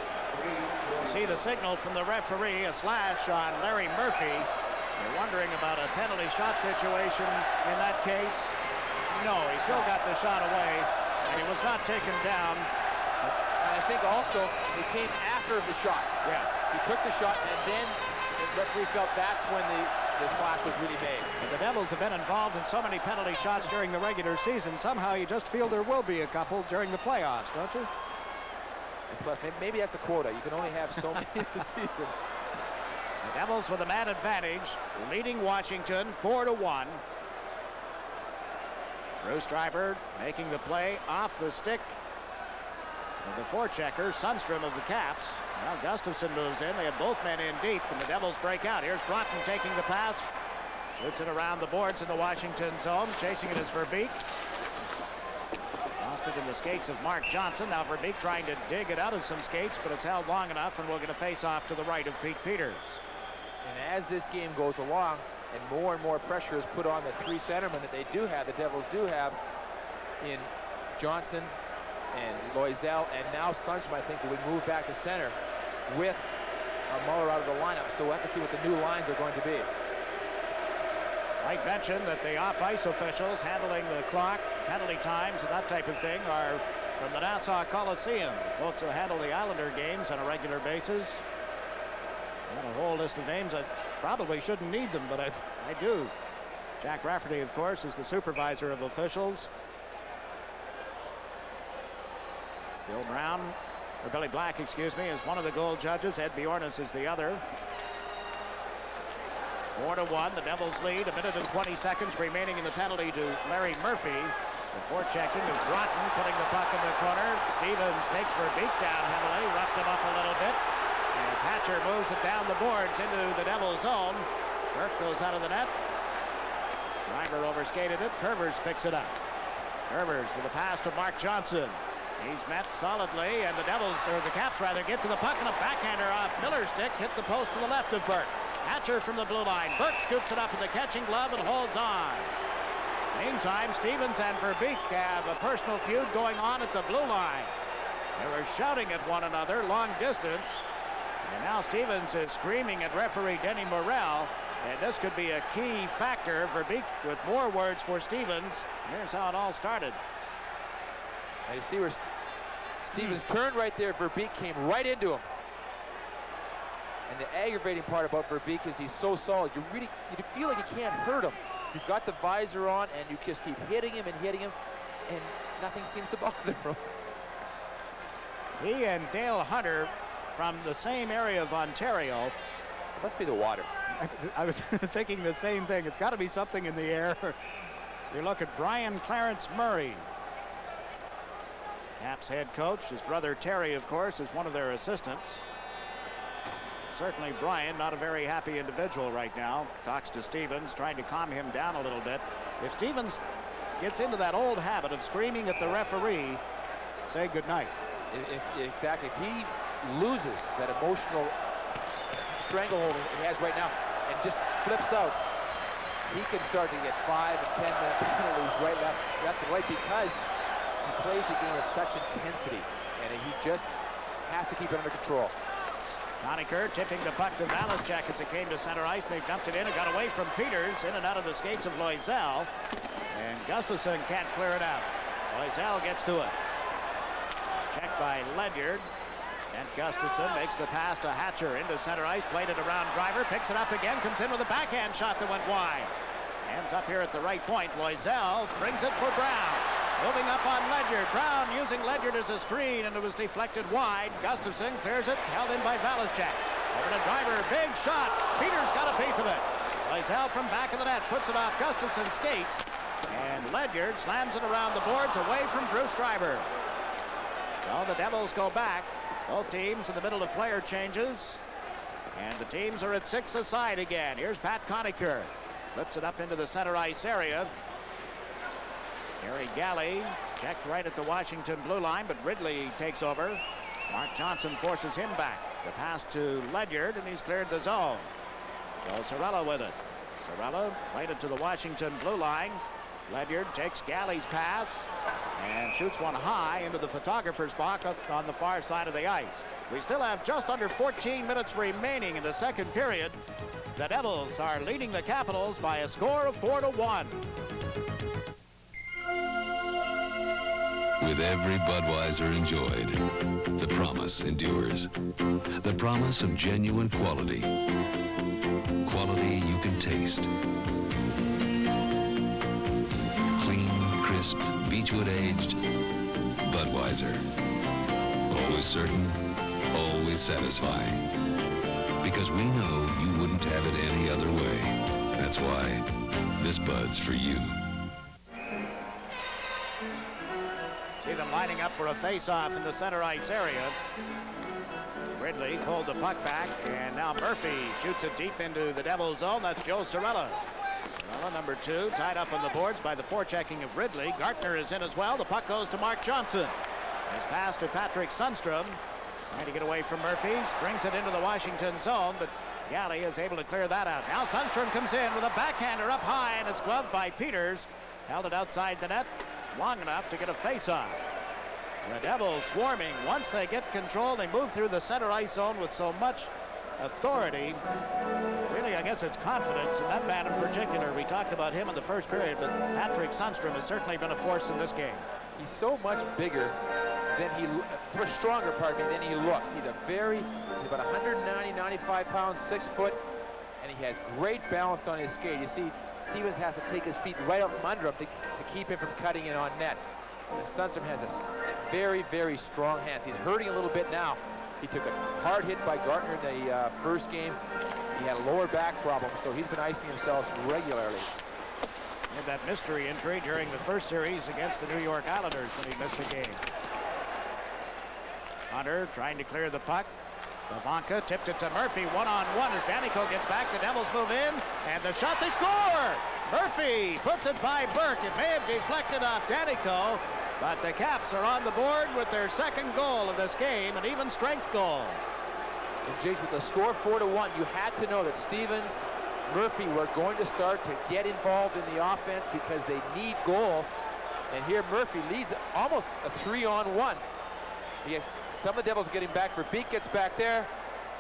See the signal from the referee, a slash on Larry Murphy. You're wondering about a penalty shot situation in that case. No, he still got the shot away, and he was not taken down. And I think also he came after the shot. Yeah. He took the shot, and then the referee felt that's when the slash was really made. But the Devils have been involved in so many penalty shots during the regular season. Somehow you just feel there will be a couple during the playoffs, don't you? And plus, maybe that's a quota. You can only have so many in the season. The Devils with a man advantage, leading Washington 4-1. Bruce Dryburgh making the play off the stick of the forechecker, Sundstrom of the Caps. Now Gustafson moves in. They have both men in deep, and the Devils break out. Here's Broughton taking the pass. Shoots it around the boards in the Washington zone. Chasing it is Verbeek. Lost it in the skates of Mark Johnson. Now Verbeek trying to dig it out of some skates, but it's held long enough, and we'll get a face-off to the right of Pete Peters. And as this game goes along, and more pressure is put on the three centermen that they do have, the Devils do have, in Johnson and Loisel, and now Sundstrom, I think, would move back to center with Muller out of the lineup. So we'll have to see what the new lines are going to be. Mike mentioned that the off-ice officials handling the clock, penalty times, and that type of thing are from the Nassau Coliseum. The folks who handle the Islander games on a regular basis. Got a whole list of names. I probably shouldn't need them, but I do. Jack Rafferty, of course, is the supervisor of officials. Billy Black, excuse me, is one of the goal judges. Ed Bjornes is the other. 4-1, the Devils lead. 1 minute and 20 seconds remaining in the penalty to Larry Murphy. The forechecking of Broughton, putting the puck in the corner. Stevens takes Verbeek down heavily, roughed him up a little bit. As Hatcher moves it down the boards into the Devils' zone. Burke goes out of the net. Driver overskated it. Curvers picks it up. Curvers with a pass to Mark Johnson. He's met solidly, and the Caps get to the puck, and a backhander off Miller's stick hit the post to the left of Burke. Hatcher from the blue line. Burke scoops it up in the catching glove and holds on. Meantime, Stevens and Verbeek have a personal feud going on at the blue line. They were shouting at one another long distance, and now Stevens is screaming at referee Denny Morrell, and this could be a key factor. Verbeek with more words for Stevens. Here's how it all started. Now you see where Stevens turned right there. Verbeek came right into him. And the aggravating part about Verbeek is he's so solid. You feel like you can't hurt him. He's got the visor on, and you just keep hitting him, and nothing seems to bother him. He and Dale Hunter from the same area of Ontario. It must be the water. I was thinking the same thing. It's got to be something in the air. You look at Brian Clarence Murray, Caps head coach. His brother Terry, of course, is one of their assistants. Certainly Brian, not a very happy individual right now. Talks to Stevens, trying to calm him down a little bit. If Stevens gets into that old habit of screaming at the referee, say goodnight. Exactly. If he loses that emotional stranglehold he has right now and just flips out, he can start to get 5 and 10 minute penalties right left and right, because he plays the game with such intensity, and he just has to keep it under control. Conacher tipping the puck to Valaschek as it came to center ice. They dumped it in and got away from Peters, in and out of the skates of Loisel. And Gustafson can't clear it out. Loisel gets to it. Checked by Ledyard. And Gustafson makes the pass to Hatcher into center ice. Played it around Driver. Picks it up again. Comes in with a backhand shot that went wide. Ends up here at the right point. Loisel springs it for Brown. Moving up on Ledyard. Brown using Ledyard as a screen, and it was deflected wide. Gustafson clears it, held in by Valaschek. Over to Driver, big shot. Peters got a piece of it. Loisel from back of the net, puts it off Gustafson's skates, and Ledyard slams it around the boards away from Bruce Driver. So the Devils go back. Both teams in the middle of player changes, and the teams are at 6 aside again. Here's Pat Conacher. Flips it up into the center ice area. Gary Galley checked right at the Washington blue line, but Ridley takes over. Mark Johnson forces him back. The pass to Ledyard, and he's cleared the zone. Joe Cirella with it. Cirella played it to the Washington blue line. Ledyard takes Galley's pass and shoots one high into the photographer's box up on the far side of the ice. We still have just under 14 minutes remaining in the second period. The Devils are leading the Capitals by a score of 4-1. With every Budweiser enjoyed, the promise endures. The promise of genuine quality. Quality you can taste. Clean, crisp, Beechwood aged Budweiser. Always certain, always satisfying. Because we know you wouldn't have it any other way. That's why this Bud's for you. See them lining up for a face-off in the center ice area. Ridley pulled the puck back, and now Murphy shoots it deep into the Devils' zone. That's Joe Cirella. Cirella, number 2, tied up on the boards by the forechecking of Ridley. Gartner is in as well. The puck goes to Mark Johnson. His pass to Patrick Sundstrom. Trying to get away from Murphy. Springs it into the Washington zone, but Galley is able to clear that out. Now Sundstrom comes in with a backhander up high, and it's gloved by Peters. Held it outside the net long enough to get a face-off. The Devils swarming. Once they get control, they move through the center ice zone with so much authority. Really, I guess it's confidence, and that man in particular, we talked about him in the first period, but Patrick Sundstrom has certainly been a force in this game. He's so much bigger than stronger, than he looks. He's about 190, 95 pounds, 6 foot, and he has great balance on his skate. You see Stevens has to take his feet right up from under him to keep him from cutting in on net. And Sundstrom has a very, very strong hands. He's hurting a little bit now. He took a hard hit by Gartner in the first game. He had a lower back problem, so he's been icing himself regularly. He had that mystery injury during the first series against the New York Islanders when he missed a game. Hunter trying to clear the puck. Vavanka tipped it to Murphy, one-on-one as Danico gets back. The Devils move in, and the shot, they score! Murphy puts it by Burke. It may have deflected off Danico, but the Caps are on the board with their second goal of this game, an even strength goal. And James, with the score 4-1, you had to know that Stevens, Murphy were going to start to get involved in the offense because they need goals. And here Murphy leads almost a 3-on-1. Some of the Devils are getting back. Verbeek gets back there,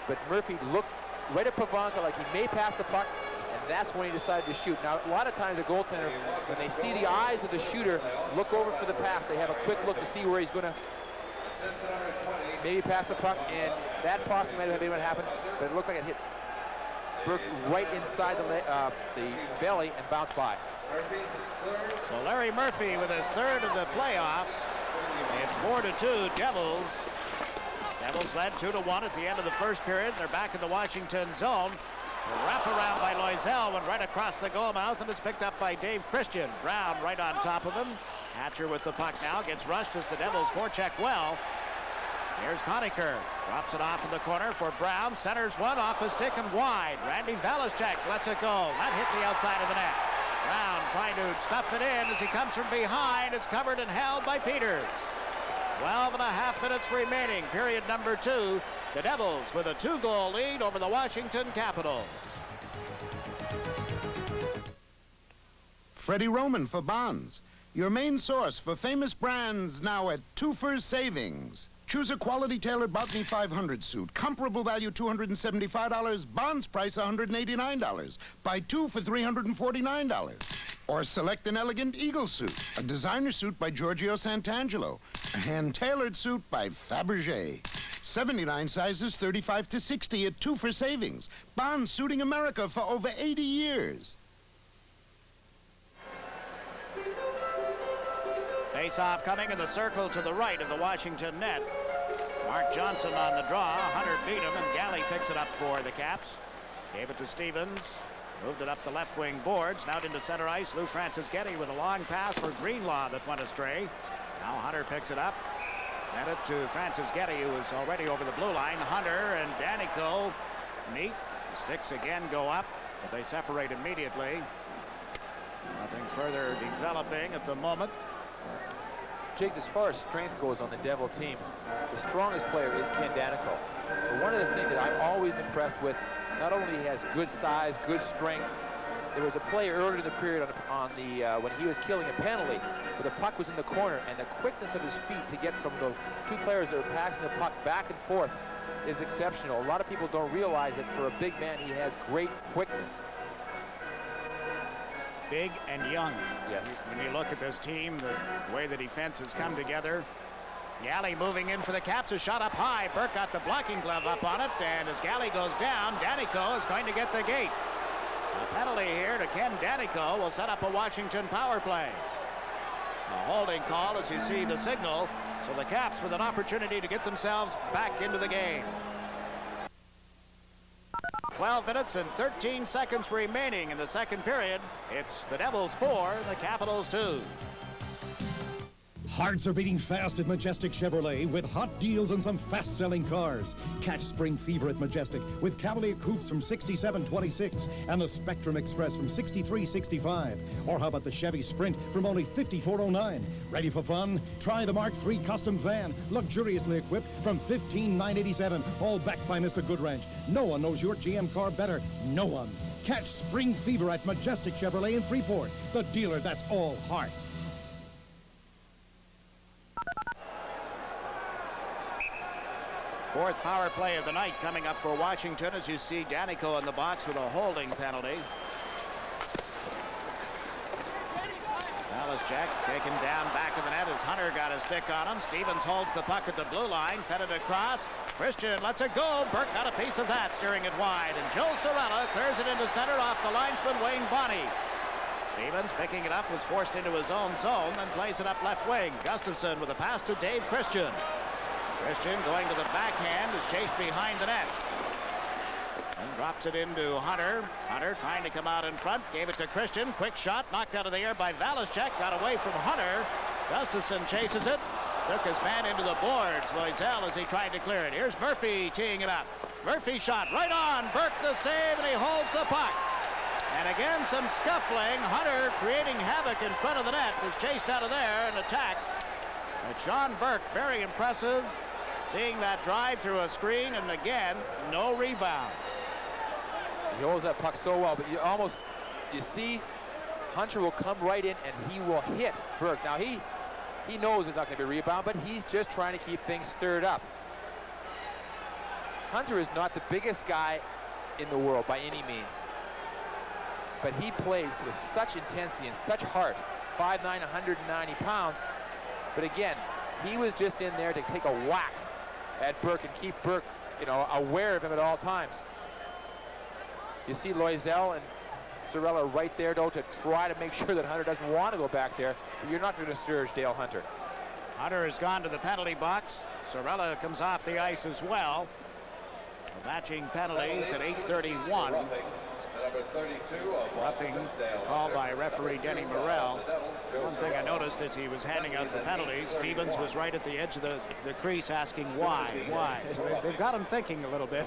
but Murphy looked right at Pavanka like he may pass the puck, and that's when he decided to shoot. Now, a lot of times a goaltender, when they see the eyes of the shooter look over for the pass, they have a quick look to see where he's going to maybe pass the puck, and that possibly might have been what happened, but it looked like it hit Burke right inside the belly and bounced by. So Larry Murphy with his third of the playoffs. It's 4-2 Devils. Devils led 2-1 at the end of the first period. They're back in the Washington zone. The wraparound by Loisel went right across the goal mouth, and it's picked up by Dave Christian. Brown right on top of him. Hatcher with the puck now gets rushed as the Devils forecheck well. Here's Conacher. Drops it off in the corner for Brown. Centers one off his stick and wide. Randy Valachek lets it go. That hit the outside of the net. Brown trying to stuff it in as he comes from behind. It's covered and held by Peters. 12.5 minutes remaining, period number 2. The Devils with a 2-goal lead over the Washington Capitals. Freddie Roman for Bonds, your main source for famous brands now at 2 for Savings. Choose a quality tailored Botany 500 suit. Comparable value $275. Bonds price $189. Buy 2 for $349. Or select an elegant Eagle suit. A designer suit by Giorgio Santangelo. A hand-tailored suit by Fabergé. 79 sizes, 35 to 60 at 2 for Savings. Bonds suiting America for over 80 years. Face-off coming in the circle to the right of the Washington net. Mark Johnson on the draw. Hunter beat him, and Galley picks it up for the Caps. Gave it to Stevens. Moved it up the left wing boards. Now into center ice. Lou Francis Getty with a long pass for Greenlaw that went astray. Now Hunter picks it up. Sent it to Francis Getty, who was already over the blue line. Hunter and Danico meet. The sticks again go up, but they separate immediately. Nothing further developing at the moment. Jake, as far as strength goes on the Devil team, the strongest player is Ken Danico. But one of the things that I'm always impressed with, not only he has good size, good strength. There was a play earlier in the period on the when he was killing a penalty, where the puck was in the corner, and the quickness of his feet to get from the 2 players that are passing the puck back and forth is exceptional. A lot of people don't realize that for a big man, he has great quickness. Big and young. Yes. When you look at this team, the way the defense has come together. Galley moving in for the Caps. A shot up high. Burke got the blocking glove up on it, and as Galley goes down, Danico is going to get the gate. A penalty here to Ken Danico will set up a Washington power play. A holding call as you see the signal, so the Caps with an opportunity to get themselves back into the game. 12 minutes and 13 seconds remaining in the second period. It's the Devils 4, the Capitals 2. Hearts are beating fast at Majestic Chevrolet with hot deals on some fast-selling cars. Catch spring fever at Majestic with Cavalier Coupes from $67.26 and the Spectrum Express from $63.65. Or how about the Chevy Sprint from only $54.09? Ready for fun? Try the Mark III custom van, luxuriously equipped from $15,987, all backed by Mr. Goodranch. No one knows your GM car better. No one. Catch spring fever at Majestic Chevrolet in Freeport, the dealer that's all hearts. Fourth power play of the night coming up for Washington as you see Danico in the box with a holding penalty. Valachek taken down back of the net as Hunter got a stick on him. Stevens holds the puck at the blue line, fed it across. Christian lets it go. Burke got a piece of that, steering it wide. And Joe Sorella clears it into center off the linesman Wayne Bonney. Stevens picking it up, was forced into his own zone, then plays it up left wing. Gustafson with a pass to Dave Christian. Christian going to the backhand, is chased behind the net. And drops it into Hunter. Hunter trying to come out in front, gave it to Christian. Quick shot, knocked out of the air by Valaschek, got away from Hunter. Gustafson chases it, took his man into the boards. Loisel as he tried to clear it. Here's Murphy teeing it up. Murphy shot right on. Burke the save, and he holds the puck. And again, some scuffling. Hunter creating havoc in front of the net, is chased out of there and attacked. But Sean Burke, very impressive, seeing that drive through a screen, and again, no rebound. He holds that puck so well, but you see Hunter will come right in and he will hit Burke. Now he knows it's not going to be a rebound, but he's just trying to keep things stirred up. Hunter is not the biggest guy in the world by any means, but he plays with such intensity and such heart. 5'9", 190 pounds. But again, he was just in there to take a whack at Burke and keep Burke, aware of him at all times. You see Loisel and Cirella right there, though, to try to make sure that Hunter doesn't want to go back there. But you're not going to discourage Dale Hunter. Hunter has gone to the penalty box. Cirella comes off the ice as well. The matching penalties at 8:31. Number 32, roughing called by referee Denny Morrell. One thing I noticed as he was handing out the penalties, Stevens was right at the edge of the crease asking why. So they've got him thinking a little bit.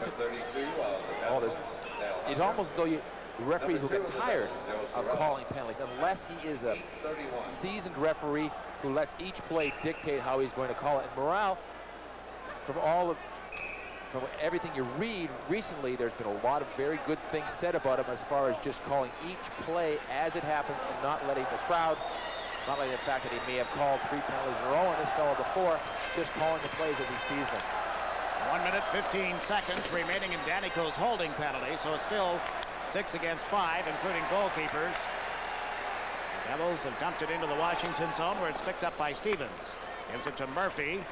It's almost as though the referees will get tired of calling penalties unless he is a seasoned referee who lets each play dictate how he's going to call it. And Morrell, from everything you read recently, there's been a lot of very good things said about him as far as just calling each play as it happens and not letting the crowd, not letting the fact that he may have called 3 penalties in a row on this fellow before, just calling the plays as he sees them. 1 minute, 15 seconds remaining in Danico's holding penalty, so it's still 6 against 5, including goalkeepers. The Devils have dumped it into the Washington zone where it's picked up by Stevens. Gives it to Murphy.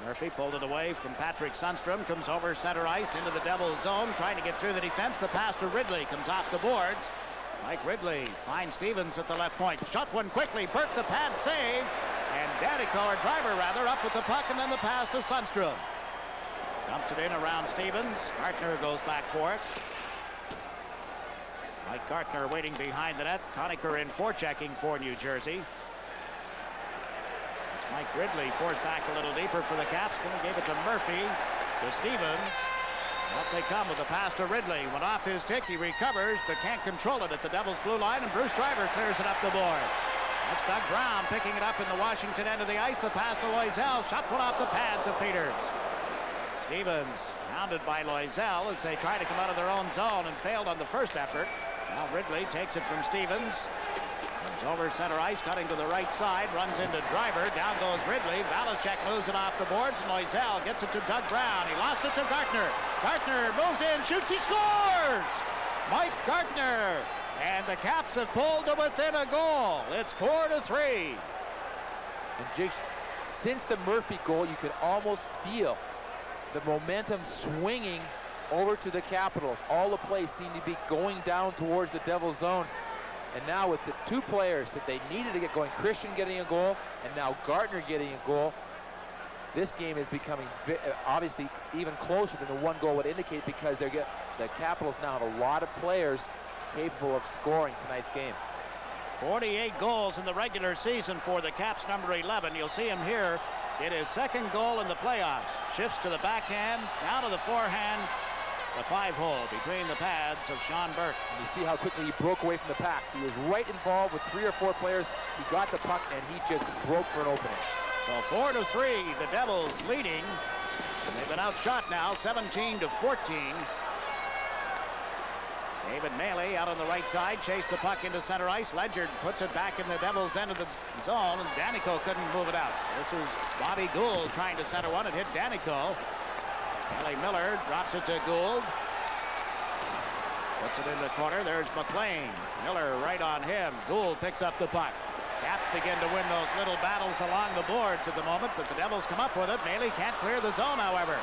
Murphy pulled it away from Patrick Sundstrom, comes over center ice into the Devils zone, trying to get through the defense. The pass to Ridley comes off the boards. Mike Ridley finds Stevens at the left point. Shot one quickly. Burke the pad save. And Danico, or Driver rather, up with the puck, and then the pass to Sundstrom. Dumps it in around Stevens. Gartner goes back for it. Mike Gartner waiting behind the net. Conacher in forechecking for New Jersey. Mike Ridley forced back a little deeper for the Caps. Then he gave it to Murphy, to Stevens. Up they come with a pass to Ridley. Went off his stick. He recovers, but can't control it at the Devils' blue line, and Bruce Driver clears it up the boards. That's Doug Brown picking it up in the Washington end of the ice. The pass to Loisel. Shot one off the pads of Peters. Stevens hounded by Loisel as they try to come out of their own zone and failed on the first effort. Now Ridley takes it from Stevens. Comes over center ice, cutting to the right side, runs into Driver. Down goes Ridley. Valaschek moves it off the boards. Loisel gets it to Doug Brown. He lost it to Gartner. Gartner moves in, shoots, he scores! Mike Gartner. And the Caps have pulled to within a goal. It's 4-3. And Jake, since the Murphy goal, you could almost feel the momentum swinging over to the Capitals. All the plays seem to be going down towards the Devils zone. And now with the 2 players that they needed to get going, Christian getting a goal and now Gartner getting a goal, this game is becoming obviously even closer than the 1 goal would indicate, because the Capitals now have a lot of players capable of scoring tonight's game. 48 goals in the regular season for the Caps, number 11. You'll see him here. It is 2nd goal in the playoffs. Shifts to the backhand, down to the forehand. The 5-hole between the pads of Sean Burke. And you see how quickly he broke away from the pack. He was right involved with 3 or 4 players. He got the puck and he just broke for an opening. So 4-3, the Devils leading. And they've been outshot now, 17-14. David Maley out on the right side, chased the puck into center ice. Ledyard puts it back in the Devils' end of the zone, and Danico couldn't move it out. This is Bobby Gould trying to center one. It hit Danico. Kelly Miller drops it to Gould. Puts it in the corner. There's McLean. Miller right on him. Gould picks up the puck. Caps begin to win those little battles along the boards at the moment, but the Devils come up with it. Maley can't clear the zone, however.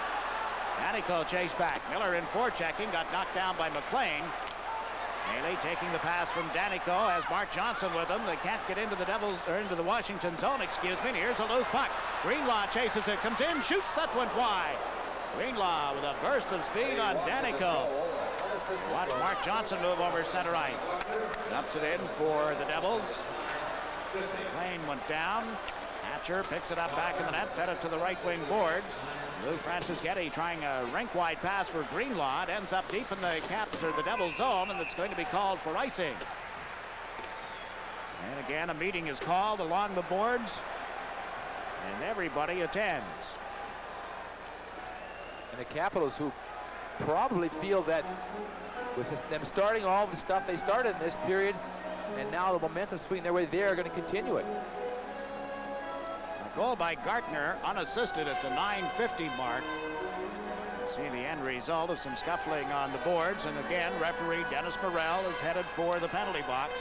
Danico chased back. Miller in forechecking, got knocked down by McLean. Haley taking the pass from Danico, has Mark Johnson with him. They can't get into the Devils, or into the Washington zone, excuse me. And here's a loose puck. Greenlaw chases it, comes in, shoots, that went wide. Greenlaw with a burst of speed on Danico. Watch Mark Johnson move over center ice. Dumps it in for the Devils. Lane went down. Hatcher picks it up back in the net, fed it to the right wing boards. Lou Francischetti trying a rink-wide pass for Greenlaw. It ends up deep in the Caps or the Devils zone, and it's going to be called for icing. And again, a meeting is called along the boards, and everybody attends. And the Capitals, who probably feel that with them starting all the stuff they started in this period, and now the momentum swinging their way, they are going to continue it. A goal by Gartner, unassisted at the 9:50 mark. See the end result of some scuffling on the boards, and again, referee Dennis Morrell is headed for the penalty box.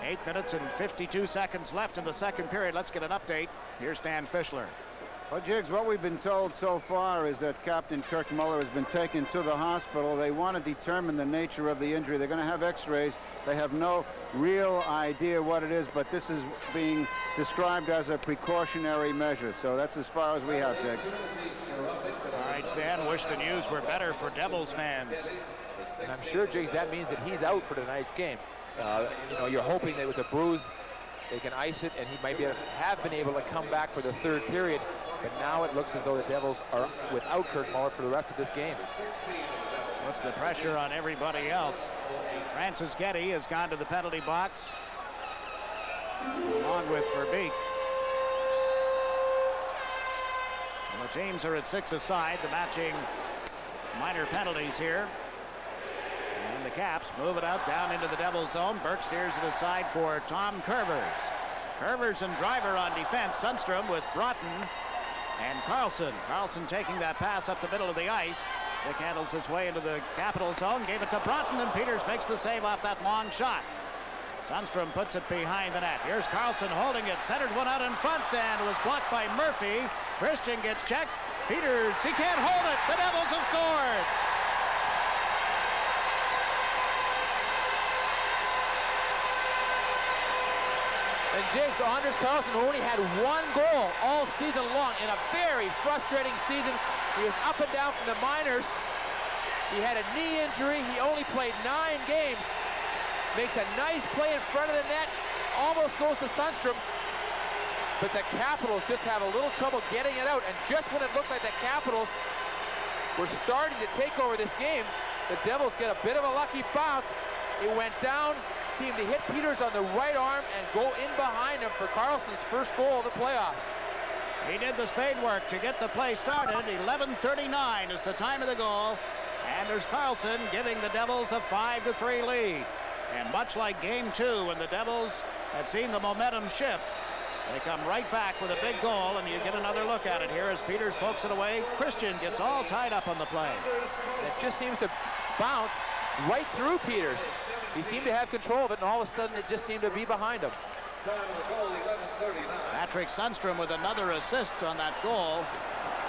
8 minutes and 52 seconds left in the second period. Let's get an update. Here's Stan Fischler. Well, Jiggs, what we've been told so far is that Captain Kirk Muller has been taken to the hospital. They want to determine the nature of the injury. They're going to have x-rays. They have no real idea what it is, but this is being described as a precautionary measure. So that's as far as we have, Jiggs. All right, Stan, wish the news were better for Devils fans. And I'm sure, Jiggs, that means that he's out for tonight's game. You know, you're hoping that with a bruise, they can ice it, and he might have been able to come back for the third period. But now it looks as though the Devils are without Kirk Muller for the rest of this game. Puts the pressure on everybody else. Francischetti has gone to the penalty box, along with Verbeek. Well, the teams are at 6 aside, the matching minor penalties here. And the Caps move it out down into the Devils zone. Burke steers it aside for Tom Curvers. Curvers and Driver on defense. Sundstrom with Broughton and Carlson. Carlson taking that pass up the middle of the ice. Dick handles his way into the Capital zone. Gave it to Broughton, and Peters makes the save off that long shot. Sundstrom puts it behind the net. Here's Carlson holding it. Centered one out in front, and was blocked by Murphy. Christian gets checked. Peters, he can't hold it. The Devils have scored. And Jiggs, Anders Carlson only had one goal all season long in a very frustrating season. He was up and down from the minors. He had a knee injury. He only played 9 games. Makes a nice play in front of the net. Almost goes to Sundstrom. But the Capitals just have a little trouble getting it out. And just when it looked like the Capitals were starting to take over this game, the Devils get a bit of a lucky bounce. It went down, seemed to hit Peters on the right arm and go in behind him for Carlson's first goal of the playoffs. He did the spade work to get the play started. 11:39 is the time of the goal. Anders Carlson giving the Devils a 5-3 lead. And much like game 2, when the Devils had seen the momentum shift, they come right back with a big goal, and you get another look at it here as Peters pokes it away. Christian gets all tied up on the play. It just seems to bounce right through Peters. He seemed to have control of it, and all of a sudden it just seemed to be behind him. Patrick Sundstrom with another assist on that goal.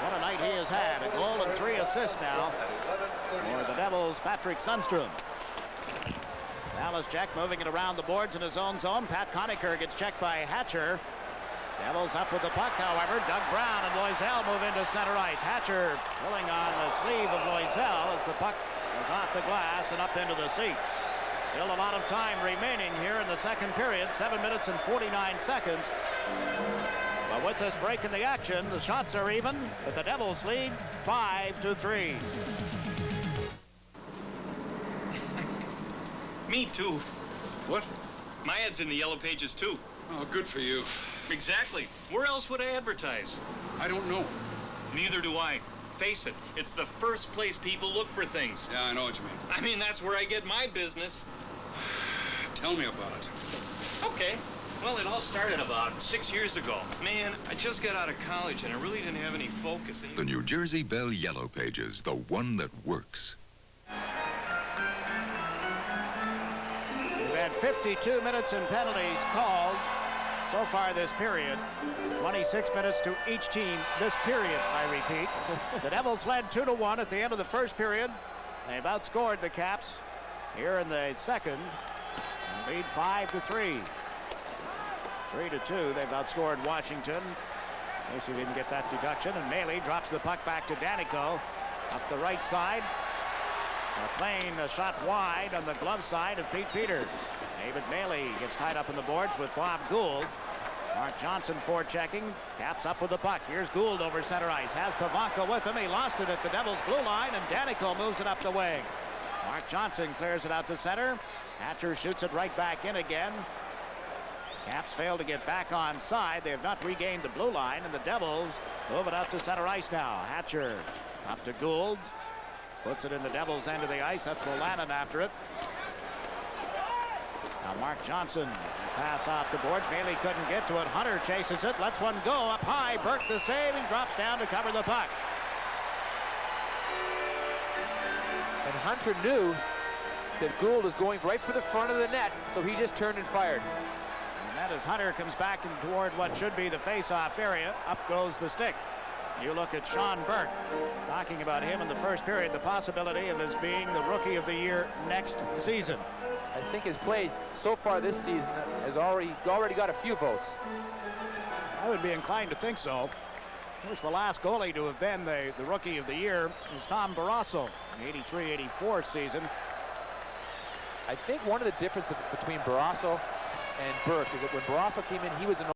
What a night he has had. A goal and 3 assists now for the Devils, Patrick Sundstrom. Dallas Jack moving it around the boards in his own zone. Pat Conacher gets checked by Hatcher. Devils up with the puck, however. Doug Brown and Loisel move into center ice. Hatcher pulling on the sleeve of Loisel as the puck goes off the glass and up into the seats. Still a lot of time remaining here in the second period, 7 minutes and 49 seconds. But with this break in the action, the shots are even, but the Devils lead 5-3. Me too. What? My ad's in the yellow pages too. Oh, good for you. Exactly. Where else would I advertise? I don't know. Neither do I. Face it, it's the first place people look for things. Yeah, I know what you mean. I mean, that's where I get my business. Tell me about it. Okay. Well, it all started about 6 years ago. Man, I just got out of college and I really didn't have any focus. The New Jersey Bell Yellow Pages, the one that works. We've had 52 minutes in penalties called so far this period. 26 minutes to each team this period, I repeat. The Devils led 2-1 at the end of the first period. They've outscored the Caps here in the second. And lead 5-3. 3-2. They've outscored Washington. In case you didn't get that deduction. And Maley drops the puck back to Danico up the right side. Playing a shot wide on the glove side of Pete Peters. David Maley gets tied up in the boards with Bob Gould. Mark Johnson forechecking. Caps up with the puck. Here's Gould over center ice. Has Pavanka with him. He lost it at the Devils' blue line, and Danico moves it up the wing. Mark Johnson clears it out to center. Hatcher shoots it right back in again. Caps fail to get back on side. They have not regained the blue line, and the Devils move it up to center ice now. Hatcher up to Gould. Puts it in the Devils' end of the ice. That's Wolanin after it. Now Mark Johnson pass off the boards. Maley couldn't get to it. Hunter chases it. Lets one go up high. Burke the save. He drops down to cover the puck. And Hunter knew that Gould was going right for the front of the net, so he just turned and fired. And that as Hunter comes back and toward what should be the face-off area, up goes the stick. You look at Sean Burke, talking about him in the first period, the possibility of this being the Rookie of the Year next season. I think his play so far this season he's already got a few votes. I would be inclined to think so. Of course, the last goalie to have been the Rookie of the Year is Tom Barrasso in the 83-84 season. I think one of the differences between Barrasso and Burke is that when Barrasso came in, he was an